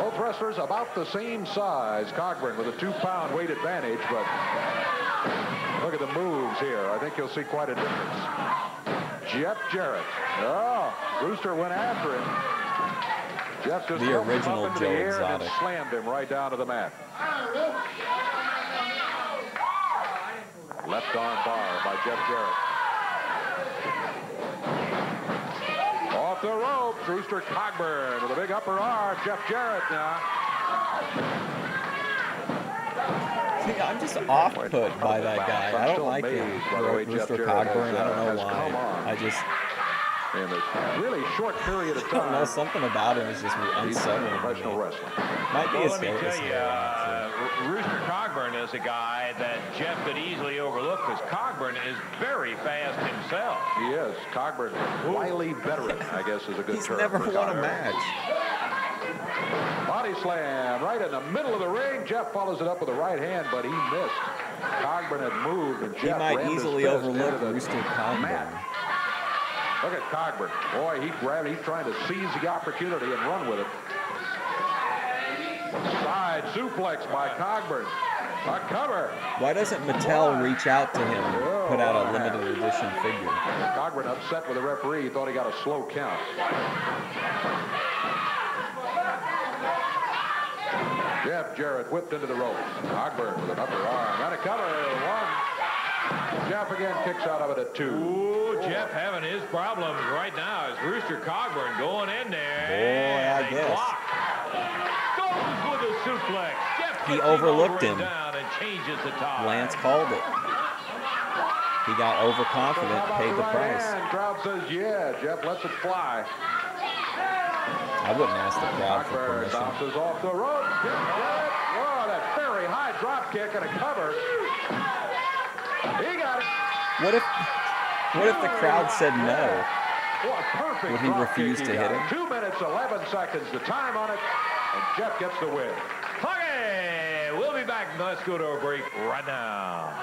Both wrestlers about the same size. Cogburn with a 2-pound weight advantage, but look at the moves here. I think you'll see quite a difference. Jeff Jarrett. Oh, Rooster went after him. Jeff just The threw him original up into Joe the air and Exotic. then slammed him right down to the mat. Left arm bar by Jeff Jarrett. Off the ropes, Rooster Cogburn with a big upper arm. Jeff Jarrett now. See, I'm just off put by that guy. I don't like him. By the way, Jeff Rooster Jarrett Cogburn. I don't has know come why. on I just in a really short period of I don't know. time. Something about him is just He's a unsettling. professional wrestler. Might be Well, a let me tell scary. you, Rooster Cogburn is a guy that Jeff could easily overlook because Cogburn is very fast himself. He is. Cogburn, wily veteran, I guess is a good He's term. never for won a Cogburn. match. Body slam right in the middle of the ring. Jeff follows it up with a right hand, but he missed. Cogburn had moved, and He Jeff might rammed his easily fist overlook into the Rooster Cogburn. mat. Look at Cogburn. Boy, he grabbed. He's trying to seize the opportunity and run with it. Side suplex by Cogburn. A cover. Why doesn't Mattel reach out to him and put out a limited edition figure? Cogburn upset with the referee. He thought he got a slow count. Jeff Jarrett whipped into the ropes. Cogburn with an upper arm. And a cover. One. Jeff again kicks out of it at 2. Ooh, Jeff having his problems right now is Rooster Cogburn going in there. Boy, I guess. Goes with a suplex. Jeff He gets overlooked over and him. down and changes the tide. Lance called it. He got overconfident, paid the price. Crowd says, yeah. Jeff lets it fly. I wouldn't ask the crowd for Cogburn permission. bounces off the rope. Jeff Jarrett. Whoa. Oh, that very high drop kick and a cover. He got it. What if the crowd said no? What a perfect Would he drop refuse kick to he hit got. him? 2 minutes, 11 seconds, the time on it, and Jeff gets the win. Okay, we'll be back. Let's go to a break right now.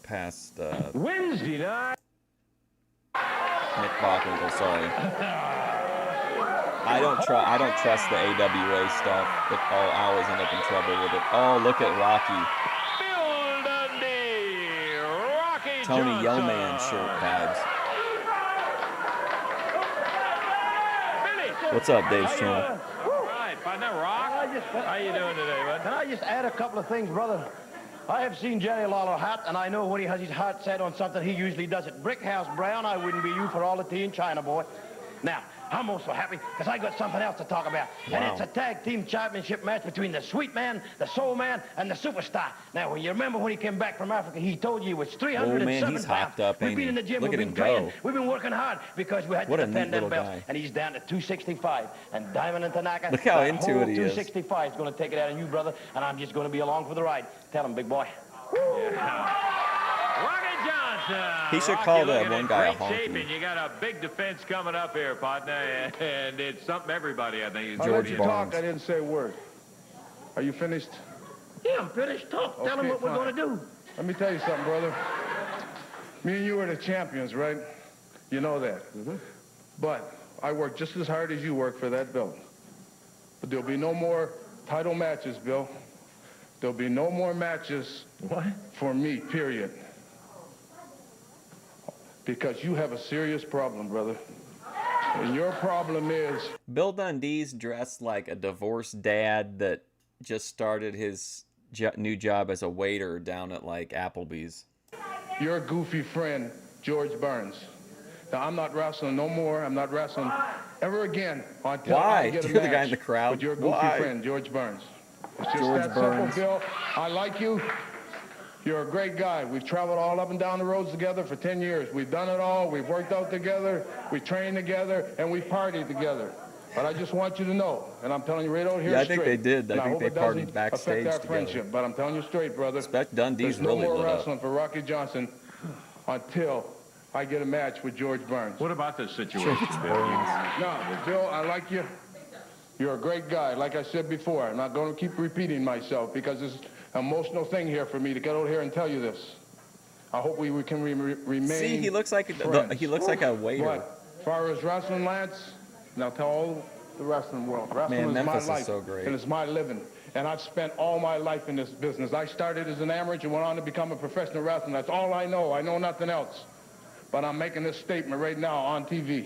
Past Wednesday night. Nick Bockwinkel, sorry. I don't trust the AWA stuff. I'll always end up in trouble with it. Oh, look at Rocky. Bill Dundee, Rocky Tony Johnson. Yeoman shirt vibes. What's up, Dave's channel? All right, partner, Rock. How you doing today, bud? Can I just add a couple of things, brother? I have seen Jerry Lawler hat, and I know when he has his heart set on something, he usually does it. Brickhouse Brown, I wouldn't be you for all the tea in China, boy. Now, I'm also happy because I got something else to talk about. Wow. And it's a tag team championship match between the Sweet Man, the Soul Man, and the Superstar. Now, when you remember when he came back from Africa, he told you he was 307 Oh, man, he's pounds. hopped up, We've ain't been he? in the gym, Look we've at been him training, go. we've been working hard because we had What to a defend neat them little belts. guy. And he's down to 265. And Diamond and Tanaka, Look how that into whole it he is. 265 is going to take it out of you, brother, and I'm just going to be along for the ride. Tell him, big boy. Rocky Johnson. He should Rocky call that looking one in guy a great shape, honky. and you got a big defense coming up here, partner, and it's something everybody, I think, is I going let to you be. talk. I didn't say a word. Are you finished? Yeah, I'm finished. Talk. Tell him Okay, what we're fine. going to do. Let me tell you something, brother. Me and you are the champions, right? You know that. But I work just as hard as you work for that belt. But there'll be no more title matches, Bill. There'll be no more matches for me, period. Because you have a serious problem, brother. And your problem is... Bill Dundee's dressed like a divorced dad that just started his new job as a waiter down at like Applebee's. Your goofy friend, George Burns. Now, I'm not wrestling no more. I'm not wrestling ever again until I get a You're match the guy in the crowd. with your goofy Why? friend, George Burns. It's just George that Burns. simple, Bill. I like you. You're a great guy. We've traveled all up and down the roads together for 10 years. We've done it all. We've worked out together. We trained together, and we partied together. But I just want you to know, and I'm telling you right out here Yeah, I straight. think they did. and I think hope they it doesn't partied backstage affect our together. friendship, but I'm telling you straight, brother. Dundee's There's no really more lit up. wrestling for Rocky Johnson until I get a match with George Burns. What about this situation, Bill? No, Bill, I like you. You're a great guy. Like I said before, I'm not going to keep repeating myself because it's an emotional thing here for me to get out here and tell you this. I hope we can remain. See, he looks like friends. he looks like a waiter. But as far as wrestling, Lance, now tell all the wrestling world. Wrestling Man, is Memphis is my life, so great. and it's my living. And I've spent all my life in this business. I started as an amateur and went on to become a professional wrestler. That's all I know. I know nothing else. But I'm making this statement right now on TV.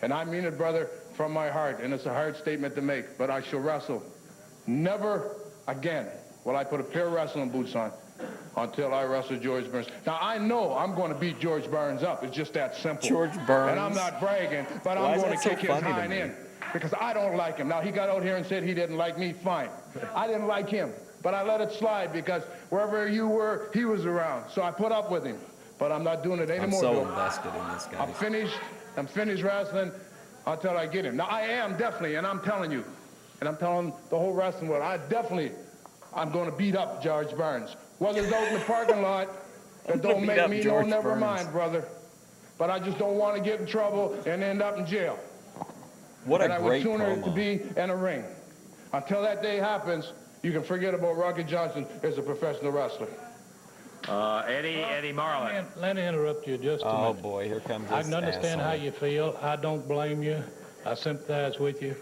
And I mean it, brother, from my heart. And it's a hard statement to make. But I shall wrestle. Never again will I put a pair of wrestling boots on until I wrestle George Burns. Now, I know I'm going to beat George Burns up. It's just that simple. George Burns? And I'm not bragging, but Why I'm is going that to so kick his funny to hind me? in because I don't like him. Now, he got out here and said he didn't like me. Fine. I didn't like him, but I let it slide because wherever you were, he was around. So I put up with him, but I'm not doing it anymore. I'm so Bill. invested in this guy. I'm finished wrestling until I get him. Now, I am definitely, and I'm telling you, and I'm telling the whole wrestling world, I'm going to beat up George Burns. Whether it's out in the parking lot, that don't make me no never mind, brother. But I just don't want to get in trouble and end up in jail. What a and great I would sooner promo. to be in a ring. Until that day happens, you can forget about Rocky Johnson as a professional wrestler. Eddie Marlin. Let me interrupt you just a minute. Oh boy, here comes this I can understand how asshole. you feel. I don't blame you. I sympathize with you.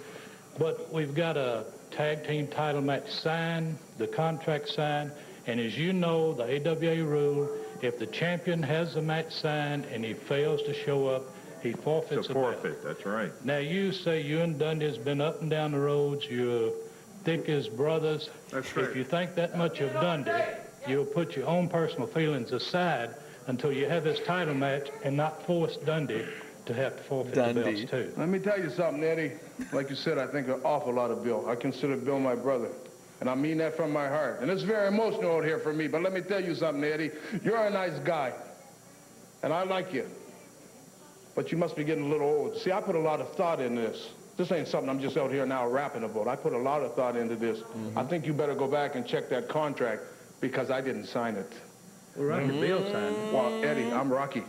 But we've got a tag team title match signed, the contract signed, and as you know, the AWA rule, if the champion has the match signed and he fails to show up, he forfeits It's a the belt. forfeit, that's right. Now you say you and Dundee's been up and down the roads, you're thick as brothers. That's right. If you think that much of Dundee, you'll put your own personal feelings aside until you have this title match and not force Dundee to have to forfeit the belts too. Let me tell you something, Eddie. Like you said, I think an awful lot of Bill. I consider Bill my brother. And I mean that from my heart. And it's very emotional out here for me. But let me tell you something, Eddie. You're a nice guy. And I like you. But you must be getting a little old. See, I put a lot of thought in this. This ain't something I'm just out here now rapping about. I put a lot of thought into this. I think you better go back and check that contract because I didn't sign it. Well, Rocky Bill signed it. Well, Eddie, I'm Rocky.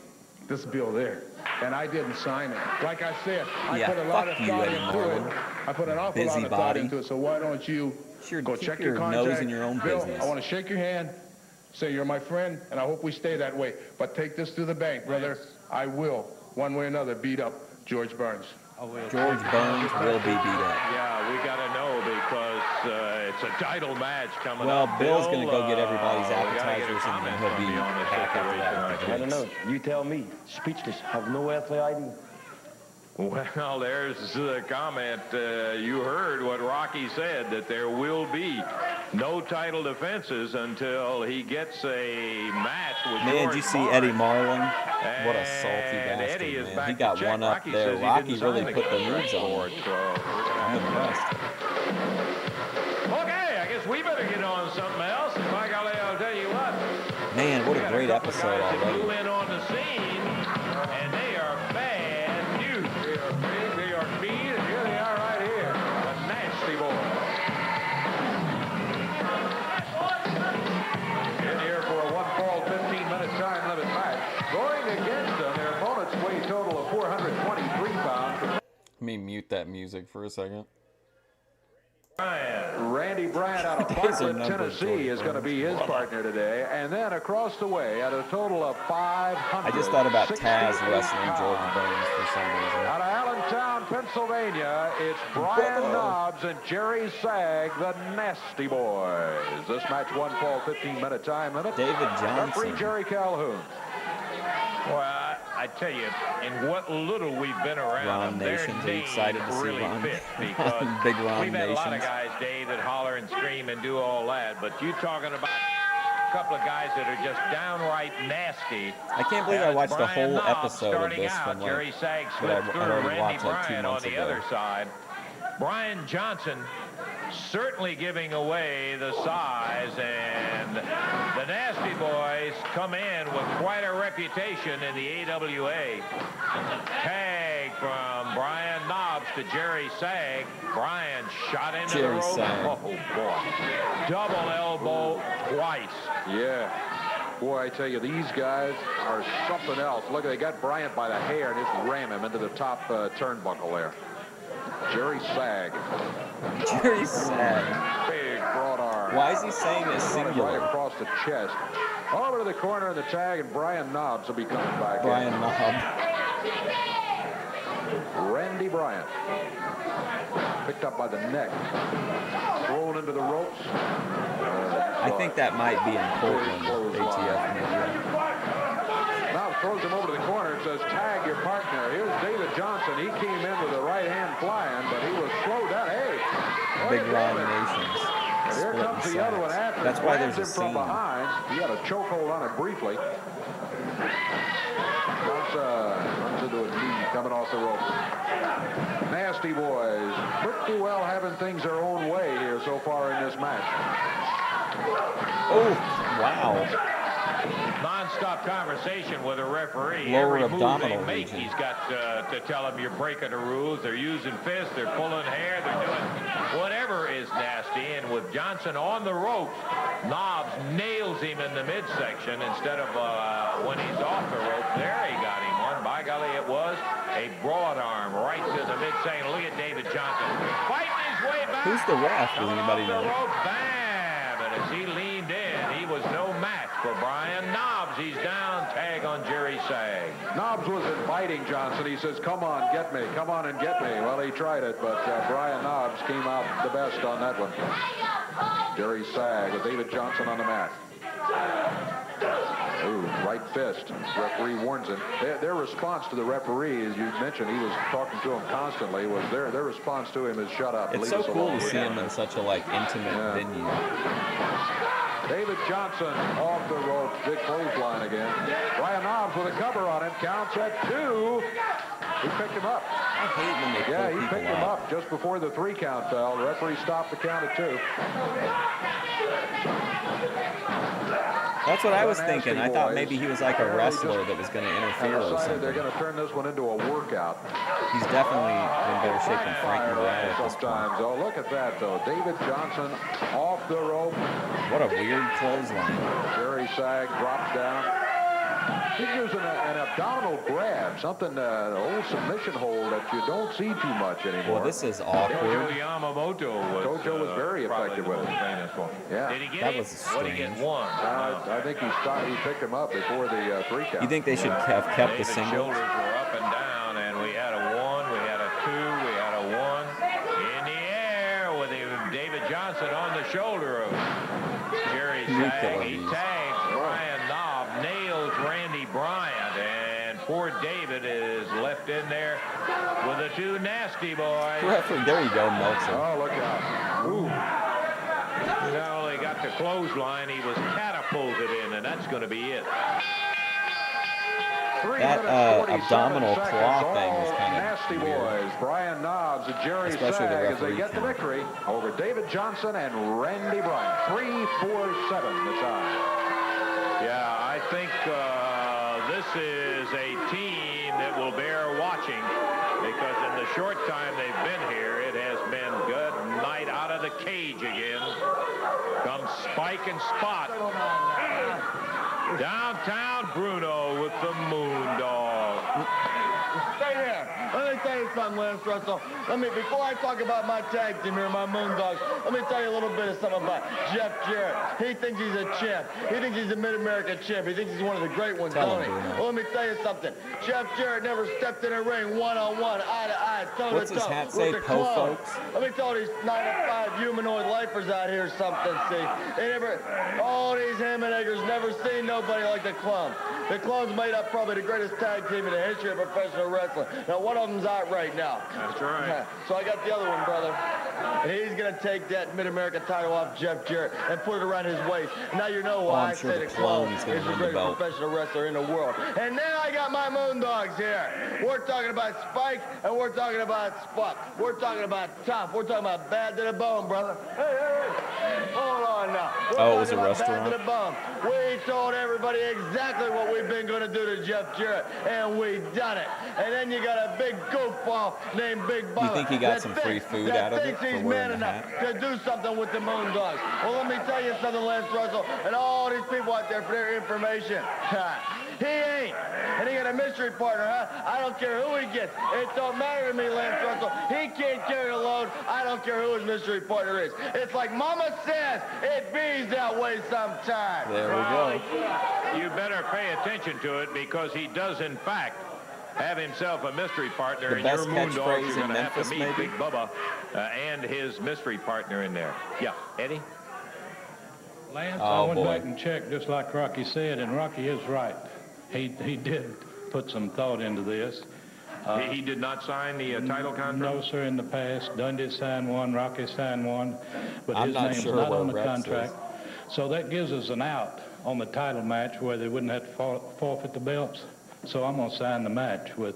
This bill there. And I didn't sign it. Like I said, I put a lot of thought into it. I put an awful lot of thought into it. So why don't you go check your contract? Nose in your own Bill, business. I want to shake your hand, say you're my friend, and I hope we stay that way. But take this to the bank, brother. I will, one way or another, beat up George Burns. George Burns will be beat up. Yeah, we got to know because it's a title match coming well, up. Bill's going to go get everybody's appetizers and then he'll be back after that. I don't know. You tell me. Speechless. Have no earthly idea. Well, there's the comment. You heard what Rocky said, that there will be no title defenses until he gets a match with Man, George did you see Burns. Eddie Marlin? What a salty bastard, Eddie is man. back He got to check. one up Rocky there. says he Rocky didn't really sign put the contract moves for on. it, so we're gonna I'm impressed. Okay, I guess we better get on something else. And by golly, I'll tell you what. Man, what a great episode already. Flew in on the scene, and they are bad news. They are big, they are mean, and here they are right here. The Nasty Boys. In here for a 1-fall, 15-minute time limit match. Going against them, their opponents weigh a total of 423 pounds. Let me mute that music for a second. Randy Bryant out of Bartlett, Tennessee is going to be his partner today. And then across the way at a total of 500. I just thought about Taz wrestling George Burns for some reason. Out of Allentown, Pennsylvania, it's Brian Knobs and Jerry Sag, the Nasty Boys. This match 1-fall, 15-minute time limit. David Johnson. Referee Jerry Calhoun. Well, I tell you, in what little we've been around, Ron their Nations, are you names excited to see really Ron? fit because Big Ron we've had a lot of Nations. guys, Dave, that holler and scream and do all that, but you talking about a couple of guys that are just downright nasty. I can't believe I watched a Brian whole Knobs episode of starting this out, from like, Jerry Sag but slipped I'd through already Randy watched like 2 Bryant on months the ago. other side. Brian Johnson certainly giving away the size, and the Nasty Boys come in with quite a reputation in the AWA. Tag from Brian Knobs to Jerry Sag. Brian shot into Jerry the rope. Sag. Oh, boy. Double elbow twice. Yeah. Boy, I tell you, these guys are something else. Look, they got Bryant by the hair and just ram him into the top turnbuckle there. Jerry Sag. Jerry Sag. Big broad arm. Why is he saying it singular? Right across the chest. Over to the corner of the tag, and Brian Knobs will be coming back. Brian Knob. Randy Bryant. Picked up by the neck. Thrown into the ropes. I think that might be in Portland, ATF maybe. Now throws him over to the corner and says, tag your partner. Here's David Johnson. He came in with the right hand flying, but he was slowed down. Hey! Big Ron Nations. And here Split comes in the other one sides. after. That's why Grabs there's a him from scene. behind. He had a chokehold on it briefly. Runs into a knee coming off the rope. Nasty Boys pretty well having things their own way here so far in this match. Oh, wow. Non-stop conversation with a referee. Lower Every move abdominal they make, region. he's got to tell them you're breaking the rules. They're using fists. They're pulling hair. They're doing whatever is nasty. And with Johnson on the ropes, Knobs nails him in the midsection instead of when he's off the ropes. There he got him one. By golly, it was a broad arm right to the midsection. Look at David Johnson fighting his way back. Who's the ref? Does Coming anybody off the know? rope, bam! And as he leaned in, he was no match for Brian Knobs. He's down. Tag on Jerry Sag. Knobs was inviting Johnson. He says, come on, get me. Come on and get me. Well, he tried it, but Brian Knobs came out the best on that one. Jerry Sag with David Johnson on the mat. Ooh, right fist. Referee warns him. Their response to the referee, as you mentioned, he was talking to him constantly, was their response to him is shut up. It's leave so us cool alone." to see him in such a like intimate venue. David Johnson off the ropes. Big clothesline again. Brian Knobs with a cover on it. Counts at 2. He picked him up. I hate when they pull Yeah, he people picked him up. up just before the 3 count bell. The referee stopped the count at 2. That's what I was Nasty thinking. I thought boys. maybe he was like a Yeah, wrestler that was going to interfere or decided they're something. going to turn this one into a workout. He's definitely in better shape than Frank Fire Morale at this sometimes. point. Oh, look at that, though. David Johnson off the rope. What a weird clothesline. Jerry Sag drops down. He's using an abdominal grab, something, an old submission hold that you don't see too much anymore. Well, this is awkward. Kojo Yamamoto was, Kojo was very effective with it. Yeah. Did he get That it? was What did he strange. get? One. I think he picked him up before the 3 count. You think they should have kept the David's singles? shoulders were up and down, and we had a 1, we had a 2, we had a 1 in the air with David Johnson on the shoulder of Jerry Sag. He tags Brian Knob, nails Randy Bryant, and poor David is left in there with the 2 nasty boys. Referee, there you go, Meltzer. Oh, look out. Ooh. He not only got the clothesline, he was catapulted in, and that's going to be it. That abdominal claw thing was kind of nasty weird. boys. Brian Knobs and Jerry Especially Sag the as they referee get the count. victory over David Johnson and Randy Bryant. 3-4-7 the time. Yeah, I think this is a team that will bear watching because in the short time they've been here, it has been good night out of the cage again. Come Spike and Spot. Downtown Bruno with the Moondogs. Stay here. Let me tell you something, Lance Russell. Before I talk about my tag team here, my Moondogs, let me tell you a little bit of something about Jeff Jarrett. He thinks he's a champ. He thinks he's a Mid-America champ. He thinks he's one of the great ones, don't he? Well, let me tell you something. Jeff Jarrett never stepped in a ring one-on-one, eye-to-eye, toe-to-toe. What's his hat say, with the po clone. folks? Let me tell these 9-to-5 humanoid lifers out here something, see. All these Heyman never seen nobody like the Clone. The Clone's made up probably the greatest tag team in the history of professional wrestling. Now, one of them's out right now. That's right. So I got the other one, brother. And he's going to take that Mid-America title off Jeff Jarrett and put it around his waist. Now you know why I'm I sure say the the Clone Clone's is gonna the win the greatest belt. professional wrestler in the world. And then I got my Moondogs here. We're talking about Spike and we're talking about Spot. We're talking about tough. We're talking about bad to the bone, brother. Hey. Hold on now. Oh, it was a We're talking restaurant? about bad to the bone. We told everybody exactly what we've been going to do to Jeff Jarrett, and we done it. And then you got a big goofball named Big Bubba. You think he got that some thinks- free food that out of it thinks for he's wearing man the enough hat? to do something with the Moondogs. Well, let me tell you something, Lance Russell, and all these people out there for their information. He ain't. And he got a mystery partner, huh? I don't care who he gets. It don't matter to me, Lance Russell. He can't carry the load. I don't care who his mystery partner is. It's like Mama says, it bees that way sometimes. There we go. You better pay attention to it because he does, in fact, have himself a mystery partner. The and best your Moondogs catchphrase are in going to have to Memphis, meet maybe? Big Bubba and his mystery partner in there. Yeah, Eddie? Lance, Oh, I went boy. back and checked just like Rocky said, and Rocky is right. He did put some thought into this. He did not sign the title contract? No, sir, in the past. Dundee signed one, Rocky signed one, but I'm his not name's sure not where on the Rex contract. So that gives us an out on the title match where they wouldn't have to forfeit the belts. So I'm going to sign the match with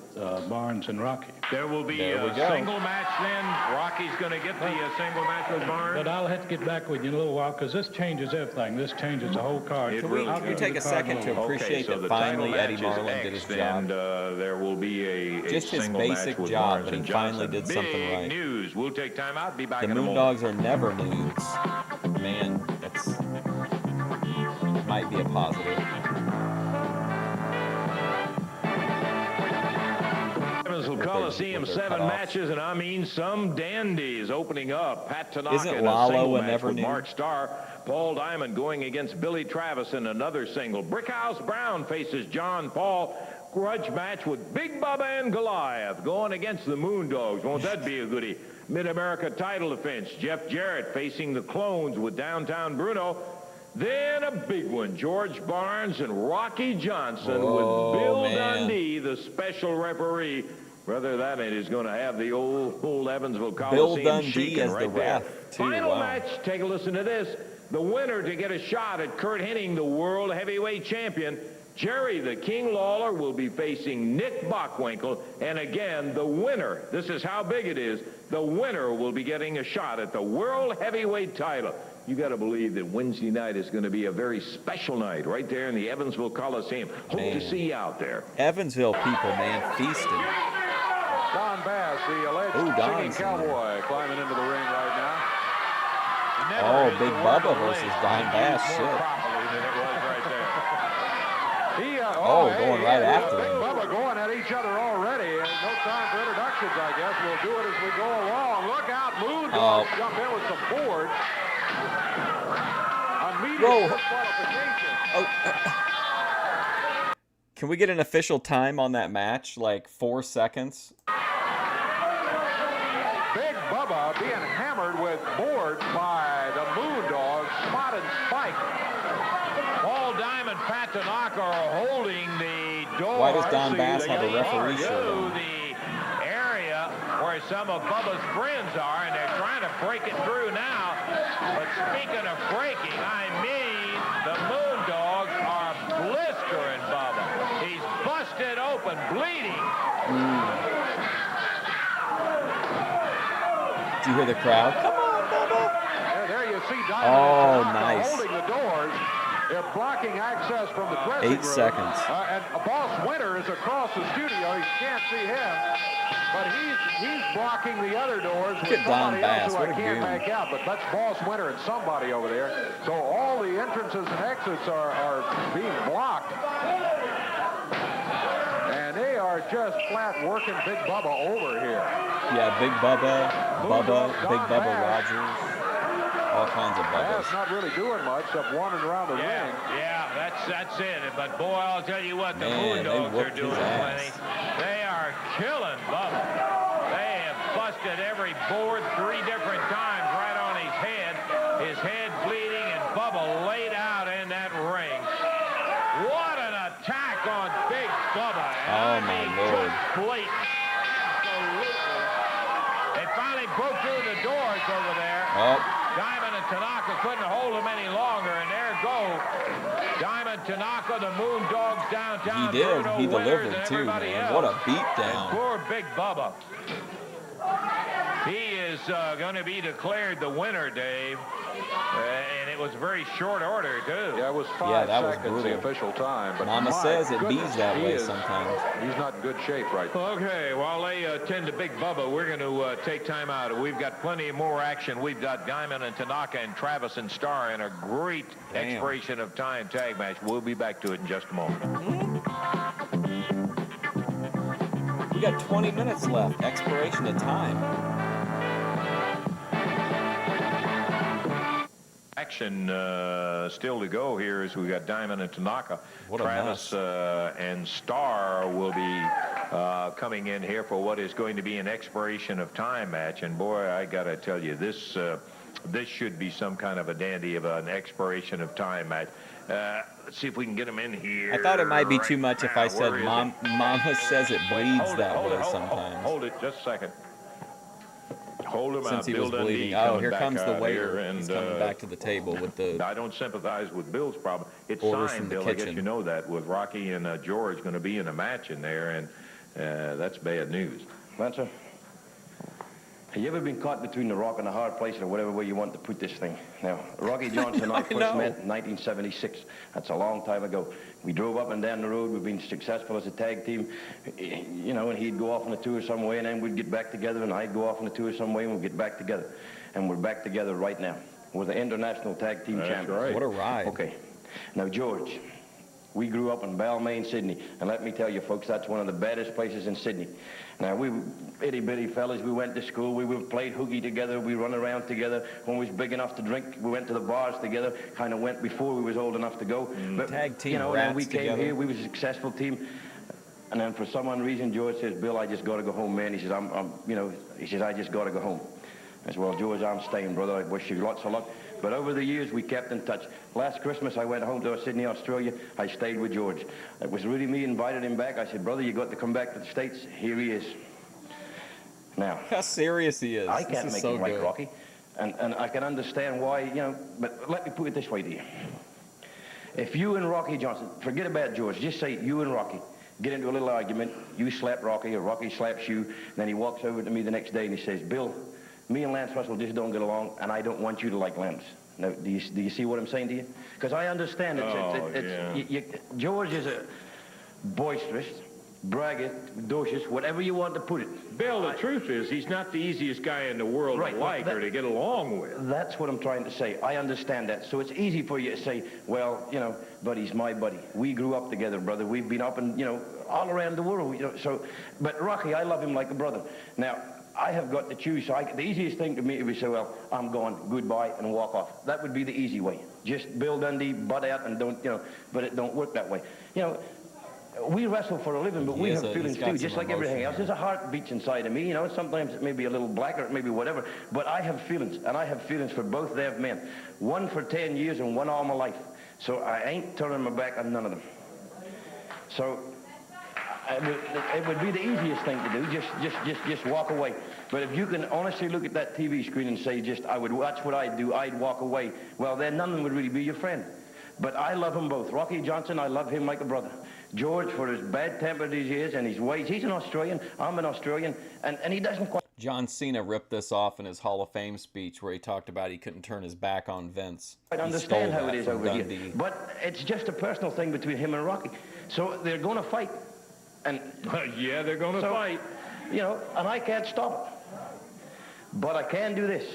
Barnes and Rocky. There will be There we a go. single match then. Rocky's going to get the single match with Barnes. But I'll have to get back with you in a little while because this changes everything. This changes the whole card. It Can we really you take a second to appreciate so that the finally title Eddie match is Marlin did his X'd, job? and there will be a Just his single basic match with job, Barnes but he and finally Johnson. did something Big right. news. We'll take time out. Be back The in a moment. Moondogs are never nudes. Man, that's might be a positive. Evansville Coliseum, 7 matches, and I mean some dandies opening up. Pat Tanaka Isn't in a Lalo single a match never with nude? Mark Starr. Paul Diamond going against Billy Travis in another single. Brickhouse Brown faces John Paul. Grudge match with Big Bubba and Goliath going against the Moondogs. Won't that be a goodie? Mid-America title defense. Jeff Jarrett facing the Clones with Downtown Bruno. Then a big one, George Barnes and Rocky Johnson Whoa, with Bill man. Dundee, the special referee. Brother, that is going to have the old Evansville Bill Coliseum Dundee shaking as the right there. ref, too. Final Wow. match, take a listen to this. The winner to get a shot at Kurt Hennig, the world heavyweight champion, Jerry the King Lawler will be facing Nick Bockwinkel, and again, the winner, this is how big it is, the winner will be getting a shot at the World Heavyweight title. You got to believe that Wednesday night is going to be a very special night right there in the Evansville Coliseum. Hope to see you out there. Evansville people, man, feasting. Don Bass, the alleged singing cowboy, climbing into the ring right now. Oh, Big Bubba versus Don Bass. Shit. Going right after Big him. Bubba going at each other already. No time for introductions, I guess. We'll do it as we go along. Look out, Moondogs jump in with some board. Immediate disqualification. Can we get an official time on that match? Like 4 seconds? Big Bubba being hammered with boards by the Moondogs. Spot and spike. Paul Diamond, Pat Tanaka are holding the door. Why does Don Bass have a referee shirt on? The area where some of Bubba's friends are, and they're trying to break it through now. But speaking of breaking, I mean, the Moondogs are blistering Bubba. He's busted open, bleeding. Do you hear the crowd? Come on, Bubba! There you see Diamond and Tanaka nice. holding the doors. They're blocking access from the dressing room. 8 seconds. And Boss Winter is across the studio. You can't see him, but he's blocking the other doors with Look at Don somebody Bass. else who What I a can't goon. make out. But that's Boss Winter and somebody over there. So all the entrances and exits are being blocked. And they are just flat working Big Bubba over here. Yeah, Big Bubba, Big Bubba Rogers. All kinds of Bubbas. Bass not really doing much except wandering around the ring. Yeah, that's it. But boy, I'll tell you what, the Man, they Moondogs are whooped doing his ass. plenty. They are killing Bubba. They have busted every board 3 different times right on his head bleeding, and Bubba laid out in that ring. What an attack on Big Bubba. Oh, my Lord. Just blatant. Absolutely. They finally broke through the doors over there. Oh. Diamond and Tanaka couldn't hold him any longer, and there go Diamond, Tanaka, the Moondogs downtown. He did. Bruno He Winters delivered, and too, everybody man. else. What a beatdown. And poor Big Bubba. He is going to be declared the winner, Dave. And it was a very short order, too. Yeah, it was 5 Yeah, that was seconds, the brutal. official time. But Mama my says it goodness, bees that he way is- sometimes. He's not in good shape right now. Okay, while they tend to Big Bubba, we're going to take time out. We've got plenty more action. We've got Diamond and Tanaka and Travis and Starr in a great expiration of time tag match. We'll be back to it in just a moment. We got 20 minutes left. Expiration of time. Action still to go here as we got Diamond and Tanaka. What a Travis and Starr will be coming in here for what is going to be an expiration of time match. And boy, I got to tell you, this should be some kind of a dandy of an expiration of time match. Let's see if we can get him in here. I thought it might be too much if I said Where is it? Mama says it bleeds Hold it, that hold way it, sometimes. Hold it just a second. Hold him Since out. he Bill was Dundee bleeding. Oh, coming here back comes the out waiter. here, He's and, coming back to the table with the I don't sympathize with Bill's problem. It's orders signed, from the Bill. I guess kitchen. you know that with Rocky and George going to be in a match in there, and that's bad news. Lancer, have you ever been caught between the rock and the hard place, or whatever way you want to put this thing? Now, Rocky Johnson and I first met in 1976. That's a long time ago. We drove up and down the road. We've been successful as a tag team. You know, and he'd go off on a tour some way, and then we'd get back together, and I'd go off on a tour some way, and we'd get back together. And we're back together right now. We're the international tag team champions. Right. What a ride. Okay. Now, George, we grew up in Balmain, Sydney, and let me tell you, folks, that's one of the baddest places in Sydney. Now, we were itty-bitty fellas. We went to school. We played hooky together. We run around together. When we was big enough to drink, we went to the bars together. Kind of went before we was old enough to go. But, tag team you know, rats then we came together. here. We was a successful team. And then for some reason, George says, Bill, I just got to go home, man. He says, he says, I just got to go home. I said, well, George, I'm staying, brother. I wish you lots of luck. But over the years, we kept in touch. Last Christmas, I went home to Sydney, Australia. I stayed with George. It was really me invited him back. I said, brother, you got to come back to the States. Here he is. Now, how serious he is. I can't This is make so him like good. Rocky. And I can understand why, but let me put it this way to you. if you and Rocky Johnson, forget about George, just say you and Rocky get into a little argument, you slap Rocky or Rocky slaps you, and then he walks over to me the next day and he says, Bill, me and Lance Russell just don't get along, and I don't want you to like Lance. Now, do you see what I'm saying to you? Because I understand George is a boisterous, braggadocious, whatever you want to put it. Bill, the truth is, he's not the easiest guy in the world to like or to get along with. That's what I'm trying to say. I understand that. So it's easy for you to say, well, you know, buddy's my buddy. We grew up together, brother. We've been up and, you know, all around the world. You know, so, but Rocky, I love him like a brother. Now, I have got to choose. So the easiest thing to me would be say, well, I'm going, goodbye, and walk off. That would be the easy way. Just Bill Dundee, butt out, and don't, you know, but it don't work that way. You know, we wrestle for a living, but we have feelings too, just like everything else. There's a heart beats inside of me, you know. Sometimes it may be a little blacker, it may be whatever, but I have feelings, and I have feelings for both their men. One for 10 years and one all my life. So I ain't turning my back on none of them. So it would be the easiest thing to do, just walk away. But if you can honestly look at that TV screen and say, that's what I'd do, I'd walk away, well, then none of them would really be your friend. But I love them both. Rocky Johnson, I love him like a brother. George, for as bad-tempered as he is and his ways, he's an Australian, I'm an Australian, and he doesn't quite... John Cena ripped this off in his Hall of Fame speech where he talked about he couldn't turn his back on Vince. I understand how it is over here, but it's just a personal thing between him and Rocky. So they're going to fight. And yeah, they're going to fight. You know, and I can't stop it. But I can do this.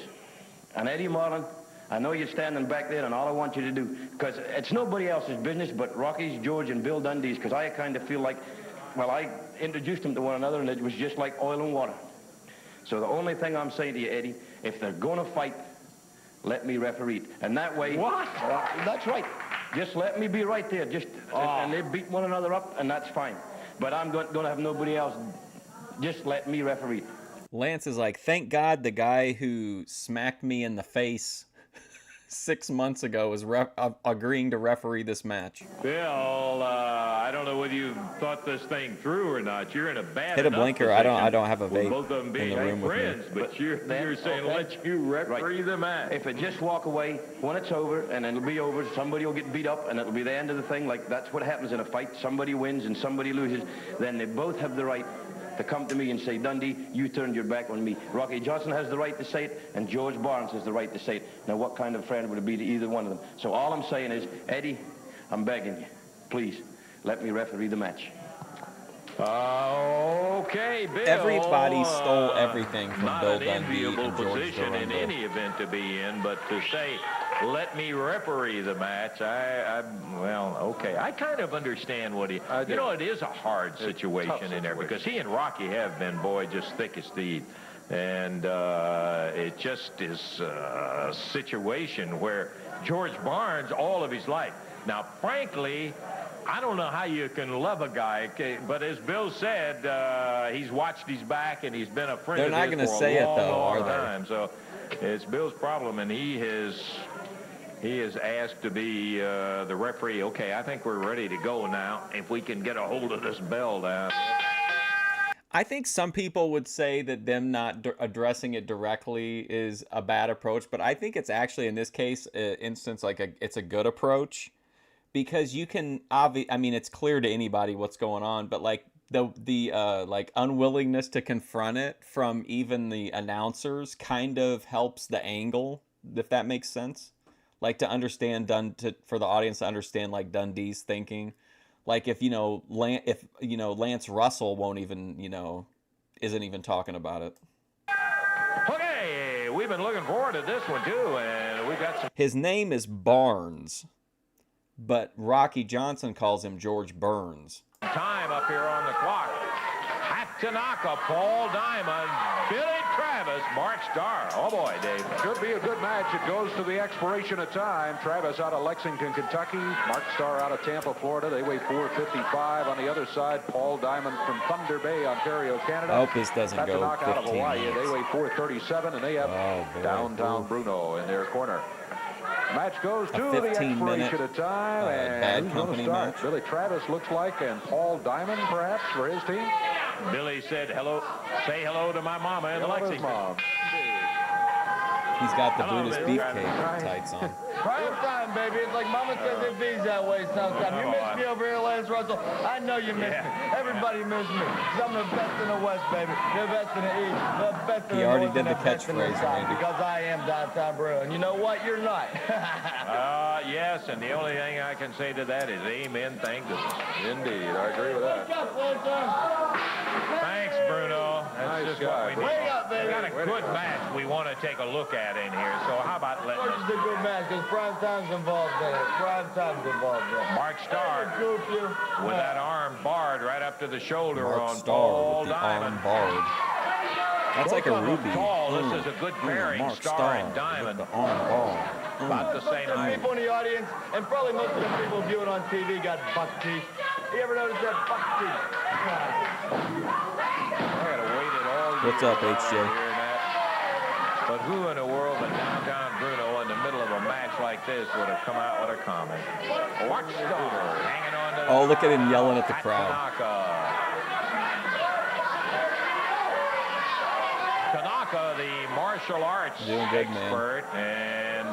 And Eddie Marlin, I know you're standing back there, and all I want you to do, because it's nobody else's business but Rocky's, George, and Bill Dundee's, because I kind of feel like, well, I introduced them to one another, and it was just like oil and water. So the only thing I'm saying to you, Eddie, if they're going to fight, let me referee it. And that way... What? That's right. Just let me be right there. And they beat one another up, and that's fine. But I'm going to have nobody else. Just let me referee it. Lance is like, thank God the guy who smacked me in the face 6 months ago is agreeing to referee this match. Bill, I don't know whether you thought this thing through or not. You're in a bad Hit a blinker. I don't have a vape both of them being in the room friends, with me. but you're saying let you referee the match. If it just walk away when it's over, and it'll be over, somebody will get beat up, and it'll be the end of the thing. Like that's what happens in a fight. Somebody wins and somebody loses. Then they both have the right to come to me and say, Dundee, you turned your back on me. Rocky Johnson has the right to say it, and George Barnes has the right to say it. Now, what kind of friend would it be to either one of them? So all I'm saying is, Eddie, I'm begging you, please, let me referee the match. Okay, Bill. Everybody stole everything from not Bill an Dundee enviable and George position in any event to be in, but to say, let me referee the match, well, okay. I kind of understand what he... You know, it is a hard situation in there because he and Rocky have been, boy, just thick as thieves. And it just is a situation where George Barnes, all of his life. Now, frankly... I don't know how you can love a guy, but as Bill said, he's watched his back and he's been a friend They're not going to say it, though, are they? time. So it's Bill's problem, and he is asked to be the referee. Okay, I think we're ready to go now. If we can get a hold of this bell now. I think some people would say that them not addressing it directly is a bad approach, but I think it's actually in this case instance it's a good approach. Because you can I mean, it's clear to anybody what's going on, but like the like unwillingness to confront it from even the announcers kind of helps the angle, if that makes sense. Like to understand for the audience to understand like Dundee's thinking. Like if Lance Russell won't even isn't even talking about it. Okay, we've been looking forward to this one too, and we've got some. His name is Barnes. But Rocky Johnson calls him George Burns. Time up here on the clock. Tanaka, Paul Diamond, Billy Travis, Mark Starr. Oh boy, Dave. Should be a good match. It goes to the expiration of time. Travis out of Lexington, Kentucky. Mark Starr out of Tampa, Florida. They weigh 455. On the other side, Paul Diamond from Thunder Bay, Ontario, Canada. I hope this doesn't go 15 out of Hawaii. minutes. They weigh 437, and they have downtown Bruno in their corner. Match goes to the expiration of time, and who's going to start? Match. Billy Travis looks like, and Paul Diamond perhaps for his team. Billy said hello. Say hello to my mama in Lexington. Mom. He's got the Brutus Beefcake tights on. Prime time, baby. It's like Mama says it bees that way sometimes. You miss me over here, Lance Russell. I know you miss me. Everybody miss me. 'Cause I'm the best in the West, baby. The best in the East. The best in He the already North. did the and best in the catchphrase, South, Randy. because I am downtown Bruno. And you know what? You're not. Yes, and the only thing I can say to that is amen, thank goodness. Indeed, I agree with that. Thanks, Bruno. That's Nice just guy. what we need. Wake up, baby. We got a good match we want to take a look at in here, so how about letting This us... is a good match because prime time's involved in it. Prime time's involved in it. Mark Starr with that arm barred right up to the shoulder Mark on Starr Paul with the Diamond. arm barred. That's like a Both of them ruby. tall. This is a good pairing, Mark Starr and Diamond. with the arm barred. About the same The height. people in the audience, and probably most of the people viewing on TV, got buck teeth. You ever notice that buck teeth? I gotta wait it all year What's up, while I'm HJ? hearing that. But who in the world but downtown Bruno in the middle of a match like this would have come out with a comment? Watch Starr hanging on to the Oh, look at him yelling at the crowd. Tanaka, the martial arts Doing good, man. expert, and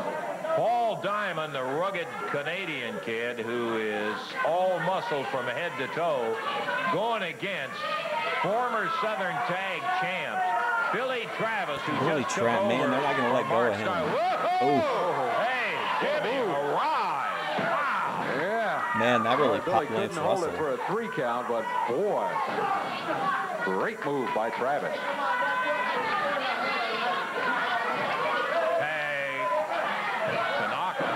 Paul Diamond, the rugged Canadian kid who is all muscle from head to toe, going against former Southern Tag champs Billy Travis, who Billy just took Travis, over man, they're not going to let from go Mark of him. Starr. Ooh. Hey, Jimmy arrived. Wow. Yeah. Man, that really Billy popped couldn't Lance hold Russell. it for a 3 count, but boy, great move by Travis. Tanaka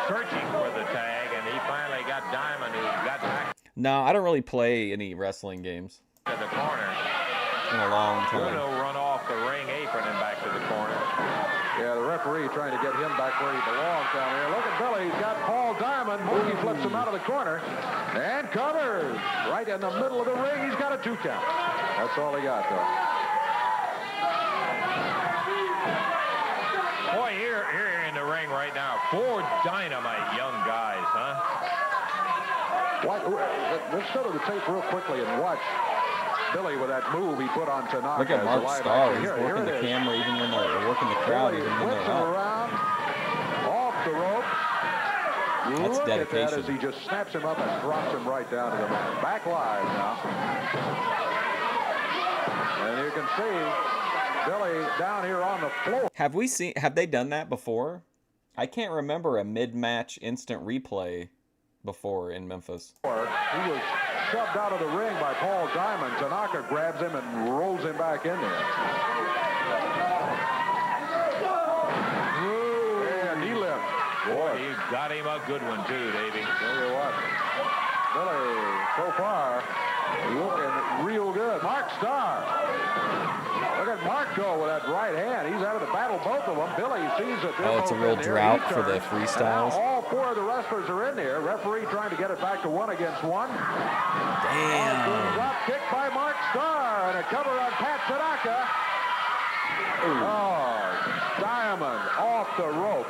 searching for the tag, and he finally got Diamond, who got back No, I don't really play any wrestling games to the corner. in a long time. Bruno run off the ring apron and back to the corner. Yeah, the referee trying to get him back where he belongs down here. Look at Billy. He's got Paul Diamond. Mookie flips him out of the corner and covers right in the middle of the ring. He's got a 2 count. That's all he got, though. Boy, here in the ring right now, 4 dynamite young guys, huh? Let's go to the tape real quickly and watch Billy with that move he put on Tanaka. Look at as a Mark live Starr. action. He's Here working it the is. camera even when they're working the crowd, Billy even when whips they're it up. around, off the rope. That's Look at that dedication. as he just snaps him up and drops him right down to the mat. Back live now. And you can see Billy down here on the floor. Have they done that before? I can't remember a mid-match instant replay before in Memphis. He was shoved out of the ring by Paul Diamond. Tanaka grabs him and rolls him back in there. And knee lift. Boy, he got him a good one, too, Davey. Tell you what, Billy, so far, looking real good. Mark Starr. Look at Mark go with that right hand. He's having to battle both of them. Billy sees that they're Oh, it's a both real in there. drought He for the turns. freestyles. And now all 4 of the wrestlers are in there. Referee trying to get it back to 1 against 1. Damn. Drop kick by Mark Starr and a cover on Pat Tanaka. Oh, Diamond off the rope.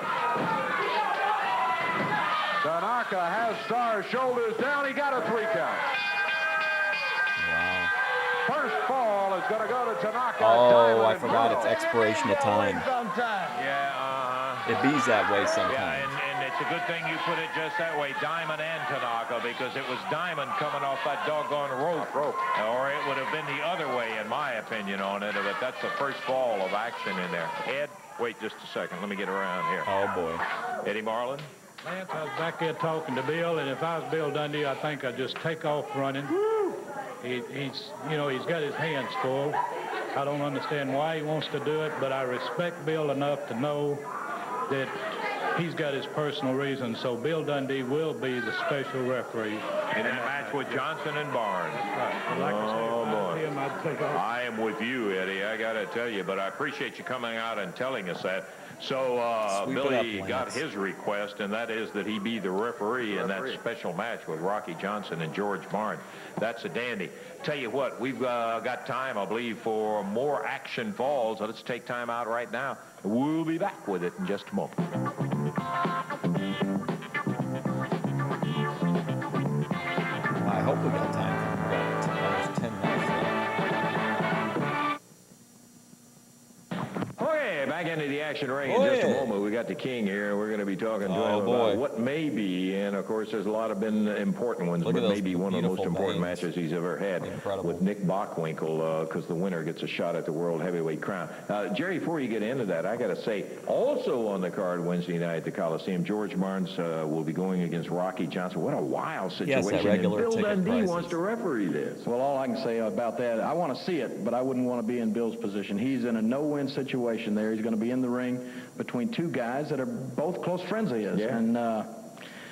Tanaka has Starr's shoulders down. He got a 3 count. Wow. First fall is going to go to Tanaka. Oh, Diamond I and forgot Bruno. it's expiration of time. Yeah, It bees that way Yeah, sometimes. and it's a good thing you put it just that way, Diamond and Tanaka, because it was Diamond coming off that doggone rope. Or it would have been the other way, in my opinion, on it. But that's the first fall of action in there. Ed, wait just a second. Let me get around here. Oh, boy. Eddie Marlin? Lance, I was back there talking to Bill, and if I was Bill Dundee, I think I'd just take off running. He's got his hands full. I don't understand why he wants to do it, but I respect Bill enough to know that he's got his personal reasons. So Bill Dundee will be the special referee. In that match with Johnson and Barnes. Right. Like I say, Oh, if I was boy. him, I'd take off. I am with you, Eddie. I got to tell you, but I appreciate you coming out and telling us that. So Sweep it Billy up, got Lance. his request, and that is that he be the referee in that special match with Rocky Johnson and George Barnes. That's a dandy. Tell you what, we've got time, I believe, for more action falls. So let's take time out right now. We'll be back with it in just a moment. Well, I hope we got time. We got almost 10 minutes left. Okay, back into the action ring in just a moment. We got the king here. We're going to be talking to him about what may be, and of course, there's a lot of been important ones, but maybe one of the most important matches he's ever had with Nick Bockwinkel, because the winner gets a shot at the World Heavyweight crown. Jerry, before you get into that, I got to say, also on the card Wednesday night at the Coliseum, George Barnes will be going against Rocky Johnson. What a wild situation. Yes, regular and Bill Dundee prices. wants to referee this. Well, all I can say about that, I want to see it, but I wouldn't want to be in Bill's position. He's in a no-win situation there. He's going to be in the ring between two guys that are both close friends of his. Yeah. And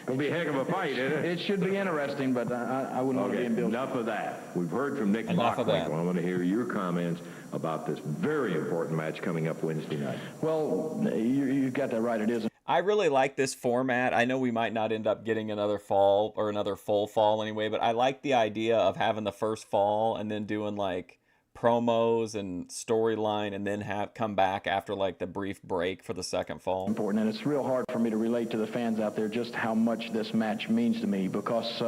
it'll be a heck of a fight, isn't it? It should be interesting, but I wouldn't want to be in Bill's. Enough of that. We've heard from Nick Bockwinkel. I want to hear your comments about this very important match coming up Wednesday night. Well, you got that right. It is. I really like this format. I know we might not end up getting another fall or another full fall anyway, but I like the idea of having the first fall and then doing like promos and storyline and then come back after like the brief break for the second fall. Important, and it's real hard for me to relate to the fans out there just how much this match means to me, because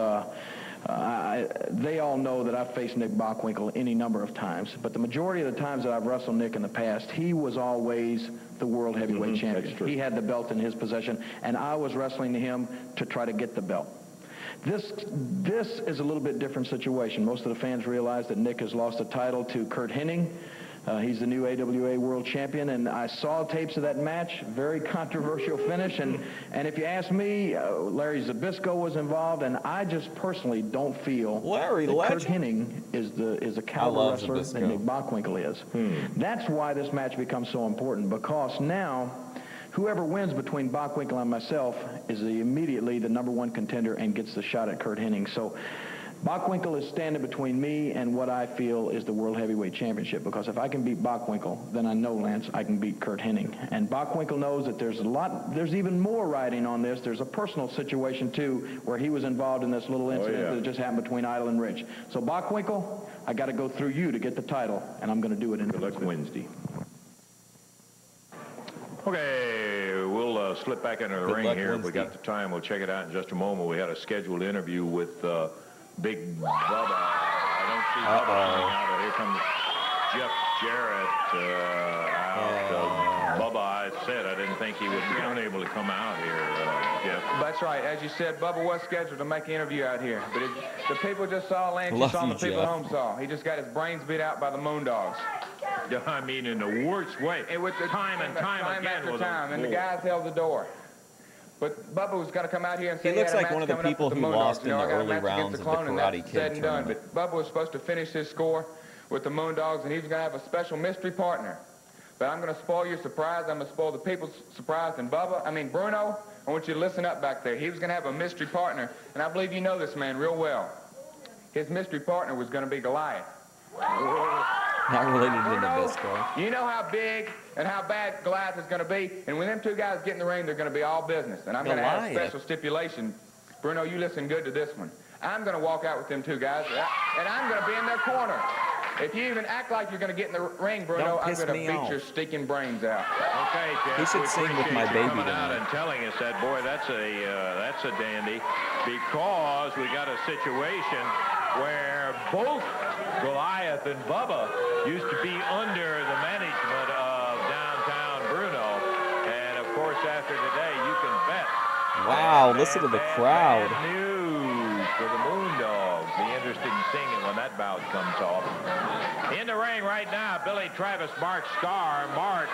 they all know that I've faced Nick Bockwinkel any number of times, but the majority of the times that I've wrestled Nick in the past, he was always the World Heavyweight Champion. He had the belt in his possession, and I was wrestling him to try to get the belt. This is a little bit different situation. Most of the fans realize that Nick has lost the title to Curt Hennig. He's the new AWA World Champion, and I saw tapes of that match. Very controversial finish, and if you ask me, Larry Zbyszko was involved, and I just personally don't feel that Curt Hennig is a caliber wrestler that Nick Bockwinkel is. That's why this match becomes so important, because now whoever wins between Bockwinkel and myself is immediately the #1 contender and gets the shot at Curt Hennig. So Bockwinkel is standing between me and what I feel is the World Heavyweight Championship, because if I can beat Bockwinkel, then I know, Lance, I can beat Curt Hennig. And Bockwinkel knows that there's even more riding on this. There's a personal situation, too, where he was involved in this little incident that just happened between Idle and Rich. So Bockwinkel, I got to go through you to get the title, and I'm going to do it in Wednesday. Okay, we'll slip back into the ring here. If we got the time, we'll check it out in just a moment. We had a scheduled interview with Big Bubba. I don't see Bubba coming out. Here comes Jeff Jarrett out. Bubba, I said I didn't think he would be unable to come out here, Jeff. That's right. As you said, Bubba was scheduled to make an interview out here. But the people just saw Lance. You saw the people at home saw. He just got his brains beat out by the Moondogs. I mean, in the worst way. And with the time again after time, and the guys held the door. But Bubba was going to come out here and say he looks like one of the people who lost in the early rounds of the Karate Kid tournament. But Bubba was supposed to finish his score with the Moondogs, and he was going to have a special mystery partner. But I'm going to spoil your surprise. I'm going to spoil the people's surprise. And Bruno, I want you to listen up back there. He was going to have a mystery partner, and I believe you know this man real well. His mystery partner was going to be Goliath. Not related to Nabisco. You know how big and how bad Goliath is going to be, and when them two guys get in the ring, they're going to be all business. And I'm going to add a special stipulation. Bruno, you listen good to this one. I'm going to walk out with them two guys, and I'm going to be in their corner. If you even act like you're going to get in the ring, Bruno, I'm going to beat your stinking brains out. Okay, Jeff. He should sing with my baby coming out tonight. and telling us that, boy, that's a dandy, because we got a situation where both Goliath and Bubba used to be under the management of downtown Bruno, and of course after today you can bet. Wow, listen to the crowd. Bad news for the Moondogs. Be interested in seeing it when that bout comes off. In the ring right now, Billy Travis, Mark Starr. Mark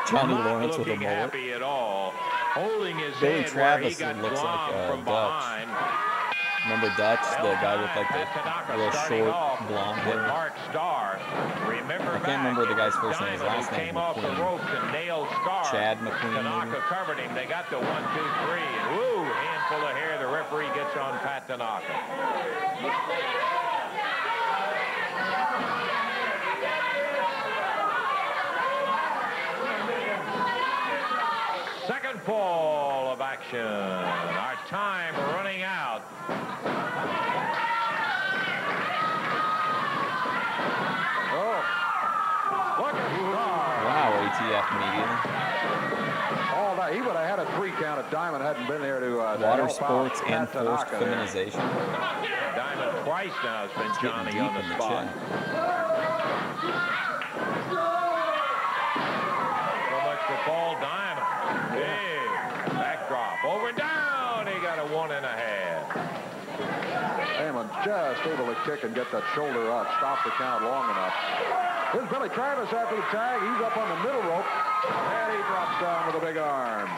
Johnny not Lawrence with a looking mullet. happy at all, holding his Billy head Travis where he got looks like glommed from Dutch. behind. Remember Dutch, the guy with like the real short blonde hair? Mark Starr. Remember I can't remember the guy's first name. His last name came off the ropes and nailed Starr. Chad McQueen. Tanaka covered him. They got the 1, 2, 3, and woo, handful of hair. The referee gets on Pat Tanaka. Second fall of action. Our time running out. Look at Starr. Wow, ATF media. All that. He would have had a 3 count if Diamond hadn't been there to Water help sports out and Pat forced Tanaka there. feminization. Diamond twice now has been Johnny deep on the in the spot. Paul Diamond. Big backdrop. Over and down. He got a 1.5. Heyman just able to kick and get that shoulder up, stop the count long enough. Here's Billy Travis after the tag. He's up on the middle rope, and he drops down with a big arm.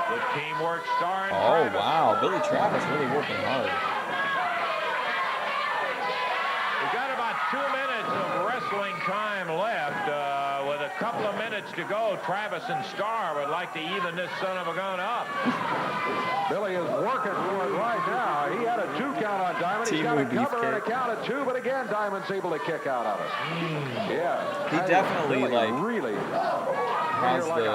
Good teamwork, Star and Oh, Travis. wow. Billy Travis really working hard. We've got about 2 minutes of wrestling time left. With a couple of minutes to go, Travis and Star would like to even this son of a gun up. Billy is working for it right now. He had a 2 count on Diamond. He's got a cover and a count of 2, but again, Diamond's able to kick out of it. Yeah. He definitely, like, really has the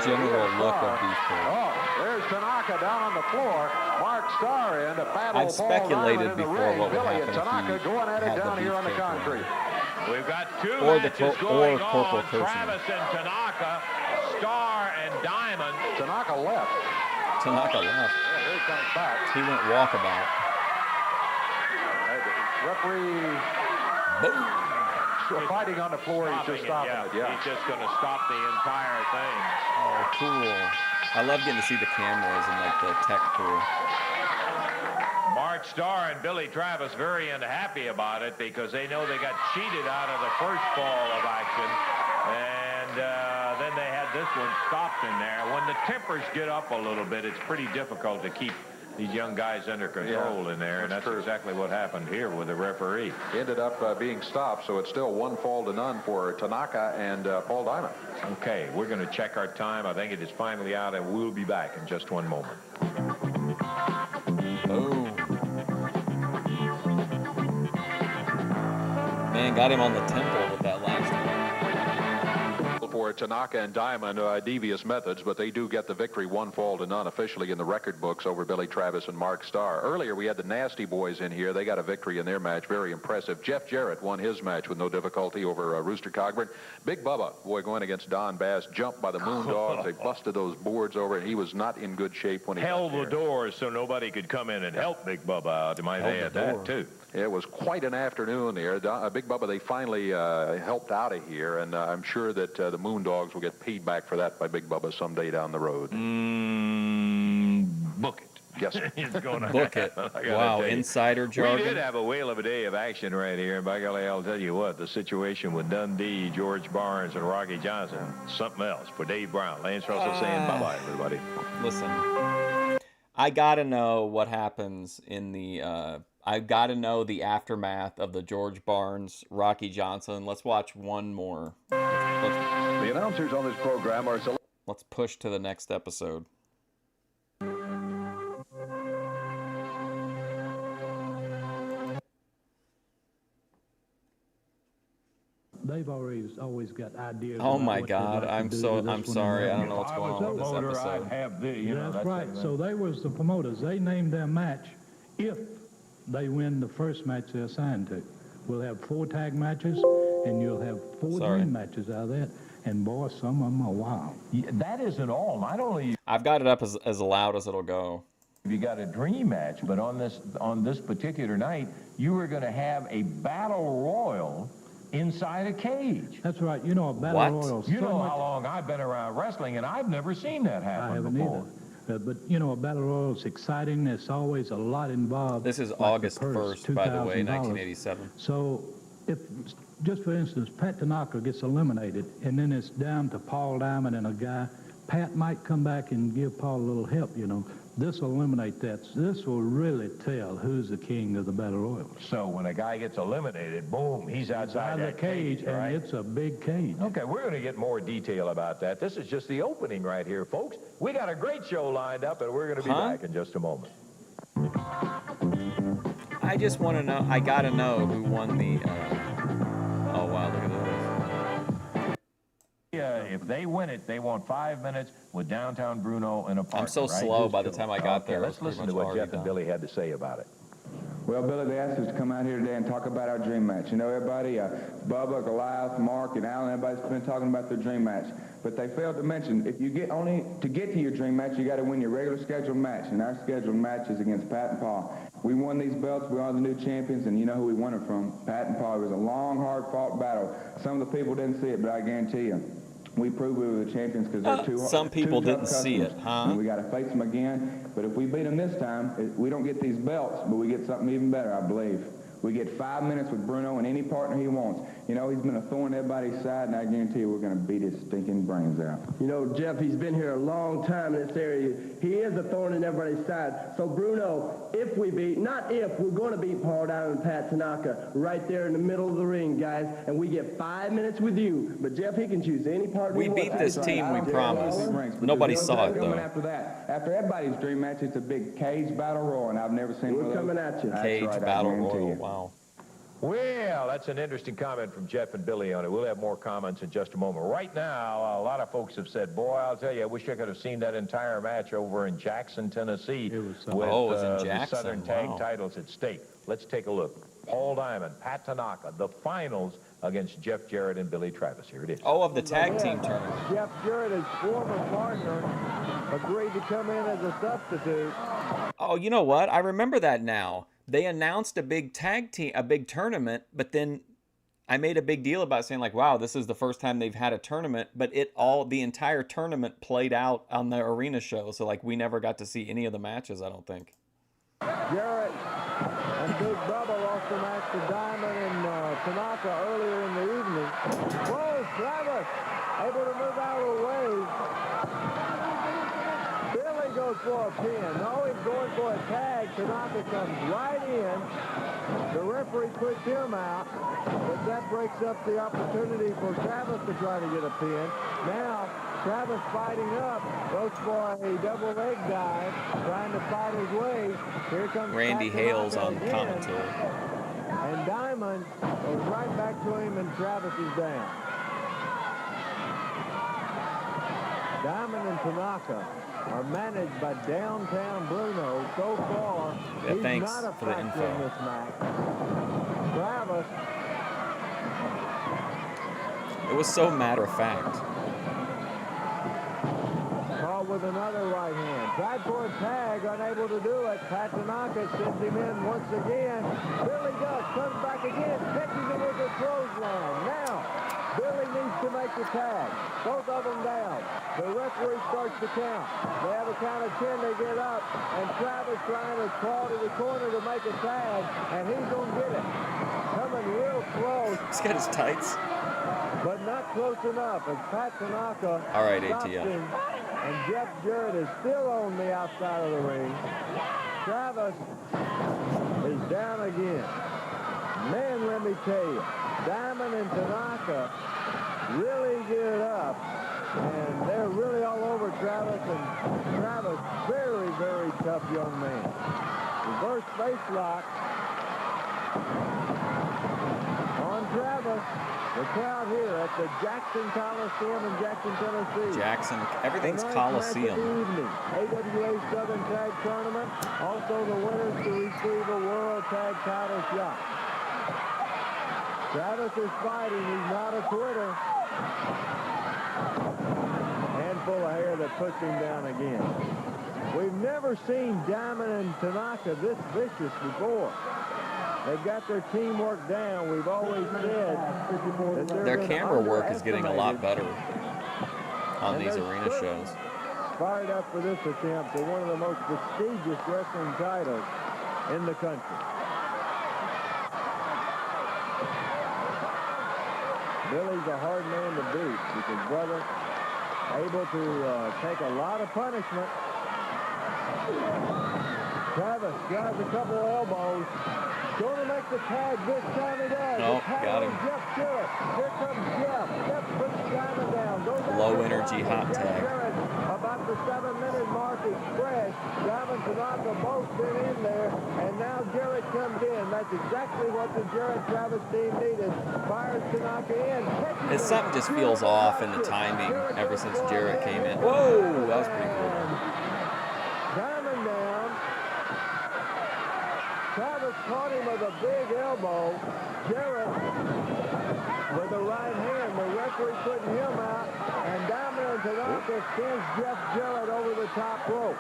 general look of Beefcake. Oh, there's Tanaka down on the floor. Mark Starr in to battle I've speculated before what would happen if Tanaka going at it down here on the concrete. We've got 2 Or matches or going Corporal on. Kirshner. Travis and Tanaka, Star and Diamond. Tanaka left. Tanaka left. Yeah, here he comes back. He went walkabout. Referee. Boom. Fighting on the floor. He's just stopping it. Yeah. He's just going to stop the entire thing. Oh, cool. I love getting to see the cameras and like the tech crew. Mark Starr and Billy Travis very unhappy about it because they know they got cheated out of the first fall of action. And then they had this one stopped in there. When the tempers get up a little bit, it's pretty difficult to keep these young guys under control in there, and that's exactly what happened here with the referee. He ended up being stopped, so it's still 1 fall to none for Tanaka and Paul Diamond. Okay, we're going to check our time. I think it is finally out, and we'll be back in just 1 moment. Oh. Man, got him on the temple with that last one. For Tanaka and Diamond, devious methods, but they do get the victory 1 fall to none officially in the record books over Billy Travis and Mark Starr. Earlier, we had the Nasty Boys in here. They got a victory in their match. Very impressive. Jeff Jarrett won his match with no difficulty over Rooster Cogburn. Big Bubba, boy, going against Don Bass, jumped by the Moondogs. They busted those boards over, and he was not in good shape when he held the doors so nobody could come in and help Big Bubba out. You might add that, too. It was quite an afternoon there. Big Bubba, they finally helped out of here, and I'm sure that the Moondogs will get paid back for that by Big Bubba someday down the road. Book it. Yes, sir. It's going to book it. Wow, insider jargon. We did have a whale of a day of action right here, and by golly, I'll tell you what, the situation with Dundee, George Barnes, and Rocky Johnson, something else. For Dave Brown, Lance Russell saying bye-bye, everybody. Listen, I got to know what happens in the... I've got to know the aftermath of the George Barnes, Rocky Johnson. Let's watch one more. The announcers on this program are... Let's push to the next episode. They've always got ideas. Oh my God! I'm sorry. I don't know what's going on with this episode. That's right. So they was the promoters. They named their match if they win the first match they're assigned to. We'll have 4 tag matches, and you'll have 4 dream matches out of that. And boy, some of them are wild. Yeah, that isn't all. Not only I've got it up as loud as it'll go. You got a dream match, but on this particular night, you were going to have a battle royal inside a cage. That's right. You know, a battle royal. You know how long I've been around wrestling, and I've never seen that happen I haven't before. Either. But, you know, a battle royal is exciting. There's always a lot involved. This is August 1st, by the way, 1987. So, if, just for instance, Pat Tanaka gets eliminated, and then it's down to Paul Diamond and a guy, Pat might come back and give Paul a little help, you know. This will eliminate that. This will really tell who's the king of the battle royal. So when a guy gets eliminated, boom, he's outside that cage, right? And it's a big cage. Okay, we're going to get more detail about that. This is just the opening right here, folks. We got a great show lined up, and we're going to be back in just a moment. I just want to know. I got to know who won the... Oh, wow, look at this. If they win it, they want 5 minutes with downtown Bruno and a partner. I'm so slow by the time I got there. Let's listen to what Jeff and Billy had to say about it. Well, Billy, they asked us to come out here today and talk about our dream match. You know, everybody, Bubba, Goliath, Mark, and Alan, everybody's been talking about their dream match. But they failed to mention, if you get to get to your dream match, you got to win your regular scheduled match. And our scheduled match is against Pat and Paul. We won these belts. We are the new champions, and you know who we won it from. Pat and Paul. It was a long, hard-fought battle. Some of the people didn't see it, but I guarantee you, We proved we were the champions because they're too hard. Some people didn't see it, huh? And we got to face them again. But if we beat them this time, we don't get these belts, but we get something even better, I believe. We get 5 minutes with Bruno and any partner he wants. You know, he's been a thorn in everybody's side, and I guarantee you we're going to beat his stinking brains out. You know, Jeff, he's been here a long time in this area. He is a thorn in everybody's side. So, Bruno, if we beat, not if, we're going to beat Paul Diamond and Pat Tanaka right there in the middle of the ring, guys, and we get 5 minutes with you. But, Jeff, he can choose any partner he wants. We beat this team, we promise. Nobody saw it, though. After that, after everybody's dream match, it's a big cage battle royal, and I've never seen one of those. We're coming at you. Cage battle royal, wow. Well, that's an interesting comment from Jeff and Billy on it. We'll have more comments in just a moment. Right now, a lot of folks have said, boy, I'll tell you, I wish I could have seen that entire match over in Jackson, Tennessee with the Southern Tag titles at stake. Let's take a look. Paul Diamond, Pat Tanaka, the finals against Jeff Jarrett and Billy Travis. Here it is. Oh, of the tag team tournament. Jeff Jarrett, his former partner, agreed to come in as a substitute. Oh, you know what? I remember that now. They announced a big tag team, a big tournament, but then I made a big deal about saying like, wow, this is the first time they've had a tournament, but the entire tournament played out on the arena show. So like we never got to see any of the matches, I don't think. Jarrett and Big Bubba lost the match to Diamond and Tanaka earlier in the evening. Whoa, Travis, able to move out of the way. Billy goes for a pin. No, he's going for a tag. Tanaka comes right in. The referee puts him out, but that breaks up the opportunity for Travis to try to get a pin. Now, Travis fighting up, goes for a double leg dive, trying to fight his way. Here comes Randy Hales on commentary. And Diamond goes right back to him, and Travis is down. Diamond and Tanaka are managed by downtown Bruno. So far, he's not a factor in this match. Travis. It was so matter of fact. Caught with another right hand. Tried for a tag, unable to do it. Pat Tanaka sends him in once again. Billy Gus comes back again, catches him with a clothesline. Now, Billy needs to make the tag. Both of them down. The referee starts to count. They have a count of 10. They get up. And Travis trying to crawl to the corner to make a tag. And he's going to get it. Coming real close. He's got his tights. But not close enough. As Pat Tanaka all right, stops ATL. him. And Jeff Jarrett is still on the outside of the ring. Travis is down again. Man, let me tell you. Diamond and Tanaka really get up, and they're really all over Travis, and Travis, very, very tough young man. Reverse face lock on Travis. The crowd here at the Jackson Coliseum in Jackson, Tennessee. Jackson, everything's Coliseum. AWA Southern Tag Tournament. Also the winners to receive a World Tag Title shot. Travis is fighting. He's not a quitter. Handful of hair that puts him down again. We've never seen Diamond and Tanaka this vicious before. They've got their teamwork down. We've always said that their camera work is getting a lot better on these arena shows. Fired up for this attempt at one of the most prestigious wrestling titles in the country. Billy's a hard man to beat because brother able to take a lot of punishment. Travis drives a couple of elbows. Going to make the tag this time he does. Oh, got him. Jeff Jarrett. Here comes Jeff. Jeff puts Diamond down. Goes low energy hot tag. Jarrett, about the 7-minute mark is fresh. Diamond and Tanaka both been in there, and now Jarrett comes in. That's exactly what the Jarrett Travis team needed. Fires Tanaka in. It's something just feels off in the timing ever since Jarrett came in. Whoa, that was pretty cool. Diamond down. Travis caught him with a big elbow. Jarrett with the right hand. The referee putting him out. And Diamond and Tanaka sends Jeff Jarrett over the top rope.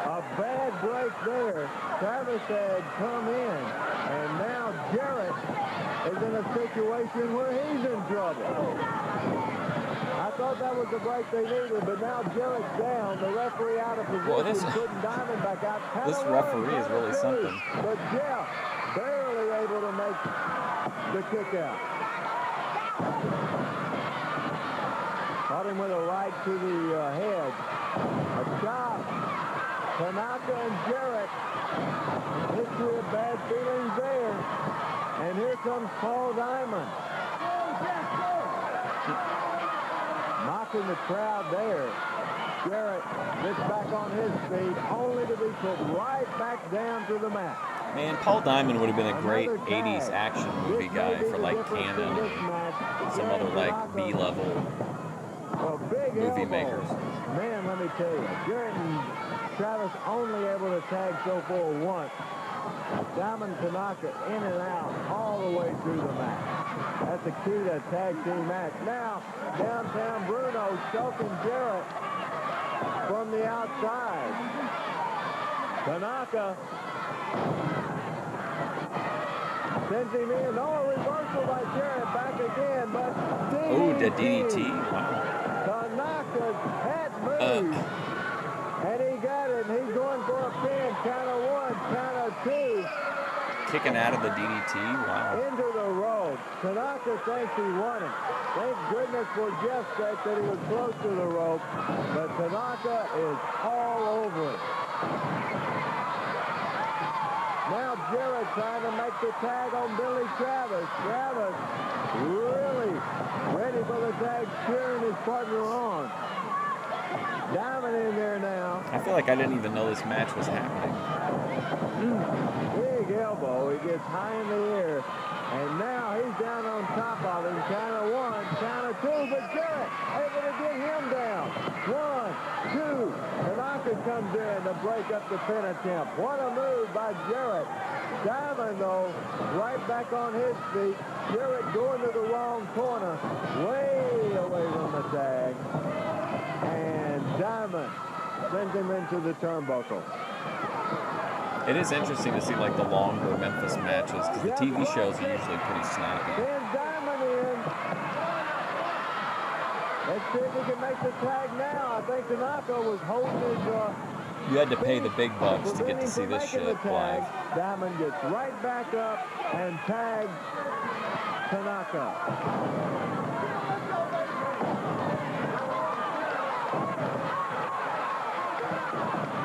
A a bad break there. Travis had come in, and now Jarrett is in a situation where he's in trouble. I thought that was the break they needed, but now Jarrett's down. The referee out of position, putting Diamond back out. This referee is really something. But Jeff barely able to make the kick out. Caught him with a right to the head. A chop. Tanaka and Jarrett. History of bad feelings there. And here comes Paul Diamond. Mocking the crowd there. Jarrett gets back on his feet, only to be put right back down to the mat. Man, Paul Diamond would have been a great 80s action movie guy for like Cannon and some other like B-level movie makers. Man, let me tell you, Jarrett and Travis only able to tag so far once. Diamond Tanaka in and out all the way through the match. That's the key to a tag team match. Now, downtown Bruno choking Jarrett from the outside. Tanaka sends him in. Oh, a reversal by Jarrett. Back again, but DDT. Oh, the DDT. Wow. Tanaka's head moved. And he got it, and he's going for a pin. Count of one, count of two. Kicking out of the DDT, wow. Into the ropes. Tanaka thinks he won it. Thank goodness for Jeff's sake that he was close to the rope. But Tanaka is all over it. Now Jarrett trying to make the tag on Billy Travis. Travis really ready for the tag, cheering his partner on. Diamond in there now. I feel like I didn't even know this match was happening. Big elbow. He gets high in the air. And now he's down on top of him. Count of one, count of two. But Jarrett able to get him down. One, two. Tanaka comes in to break up the pin attempt. What a move by Jarrett. Diamond, though, right back on his feet. Jarrett going to the wrong corner. Way away from the tag. And Diamond sends him into the turnbuckle. It is interesting to see like the longer Memphis matches because the TV shows are usually pretty snappy. Sends Diamond in. Let's see if he can make the tag now. I think Tanaka was holding his... You had to pay the big bucks to get to see this shit live. Diamond gets right back up and tags Tanaka.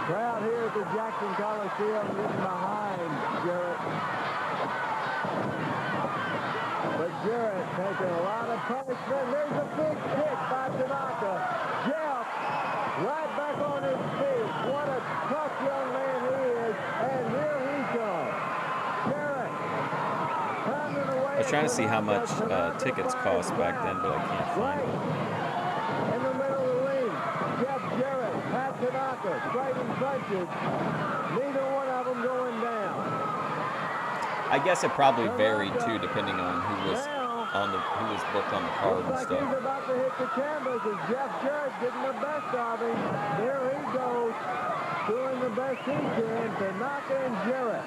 Crowd here at the Jackson Coliseum getting behind Jarrett. But Jarrett taking a lot of punishment. There's a big kick by Tanaka. Jeff right back on his feet. What a tough young man he is. And here he comes. Jarrett pounding away. I was trying to see how much tickets cost back then, but I can't find it. In the middle of the ring, Jeff Jarrett, Pat Tanaka, trading punches. Neither one of them going down. I guess it probably varied too, depending on who was booked on the card and Like he's stuff. about to hit the canvas as Jeff Jarrett getting the best of him. There he goes, doing the best he can. Tanaka and Jarrett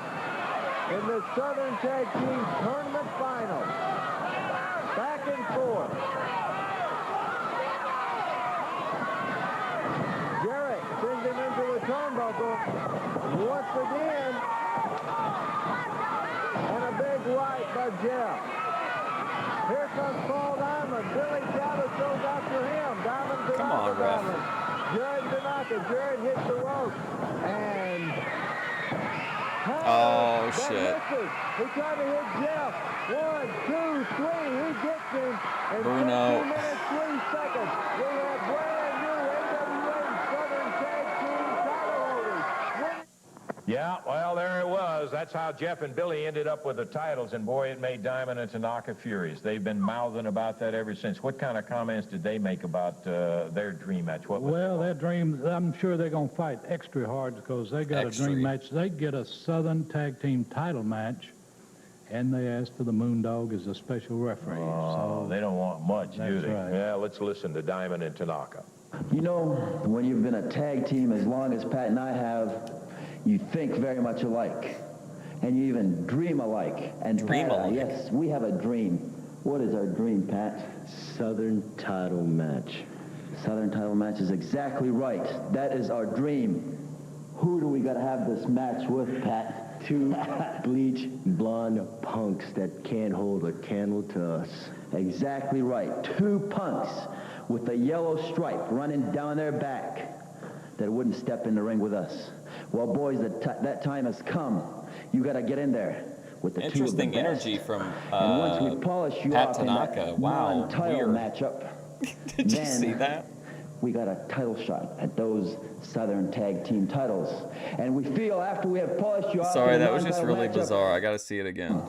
in the Southern Tag Team Tournament Final. Back and forth. Jarrett sends him into the turnbuckle once again. And a big right by Jeff. Here comes Paul Diamond. Billy Travis goes after him. Diamond to Come on, ref. Jarrett Tanaka. Jarrett hits the rope. And... Oh, that shit. misses. He tried to hit Jeff. 1, 2, 3. He gets him. In Bruno. 15 minutes, 3 seconds. We have brand new AWA Southern Tag Team title holders. Yeah, well, there it was. That's how Jeff and Billy ended up with the titles, and boy, it made Diamond and Tanaka furious. They've been mouthing about that ever since. What kind of comments did they make about their dream match? What was Well, their dream, I'm sure they're going to fight extra hard because they got a dream match. They get a Southern Tag Team title match, and they asked for the Moondog as a special referee. Oh, they don't want much, do That's they? right. Yeah, let's listen to Diamond and Tanaka. You know, when you've been a tag team as long as Pat and I have, You think very much alike. And you even dream alike. And Dream alike? Yes, we have a dream. What is our dream, Pat? Southern title match. Southern title match is exactly right. That is our dream. Who do we got to have this match with, Pat? Two bleach blonde punks that can't hold a candle to us. Exactly right. Two punks with a yellow stripe running down their back that wouldn't step in the ring with us. Well, boys, that time has come. You got to get in there with the Interesting two of the best. energy from And once we polish you Pat off Tanaka. in that Wow, non-title weird. matchup, Did you then see that? we got a title shot at those Southern Tag Team titles. And we feel after we have polished you off Sorry, in a that was just non-title really matchup, bizarre. I got to see it again.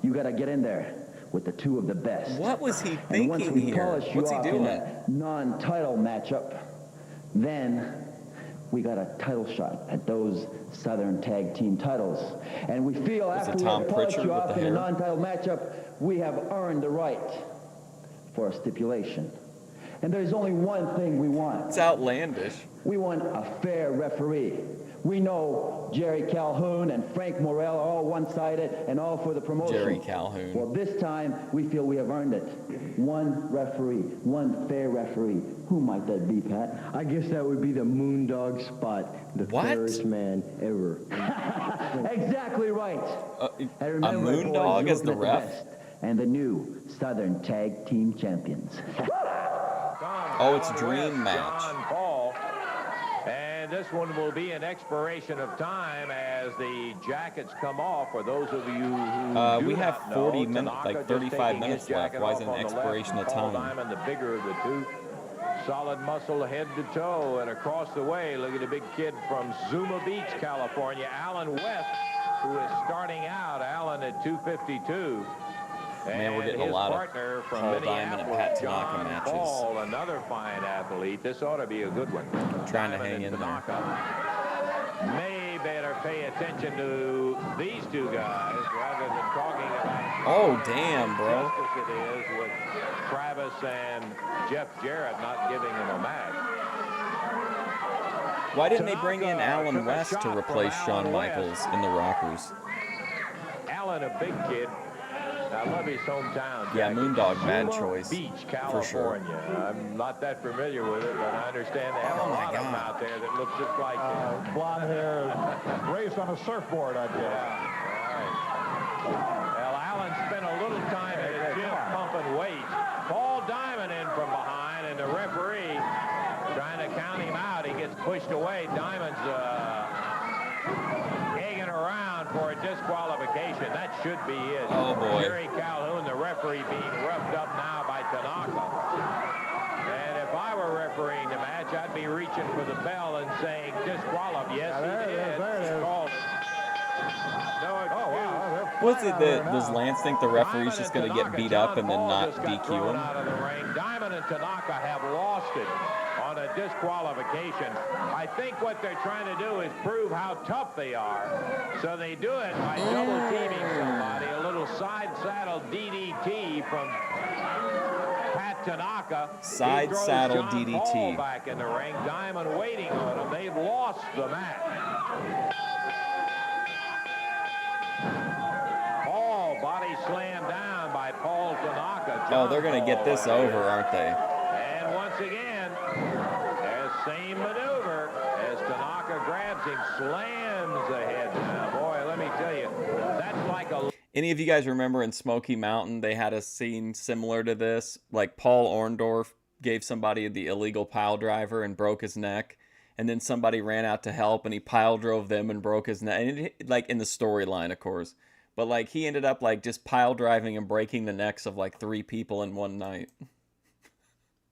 you got to get in there with the two of the best. What was he And once thinking we here? polish you What's he off in doing? a non-title matchup, then we got a title shot at those Southern Tag Team titles. And we feel Was after it we Tom have polished Pritchard you with off the in a hair? non-title matchup, we have earned the right for a stipulation. And there's only one thing we want. It's outlandish. We want a fair referee. We know Jerry Calhoun and Frank Morrell are all one-sided and all for the promotion. Jerry Calhoun. Well, this time, we feel we have earned it. One referee, one fair referee. Who might that be, Pat? I guess that would be the Moondog Spot, the What? fairest man ever. Exactly right. And a remember, Moondog boys, is the you're looking at ref? best and the new Southern Tag Team Champions. Oh, it's Dream Match. John Paul. And this one will be an expiration of time as the jackets come off. For those of you who We do have not 40 know, minutes, Tanaka like just 35 taking minutes his left. jacket Why is it off an on the expiration left, of Paul time? Diamond, the bigger of the two. Solid muscle head to toe. And across the way, look at the big kid from Zuma Beach, California, Alan West, who is starting out. Alan at 252. Man, we're And getting a his lot of partner from Paul Diamond and Pat Minneapolis, Tanaka John matches. Paul, another fine athlete. This ought to be a good one. Trying to Diamond hang and in there. Tanaka may better pay attention to these two guys rather than talking about Oh, damn, bro. justice it is with Travis and Jeff Jarrett not giving him a match. Why didn't they bring in Tanaka Alan took a West to shot replace from Shawn Alan Michaels West. in the Rockers? Alan, a big kid. I love his hometown. Yeah, Jack. Moondog, bad Zuma choice. Beach, For sure. California. I'm not that familiar with it, but I understand they have Oh, a my lot of them God. out there that look just like him. Blonde hair, raised on a surfboard, I guess. All right. Well, Allen spent a little time at his gym pumping weights. Paul Diamond in from behind, and the referee trying to count him out. He gets pushed away. Diamond's egging around for a disqualification. That should be it. Oh, boy. Jerry Calhoun, the referee, being roughed up now by Tanaka. And if I were refereeing the match, I'd be reaching for the bell and saying disqualify. Yes, he did. There it is. Called it. No excuse. What's it that does Lance think the referee's just going to get beat up and then not DQ him? Out of the ring. Diamond and Tanaka have lost it on a disqualification. I think what they're trying to do is prove how tough they are. So they do it by double teaming somebody. A little side saddle DDT from Pat Tanaka. Side He throws saddle John DDT. Paul back in the ring. Diamond waiting on him. They've lost the match. Paul body slammed down by Paul Tanaka. Oh, they're going to get this over, aren't they? And once again, there's same maneuver as Tanaka grabs him, slams the head down. Boy, let me tell you, that's like a... Any of you guys remember in Smoky Mountain, they had a scene similar to this? Like Paul Orndorff gave somebody the illegal pile driver and broke his neck. And then somebody ran out to help and he pile drove them and broke his neck. And like in the storyline, of course. But like he ended up like just pile driving and breaking the necks of like 3 people in one night.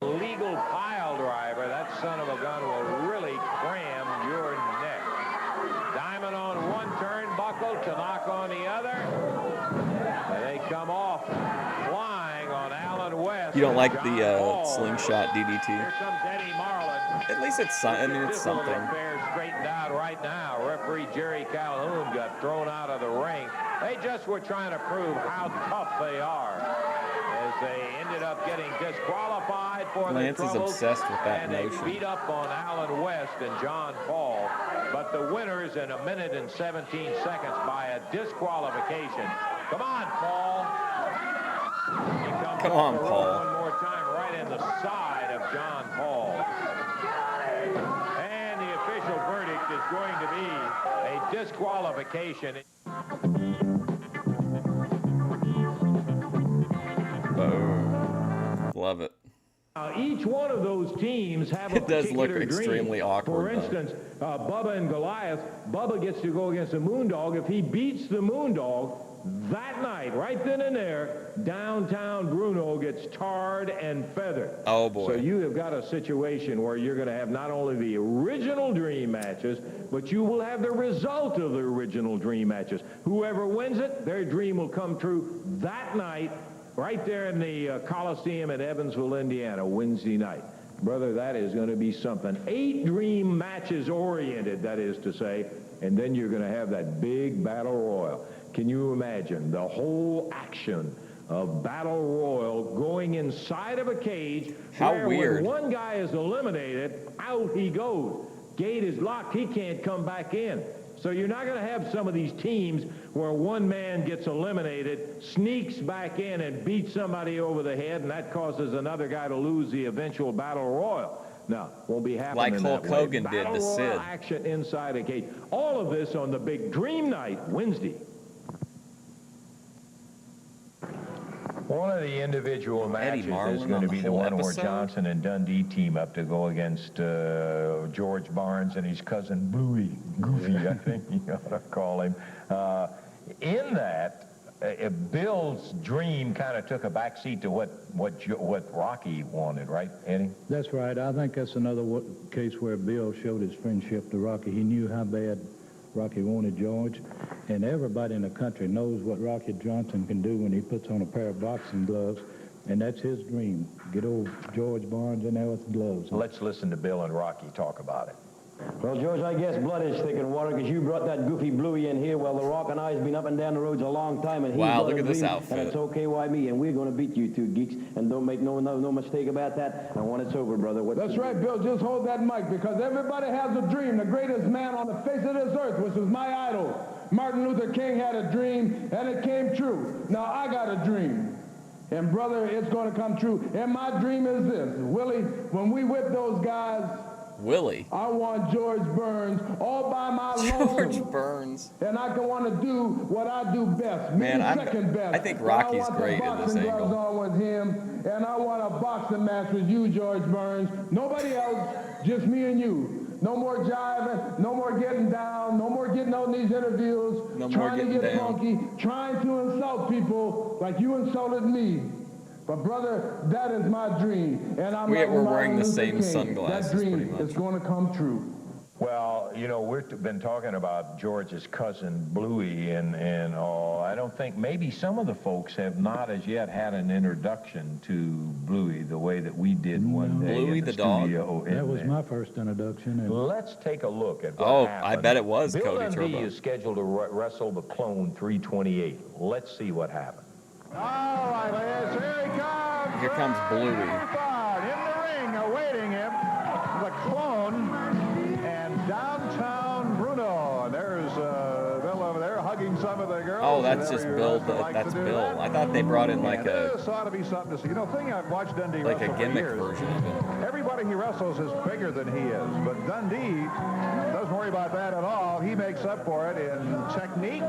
Legal pile driver, that son of a gun will really cram your neck. Diamond on one turnbuckle, Tanaka on the other. And they come off flying on Alan West. You don't like John the Paul. slingshot DDT? Here comes Eddie Marlin. At least it's, I mean, it's This little something. affair straightened out right now. Referee Jerry Calhoun got thrown out of the ring. They just were trying to prove how tough they are. As They ended up getting disqualified for their Lance is troubles, obsessed with that and notion. they beat up on Alan West and John Paul. But the winners in 1 minute and 17 seconds by a disqualification. Come on, Paul. He comes Come on, off the rope Paul. one more time, right in the side of John Paul. And the official verdict is going to be a disqualification. Love it. Each one of those teams have a It does look particular extremely dream. awkward, For though. instance, Bubba and Goliath, Bubba gets to go against the Moondog. If he beats the Moondog that night, right then and there, downtown Bruno gets tarred and feathered. Oh, boy. So you have got a situation where you're going to have not only the original dream matches, but you will have the result of the original dream matches. Whoever wins it, their dream will come true that night, right there in the Coliseum at Evansville, Indiana, Wednesday night. Brother, that is going to be something. 8 dream matches oriented, that is to say, and then you're going to have that big battle royal. Can you imagine the whole action of battle royal going inside of a cage? How where weird. When one guy is eliminated, out he goes. Gate is locked. He can't come back in. So you're not going to have some of these teams where one man gets eliminated, sneaks back in and beats somebody over the head, and that causes another guy to lose the eventual battle royal. No, won't be happening Like that Hulk way. Hogan did Battle to royal Sid. action inside a cage. All of this on the big dream night, Wednesday. One of the individual matches is Marlin going on to the be the whole one where episode? Johnson and Dundee team up to go against George Barnes and his cousin Bluey, Goofy, I think you ought to call him. In that, Bill's dream kind of took a backseat to what Rocky wanted, right, Eddie? That's right. I think that's another case where Bill showed his friendship to Rocky. He knew how bad Rocky wanted George, and everybody in the country knows what Rocky Johnson can do when he puts on a pair of boxing gloves, and that's his dream. Get old George Barnes in there with gloves. Let's listen to Bill and Rocky talk about it. Well, George, I guess blood is thick in water because you brought that goofy Bluey in here. Well, the Rock and I has been up and down the roads a long time, and he's Wow, got look a at this dream, outfit. And it's okay, why me? And we're going to beat you two geeks, and don't make no mistake about that. And when it's over, brother, That's right, Bill. Just hold that mic because everybody has a dream. The greatest man on the face of this earth, which was my idol, Martin Luther King, had a dream, and it came true. Now I got a dream. And, brother, it's going to come true. And my dream is this. Willie, when we whip those guys, Willie. I want George Burns all by my lonesome. George Burns. And I can want to do what I do best. Man, maybe second best. I think But Rocky's I want great the in this boxing gloves angle. on with him, and I want a boxing match with you, George Burns. Nobody else, just me and you. No more jiving, no more getting down, no more getting on these interviews, No more trying to getting get down. funky, trying to insult people like you insulted me. But, brother, that is my dream. And I'm like We're wearing Martin the Luther same King. sunglasses, That dream pretty much. is going to come true. Well, you know, we've been talking about George's cousin Bluey and all. I don't think maybe some of the folks have not as yet had an introduction to Bluey the way that we did one day Bluey in the the dog? studio. That was my first introduction. And Let's take a look at what Oh, happened. I bet it was Bill Cody Dundee Turbo. is scheduled to wrestle the Clone 328. Let's see what happened. All right, Liz, here he comes. Here comes Bluey. In the ring, awaiting him, the Clone and downtown Bruno. And there's Bill over there hugging some of the girls. Oh, that's and just every Bill. wrestler likes That's to do Bill. that. I thought they brought in like And a this ought to be something to see. You know, thing I've watched Dundee like a wrestle for gimmick years. version of it. Everybody he wrestles is bigger than he is, but Dundee doesn't worry about that at all. He makes up for it in technique,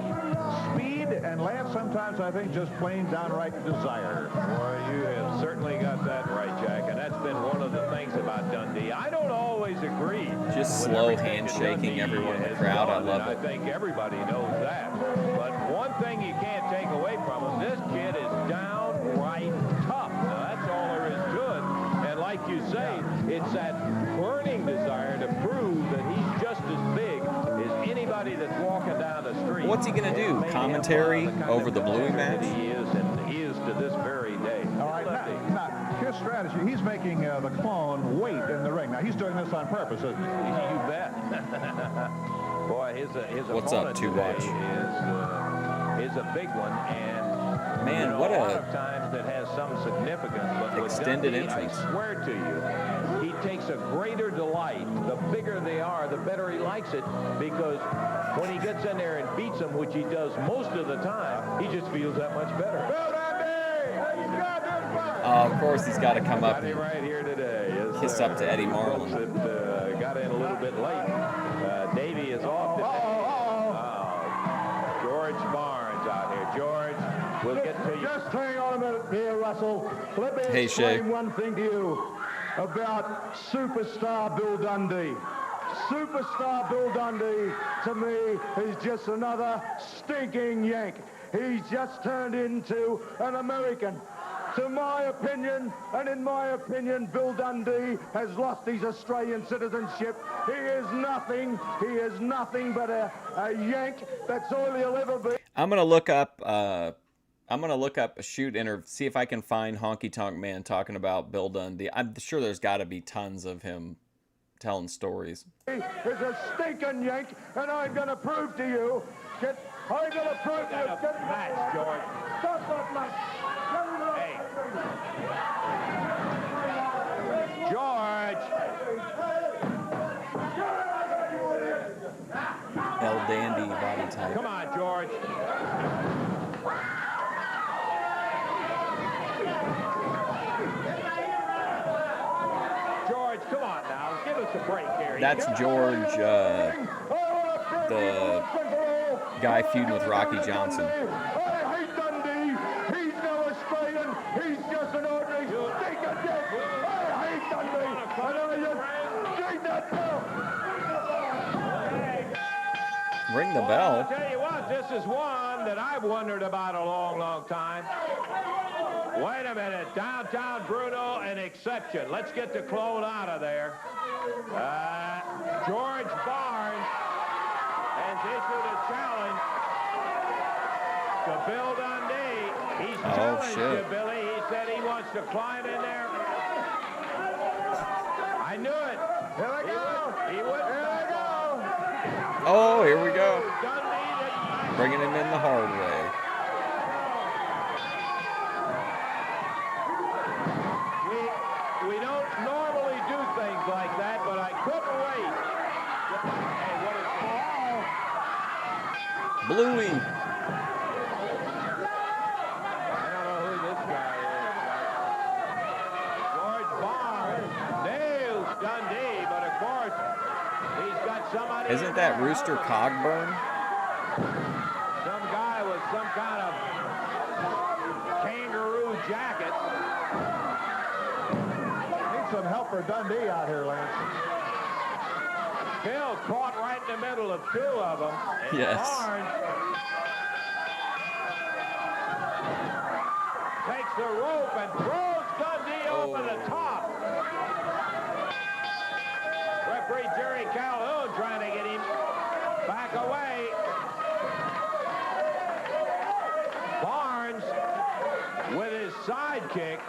speed, and Lance sometimes I think just plain downright desire. Well, you have certainly got that right, Jack, and that's been one of the things about Dundee. I don't always agree. Just with slow everything that handshaking Dundee everyone in the has crowd. I done, love and it. I think everybody knows that. But one thing you can't take away from him, this kid is downright tough. Now, that's all there is to it. And like you say, it's that burning desire to prove that he's just as big as anybody that's walking down the street. What's he gonna do? Made him Commentary the kind over of the Bluey guy that match? He is, and he is to this very day. All right, now, his strategy, he's making the Clone wait in the ring. Now, he's doing this on purpose, isn't he? You bet. Boy, his What's up, opponent Two today Watch? is a big one, and Man, You know, what a lot a of times that has some significance, but with extended Dundee, entrance. I swear to you, he takes a greater delight. The bigger they are, the better he likes it, because when he gets in there and beats them, which he does most of the time, he just feels that much better. Of course, he's got to come up Got him and right here today. Yes, kiss sir. up to Eddie Marlin. Folks that got in a little bit late. Davey is off today. George Barnes out here. George, we'll get to you. Just hang on a minute here, Russell. Let me Hey, Shay. explain one thing to you about superstar Bill Dundee. Superstar Bill Dundee, to me, is just another stinking Yank. He's just turned into an American. To my opinion, and in my opinion, Bill Dundee has lost his Australian citizenship. He is nothing but a Yank. That's all he'll ever be. I'm gonna look up. A shoot see if I can find Honky Tonk Man talking about Bill Dundee. I'm sure there's got to be tons of him telling stories. He is a stinking Yank, and I'm gonna prove to you. I'm gonna prove to you. Match, George. Stop that match. Hey. George. El Dandy body type. Come on, George. George, come on now. Give us a break here. That's George, the guy feuding with Rocky Johnson. I hate Dundee. He's no Australian. He's just an ordinary stinker dick. I hate Dundee. And I just dig that bell. Ring the Well, bell. I'll tell you what, this is one that I've wondered about a long, long time. Wait a minute. Downtown Bruno, an exception. Let's get the clone out of there. George Barnes has issued a challenge to Bill Dundee. He's challenged you, Billy. He said he wants to climb in there. I knew it. Here we go. He would. Here we go. Oh, here we go. Bringing him in the hard way. We don't normally do things like that, but I couldn't wait. Hey, what is Bluey. I don't know who this guy is. George Barnes nails Dundee, but of course, he's got somebody. Isn't that Rooster Cogburn? Some guy with some kind of kangaroo jacket. Need some help for Dundee out here, Lance. Bill caught right in the middle of two of them. And Yes. Barnes takes the rope and throws Dundee over the top. Referee Jerry Calhoun trying to get him back away. Barnes with his sidekick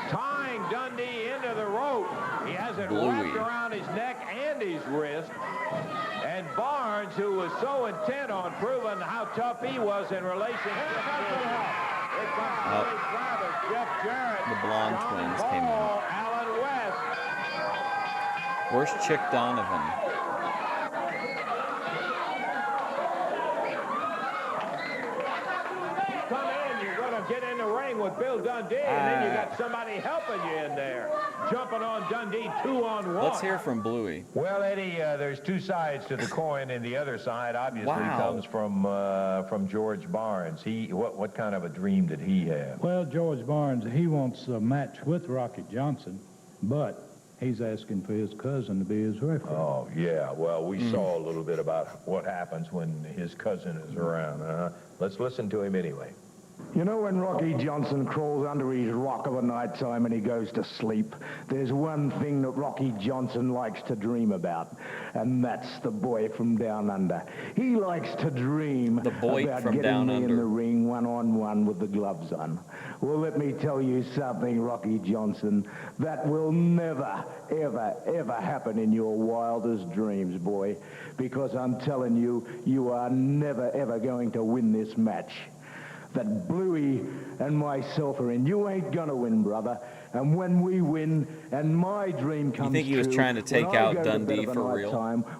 tying Dundee into the rope. He has it wrapped around his neck and his wrist. And Barnes, who was so intent on proving how tough he was in relationship to Billy Travis, Jeff Jarrett, The blonde John twins Paul, came out. Alan West. Where's Chick Donovan? Come in, you're going to get in the ring with Bill Dundee, and then you got somebody helping you in there. Jumping on Dundee 2-on-1. Let's hear from Bluey. Well, Eddie, There's two sides to the coin, and the other side obviously Wow. comes from George Barnes. What kind of a dream did he have? Well, George Barnes, he wants a match with Rocky Johnson, but he's asking for his cousin to be his referee. Oh, yeah. Well, we saw a little bit about what happens when his cousin is around. Let's listen to him anyway. You know, when Rocky Johnson crawls under his rock of a night time and he goes to sleep, there's one thing that Rocky Johnson likes to dream about, and that's the boy from down under. He likes to dream about getting me in the ring one-on-one with the gloves on. Well, let me tell you something, Rocky Johnson. That will never, ever, ever happen in your wildest dreams, boy, because I'm telling you, you are never, ever going to win this match. that Bluey and myself are in. You ain't gonna win, brother. And when we win, and my dream comes true... You think he was trying to take out Dundee for real?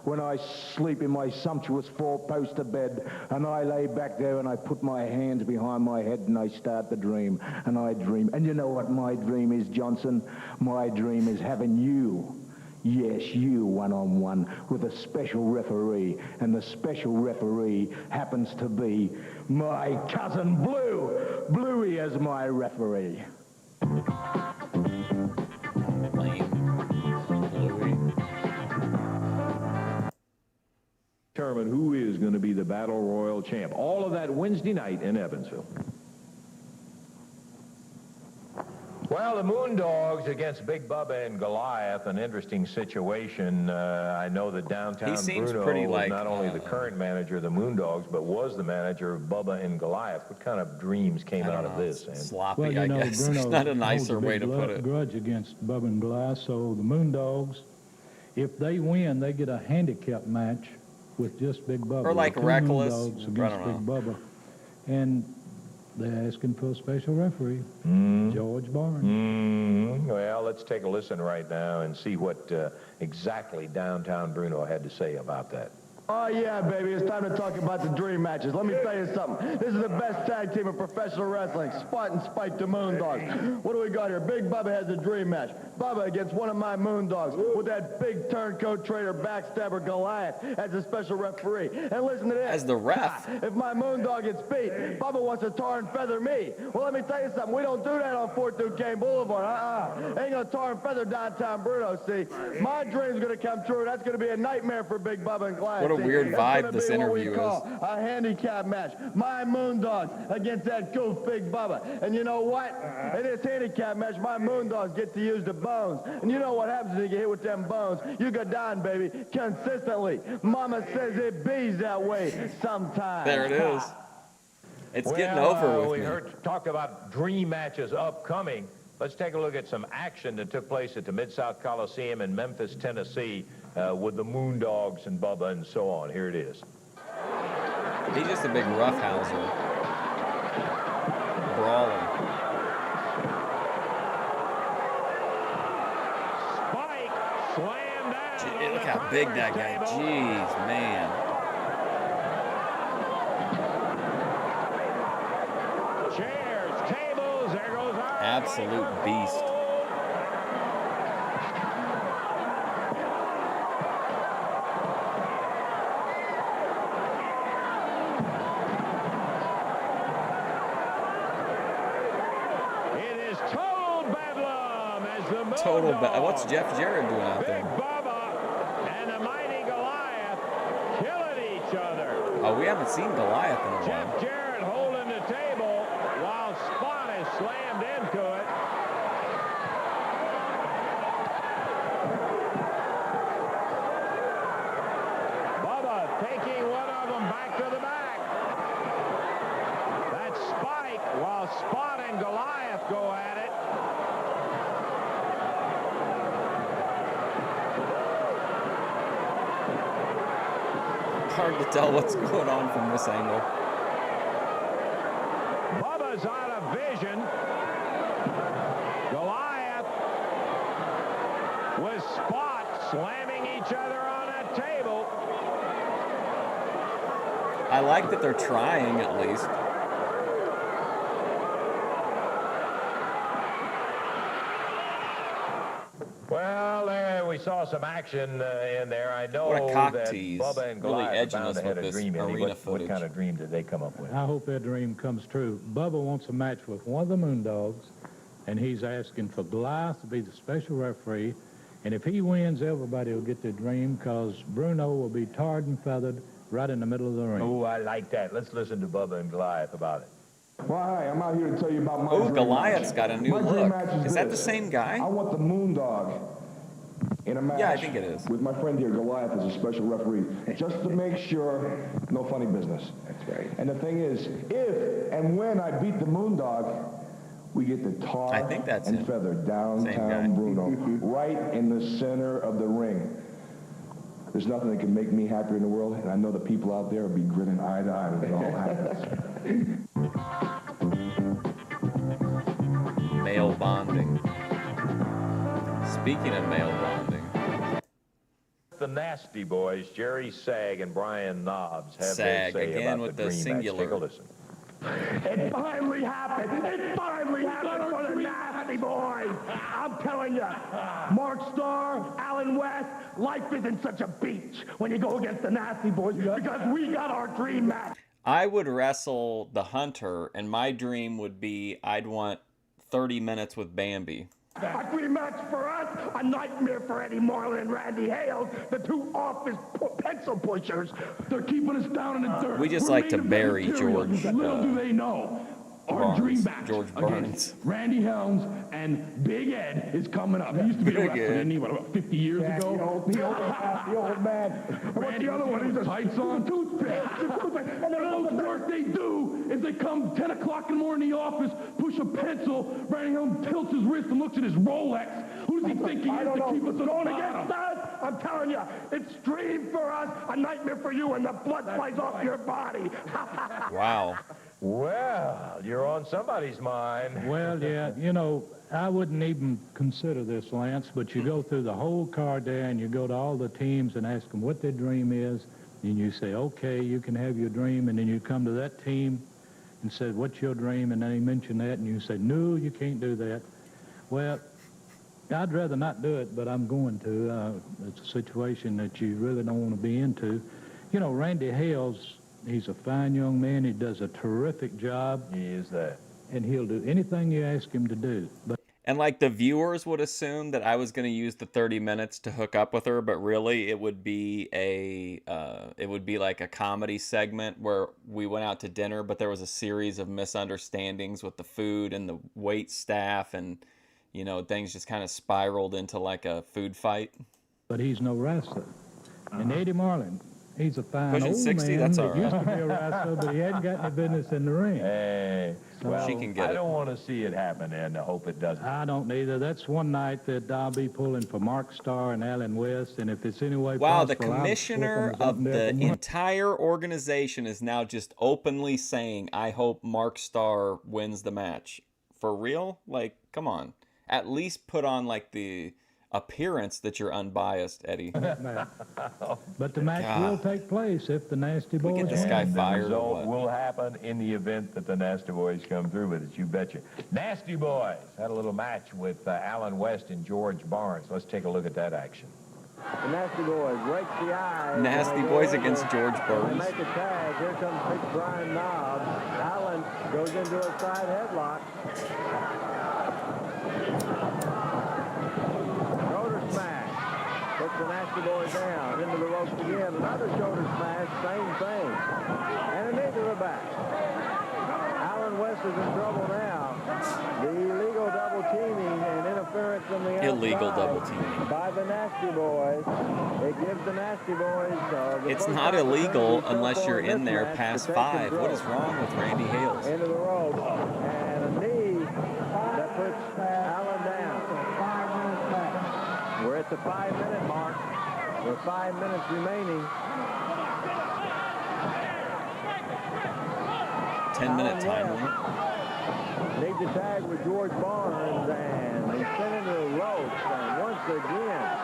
When I sleep in my sumptuous four-poster bed, and I lay back there and I put my hands behind my head and I start to dream, and I dream. And you know what my dream is, Johnson? My dream is having you. Yes, you one-on-one with a special referee, and the special referee happens to be my cousin Blue. Bluey is my referee. Determine who is going to be the Battle Royal champ. All of that Wednesday night in Evansville. Well, the Moondogs against Big Bubba and Goliath, an interesting situation. I know that downtown Bruno was not only the current manager of the Moondogs, but was the manager of Bubba and Goliath. What kind of dreams came out of this? Sloppy, well, I guess. There's not a nicer way to put it. Grudge against Bubba and Goliath, so the Moondogs, if they win, they get a handicap match with just Big Bubba. Or like Reckless. Moondogs against Big Bubba. And they're asking for a special referee, George Barnes. Well, let's take a listen right now and see what exactly downtown Bruno had to say about that. Oh, yeah, baby. It's time to talk about the dream matches. Let me tell you something. This is the best tag team in professional wrestling. Spot and Spike the Moondogs. What do we got here? Big Bubba has a dream match. Bubba against one of my Moondogs with that big turncoat traitor backstabber Goliath as a special referee. And listen to this. As the ref. If my Moondog gets beat, Bubba wants to tar and feather me. Well, let me tell you something. We don't do that on 4th Duquesne Boulevard. Ain't gonna tar and feather downtown Bruno, see? My dream's gonna come true. That's gonna be a nightmare for Big Bubba and Goliath. What a weird vibe this interview is. A handicap match. My Moondogs against that goof Big Bubba. And you know what? In this handicap match, my Moondogs get to use the bones. And you know what happens when you get hit with them bones? You go down, baby, consistently. Mama says it bees that way sometimes. There it is. It's getting over with we me. heard talk about dream matches upcoming. Let's take a look at some action that took place at the Mid-South Coliseum in Memphis, Tennessee, with the Moondogs and Bubba and so on. Here it is. He's just a big roughhouser. Brawler. Spike slammed down. Gee, look how big that guy. Jeez, man. Chairs, tables, there goes our Absolute beast. Total bad. What's Jeff Jarrett doing out there? Big Bubba and the mighty Goliath killing each other. Oh, we haven't seen Goliath in a while. Jeff Jarrett holding the table while Spot is slammed into it. Bubba taking one of them back to the back. That's Spike while Spot and Goliath go at it. Hard to tell what's going on from this angle. Bubba's out of vision. Goliath with Spot slamming each other on that table. I like that they're trying at least. Well, we saw some action in there. I know What a cock that tease. Bubba and Really Goliath edging bound us to have with a this dream. Eddie. arena What footage. kind of dream did they come up with? I hope that dream comes true. Bubba wants a match with one of the Moondogs, and he's asking for Goliath to be the special referee. And if he wins, everybody will get their dream, because Bruno will be tarred and feathered right in the middle of the ring. Oh, I like that. Let's listen to Bubba and Goliath about it. Well, hi, I'm out here to tell you about my Oh, dream Goliath's match. got a new My dream look. match Is that the this. same guy? I want the Moondog in a match. Yeah, I think it is. With my friend here, Goliath, as a special referee, just to make sure no funny business. That's right. And the thing is, if and when I beat the Moondog, we get the tar I think that's and him. feather Same guy. downtown Bruno, right in the center of the ring. There's nothing that can make me happier in the world, and I know the people out there will be grinning eye to eye when it all happens. bonding. Speaking of male bonding. The Nasty Boys, Jerry Sag and Brian Knobs, have Sag, their say again about with the the dream singular. match. Take a listen. It finally happened. It finally happened for the Nasty Boys. I'm telling you, Mark Starr, Alan West, life isn't such a beach when you go against the Nasty Boys because we got our dream match. I would wrestle the Hunter, and my dream would be I'd want 30 minutes with Bambi. A dream match for us, a nightmare for Eddie Marlin and Randy Hales, the two office pencil pushers. They're keeping us down in the dirt. We just We're like made to of bury material. George, Little do they know. Our dream match George Burns. against Randy Helms and Big Ed is coming up. He used to be a wrestler, didn't he? What, about 50 years ago? The old man. Randy, the other one? He's a tights on, toothpick. And the most work they do is they come 10 o'clock in the morning in the office, push a pencil, Randy Helms tilts his wrist and looks at his Rolex. Who does he think he is to keep us going on against us? I'm telling you, it's dream for us, a nightmare for you, and the blood flies off your body. Wow. Well, you're on somebody's mind. Well, yeah, you know, I wouldn't even consider this, Lance, but you go through the whole card there and you go to all the teams and ask them what their dream is, and you say, okay, you can have your dream, and then you come to that team and say, what's your dream? And then he mentioned that, and you say, no, you can't do that. Well, I'd rather not do it, but I'm going to. It's a situation that you really don't want to be into. You know, Randy Hales, he's a fine young man. He does a terrific job. He is that. And he'll do anything you ask him to do. But And like the viewers would assume that I was going to use the 30 minutes to hook up with her, but really it would be like a comedy segment where we went out to dinner, but there was a series of misunderstandings with the food and the wait staff, and you know, things just kind of spiraled into like a food fight. But he's no wrestler. And Eddie Marlin, he's a fine Pushing old 60, man that's that all right. used to be a wrestler, but he hadn't got any business in the ring. Hey, well, she can get I it. don't want to see it happen, and I hope it doesn't. I don't either. That's one night that I'll be pulling for Mark Starr and Alan West, and if it's any way Wow, the possible, I'll commissioner flip 'em of up there the for money. entire organization is now just openly saying, I hope Mark Starr wins the match. For real? Like, come on. At least put on like the appearance that you're unbiased, Eddie. But the match God. will take place if the Nasty Boys get this guy win. fired or The result what? will happen in the event that the Nasty Boys come through with it, you betcha. Nasty Boys had a little match with Alan West and George Barnes. Let's take a look at that action. The Nasty Boys break the eye. Nasty Boys against George They Burns. make a tag. Here comes Big Brian Knobs. Allen goes into a side headlock. Shoulder smash. Puts the Nasty Boys down. Into the ropes again. Another shoulder smash. Same thing. And a knee to the back. Alan West is in trouble now. The illegal double teaming and interference from the Illegal outside double teaming. by the Nasty Boys. It gives the Nasty Boys the It's first not opportunity illegal so unless far you're in in this there match past to take 5. control. What is wrong with Randy Hales? Into the rope and a knee that puts Allen down. We're at the 5-minute mark. With 5 minutes remaining. 10-minute time limit. Needs a tag with George Barnes, and he's sent into the ropes. And once again,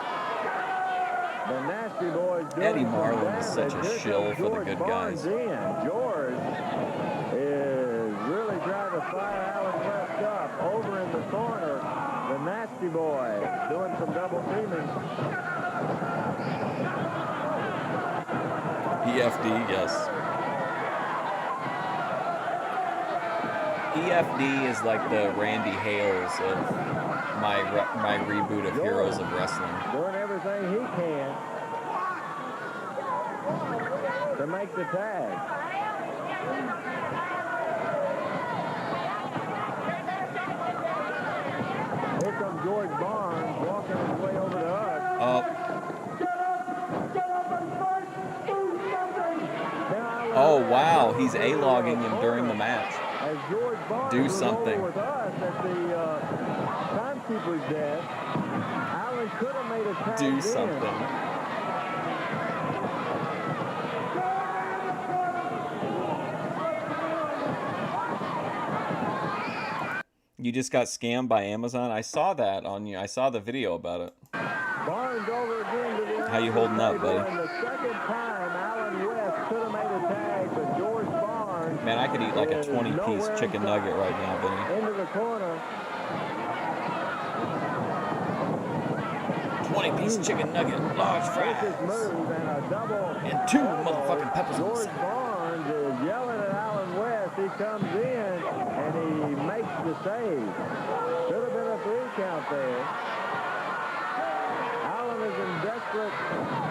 the Nasty Boys doing Eddie some Marlin is such damage. a Here shill comes for the George good Barnes guys. in. George is really trying to fire Alan West up. Over in the corner, the Nasty Boy doing some double teaming. EFD, yes. EFD is like the Randy Hales of my reboot of Heroes of Wrestling. Doing everything he can to make the tag. Here comes George Barnes walking his way over to us. Oh, wow. He's A-logging him during the match. As George Barnes Do was something. over with us at the timekeeper's desk, Allen could have made a tag Do in. something. You just got scammed by Amazon? I saw that on you. I saw the video about it. Barnes over again to the How you holding up, buddy? And the second time, Alan West could have made a tag, but George Barnes. Man, I could eat like a 20-piece chicken nugget right now, Vinny. Into the corner. 20-piece chicken nugget, large fries, and 2 motherfucking peppers on the George side. Barnes is yelling at Alan West. He comes in and he makes the save. Should have been a 3 count there. Alan is in desperate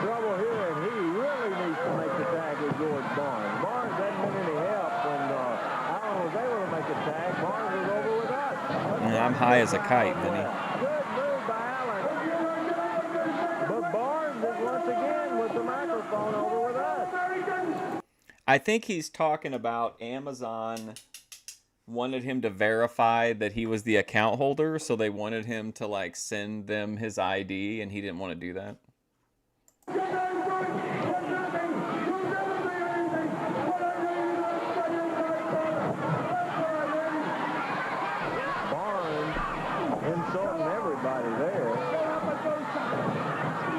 trouble here, and he really needs to make the tag with George Barnes. Barnes hadn't been any help when Alan was able to make a tag. Barnes was over with us. Yeah, I'm high as a kite, Vinny. Good move by Alan. But Barnes is once again with the microphone over with us. I think he's talking about Amazon wanted him to verify that he was the account holder, so they wanted him to like send them his ID, and he didn't want to do that. Barnes insulting everybody there.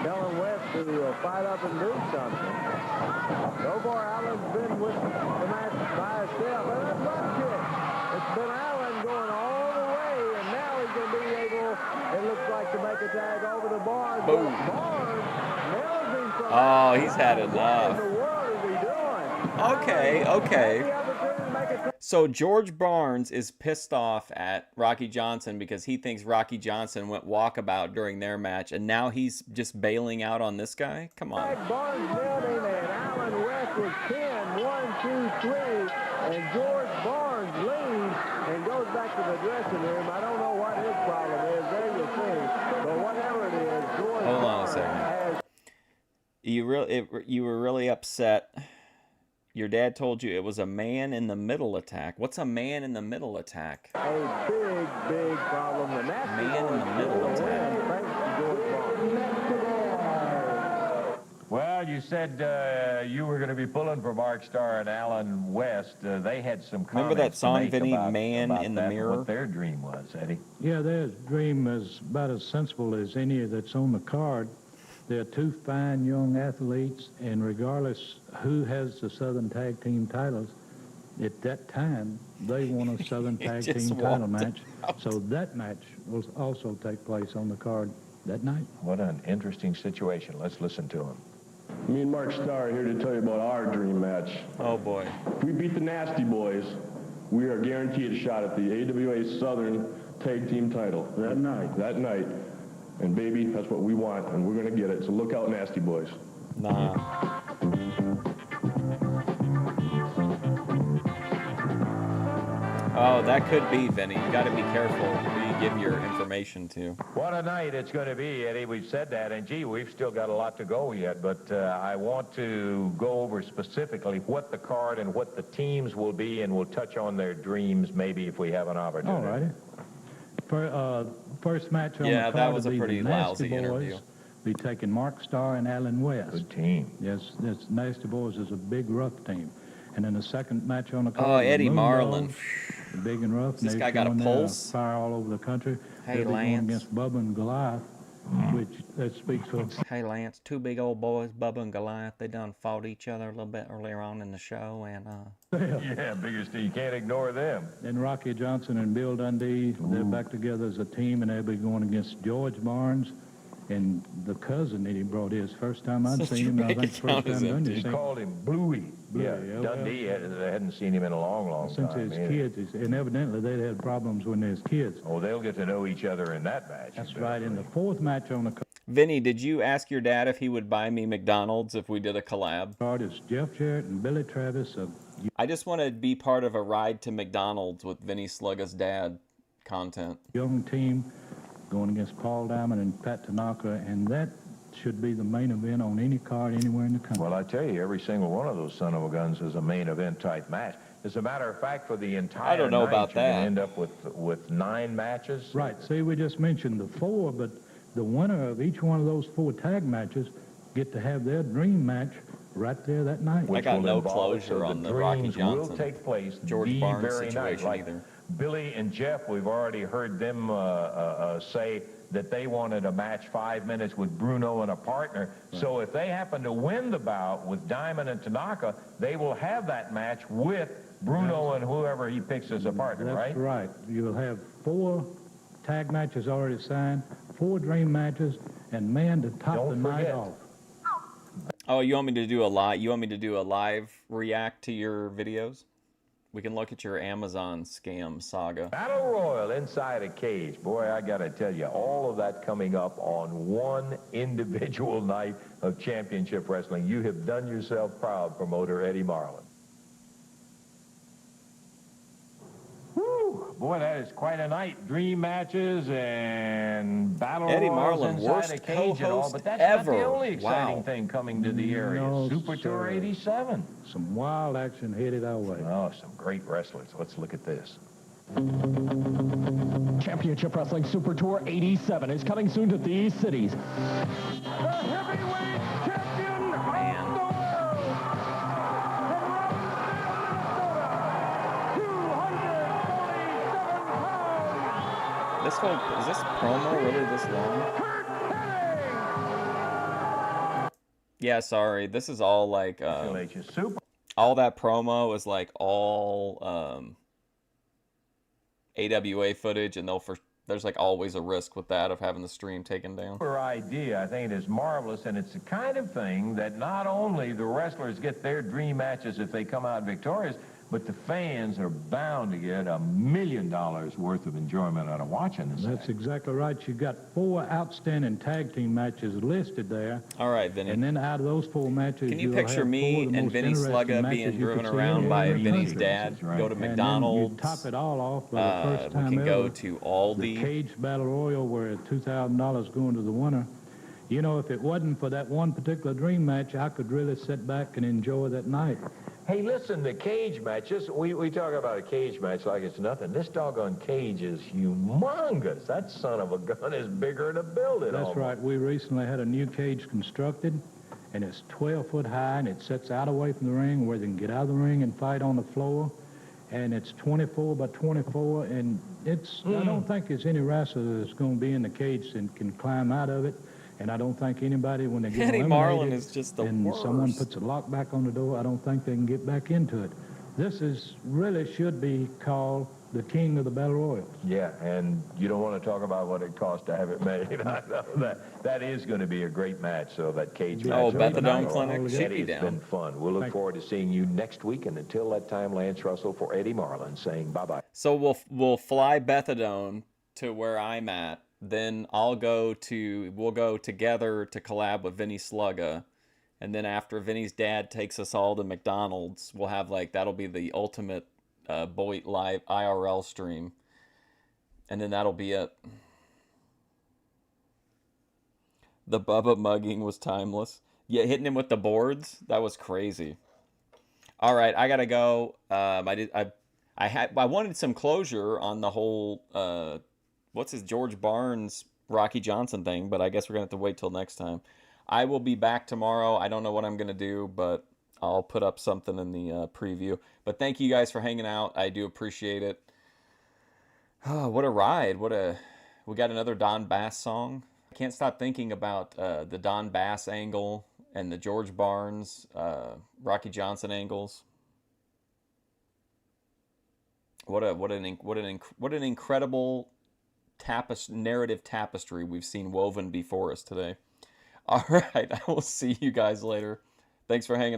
Telling West to fight up and do something. So far, Allen's been with the match by himself. And that butt kick. It's been Allen going all the way, and now he's going to be able, it looks like, to make a tag over to Barnes. Boom. Barnes nails him from Oh, he's had enough. What in the world is he doing? Okay. So George Barnes is pissed off at Rocky Johnson because he thinks Rocky Johnson went walkabout during their match, and now he's just bailing out on this guy? Come on. Barnes nailed him, and Alan West was 10, 1, 2, 3, and George Barnes leaves and goes back to the dressing room. I don't know what his problem is. There you see. But whatever it is, George Hold on a Barnes second. has... You were really upset. Your dad told you it was a man in the middle attack. What's a man in the middle attack? A big problem. The nasty man in the middle attack. Thanks to George Barnes. Well, you said you were going to be pulling for Mark Starr and Alan West. They had some comments. Remember that song, to make Vinny, about Man in the that, Mirror? What their dream was, Eddie. Yeah, their dream is about as sensible as any that's on the card. They're 2 fine young athletes, and regardless who has the Southern Tag Team titles, at that time, they won a Southern Tag Team title match. So that match will also take place on the card that night. What an interesting situation. Let's listen to him. Me and Mark Starr are here to tell you about our dream match. Oh, boy. If we beat the Nasty Boys, we are guaranteed a shot at the AWA Southern Tag Team title. That night. And baby, that's what we want, and we're gonna get it. So look out, Nasty Boys. Nah. Oh, that could be, Vinny. You got to be careful who you give your information to. What a night it's going to be, Eddie. We've said that, and gee, we've still got a lot to go yet, but I want to go over specifically what the card and what the teams will be, and we'll touch on their dreams maybe if we have an opportunity. All righty. First match on the card that was a will be pretty the Nasty lousy Boys. interview. Be taking Mark Starr and Alan West. Good team. Yes, this Nasty Boys is a big, rough team. And then the second match on the card. Oh, Eddie Marlin. Big and rough. This guy got a pulse. Fire all over the country. Hey, They'll be going Lance. against Bubba and Goliath, which that speaks for. Hey, Lance, 2 big old boys, Bubba and Goliath. They done fought each other a little bit earlier on in the show, and Yeah, biggest, you can't ignore them. And Rocky Johnson and Bill Dundee, they're back together as a team, and they'll be going against George Barnes and the cousin that he brought his. First time I'd seen him, I think first time Dundee He seen him. called him Bluey. Yeah, Dundee hadn't seen him in a long, long Since time. his kids, and evidently they'd had problems when they was kids. Oh, they'll get to know each other in that match. That's right. In the fourth match on the Vinny, did you ask your dad if he would buy me McDonald's if we did a collab? card is Jeff Jarrett and Billy Travis of I just want to be part of a ride to McDonald's with Vinny Slugga's dad content. young team going against Paul Diamond and Pat Tanaka, and that should be the main event on any card anywhere in the country. Well, I tell you, every single one of those son of a guns is a main event type match. As a matter of fact, for the entire I don't know night, about you're gonna that. end up with 9 matches. Right. See, we just mentioned the 4, but the winner of each one of those 4 tag matches get to have their dream match right there that night. I got no involve- closure so on the Rocky dreams Johnson, will take place George the Barnes very night, situation like either. Billy and Jeff, we've already heard them say that they wanted a match 5 minutes with Bruno and a partner. Right. So if they happen to win the bout with Diamond and Tanaka, they will have that match with Bruno and whoever he picks as a partner, right? That's right. You will have 4 tag matches already signed, 4 dream matches, and man to top the night off. Oh, you want me to do a live? You want me to do a live react to your videos? We can look at your Amazon scam saga. Battle Royal inside a cage. Boy, I got to tell you, all of that coming up on one individual night of championship wrestling. You have done yourself proud, promoter Eddie Marlin. Woo! Boy, that is quite a night. Dream matches and battle Eddie royals Marlin, inside worst a cage and all, but that's ever. not the only exciting Wow. thing coming to the area. No, Super Tour sir. 87. Some wild action headed our way. Oh, some great wrestlers. Let's look at this. Championship Wrestling Super Tour 87 is coming soon to these cities. The heavyweight champion of the world, from Round 247 pounds. This whole, is this promo really this long? Yeah, sorry. This is all like, all that promo is like all AWA footage, and there's like always a risk with that of having the stream taken down. Idea, I think it is marvelous, and it's the kind of thing that not only the wrestlers get their dream matches if they come out victorious, but the fans are bound to get $1 million worth of enjoyment out of watching this. That's exactly right. You've got 4 outstanding tag team matches listed there. All right, Vinny. And then out of those 4 matches, can you you'll picture have 4 me of the and most Vinny interesting Slugga matches being you driven could see around in by every Vinny's country. dad, go to And McDonald's. then you top it all off by the first time we can ever, go to Aldi. the Cage Battle Royal, where $2,000 going to the winner. You know, if it wasn't for that one particular dream match, I could really sit back and enjoy that night. Hey, listen, the cage matches, we talk about a cage match like it's nothing. This doggone cage is humongous. That son of a gun is bigger than a building. That's almost. right. We recently had a new cage constructed, and it's 12 foot high, and it sits out away from the ring where they can get out of the ring and fight on the floor. And it's 24 by 24, and it's, I don't think there's any wrestler that's going to be in the cage that can climb out of it. And I don't think anybody, when they get Eddie eliminated Marlin is just the and worst. someone puts a lock back on the door, I don't think they can get back into it. This is really should be called the king of the battle royals. Yeah, and you don't want to talk about what it costs to have it made. I know that is going to be a great match, so that cage match. Oh, Bethadone Clinic, she'd be It's down. been fun. We'll look forward to seeing you next week, and until that time, Lance Russell for Eddie Marlin saying bye-bye. So we'll fly Bethadone to where I'm at. Then we'll go together to collab with Vinny Slugga. And then after Vinny's dad takes us all to McDonald's, we'll have that'll be the ultimate Boyd live IRL stream. And then that'll be it. The Bubba mugging was timeless. Yeah, hitting him with the boards, that was crazy. All right, I gotta go. I wanted some closure on the whole what's his George Barnes Rocky Johnson thing, but I guess we're gonna have to wait till next time. I will be back tomorrow. I don't know what I'm gonna do, but I'll put up something in the preview. But thank you guys for hanging out. I do appreciate it. Oh, what a ride! We got another Don Bass song. I can't stop thinking about the Don Bass angle and the George Barnes Rocky Johnson angles. What an incredible narrative tapestry we've seen woven before us today. All right, I will see you guys later. Thanks for hanging out.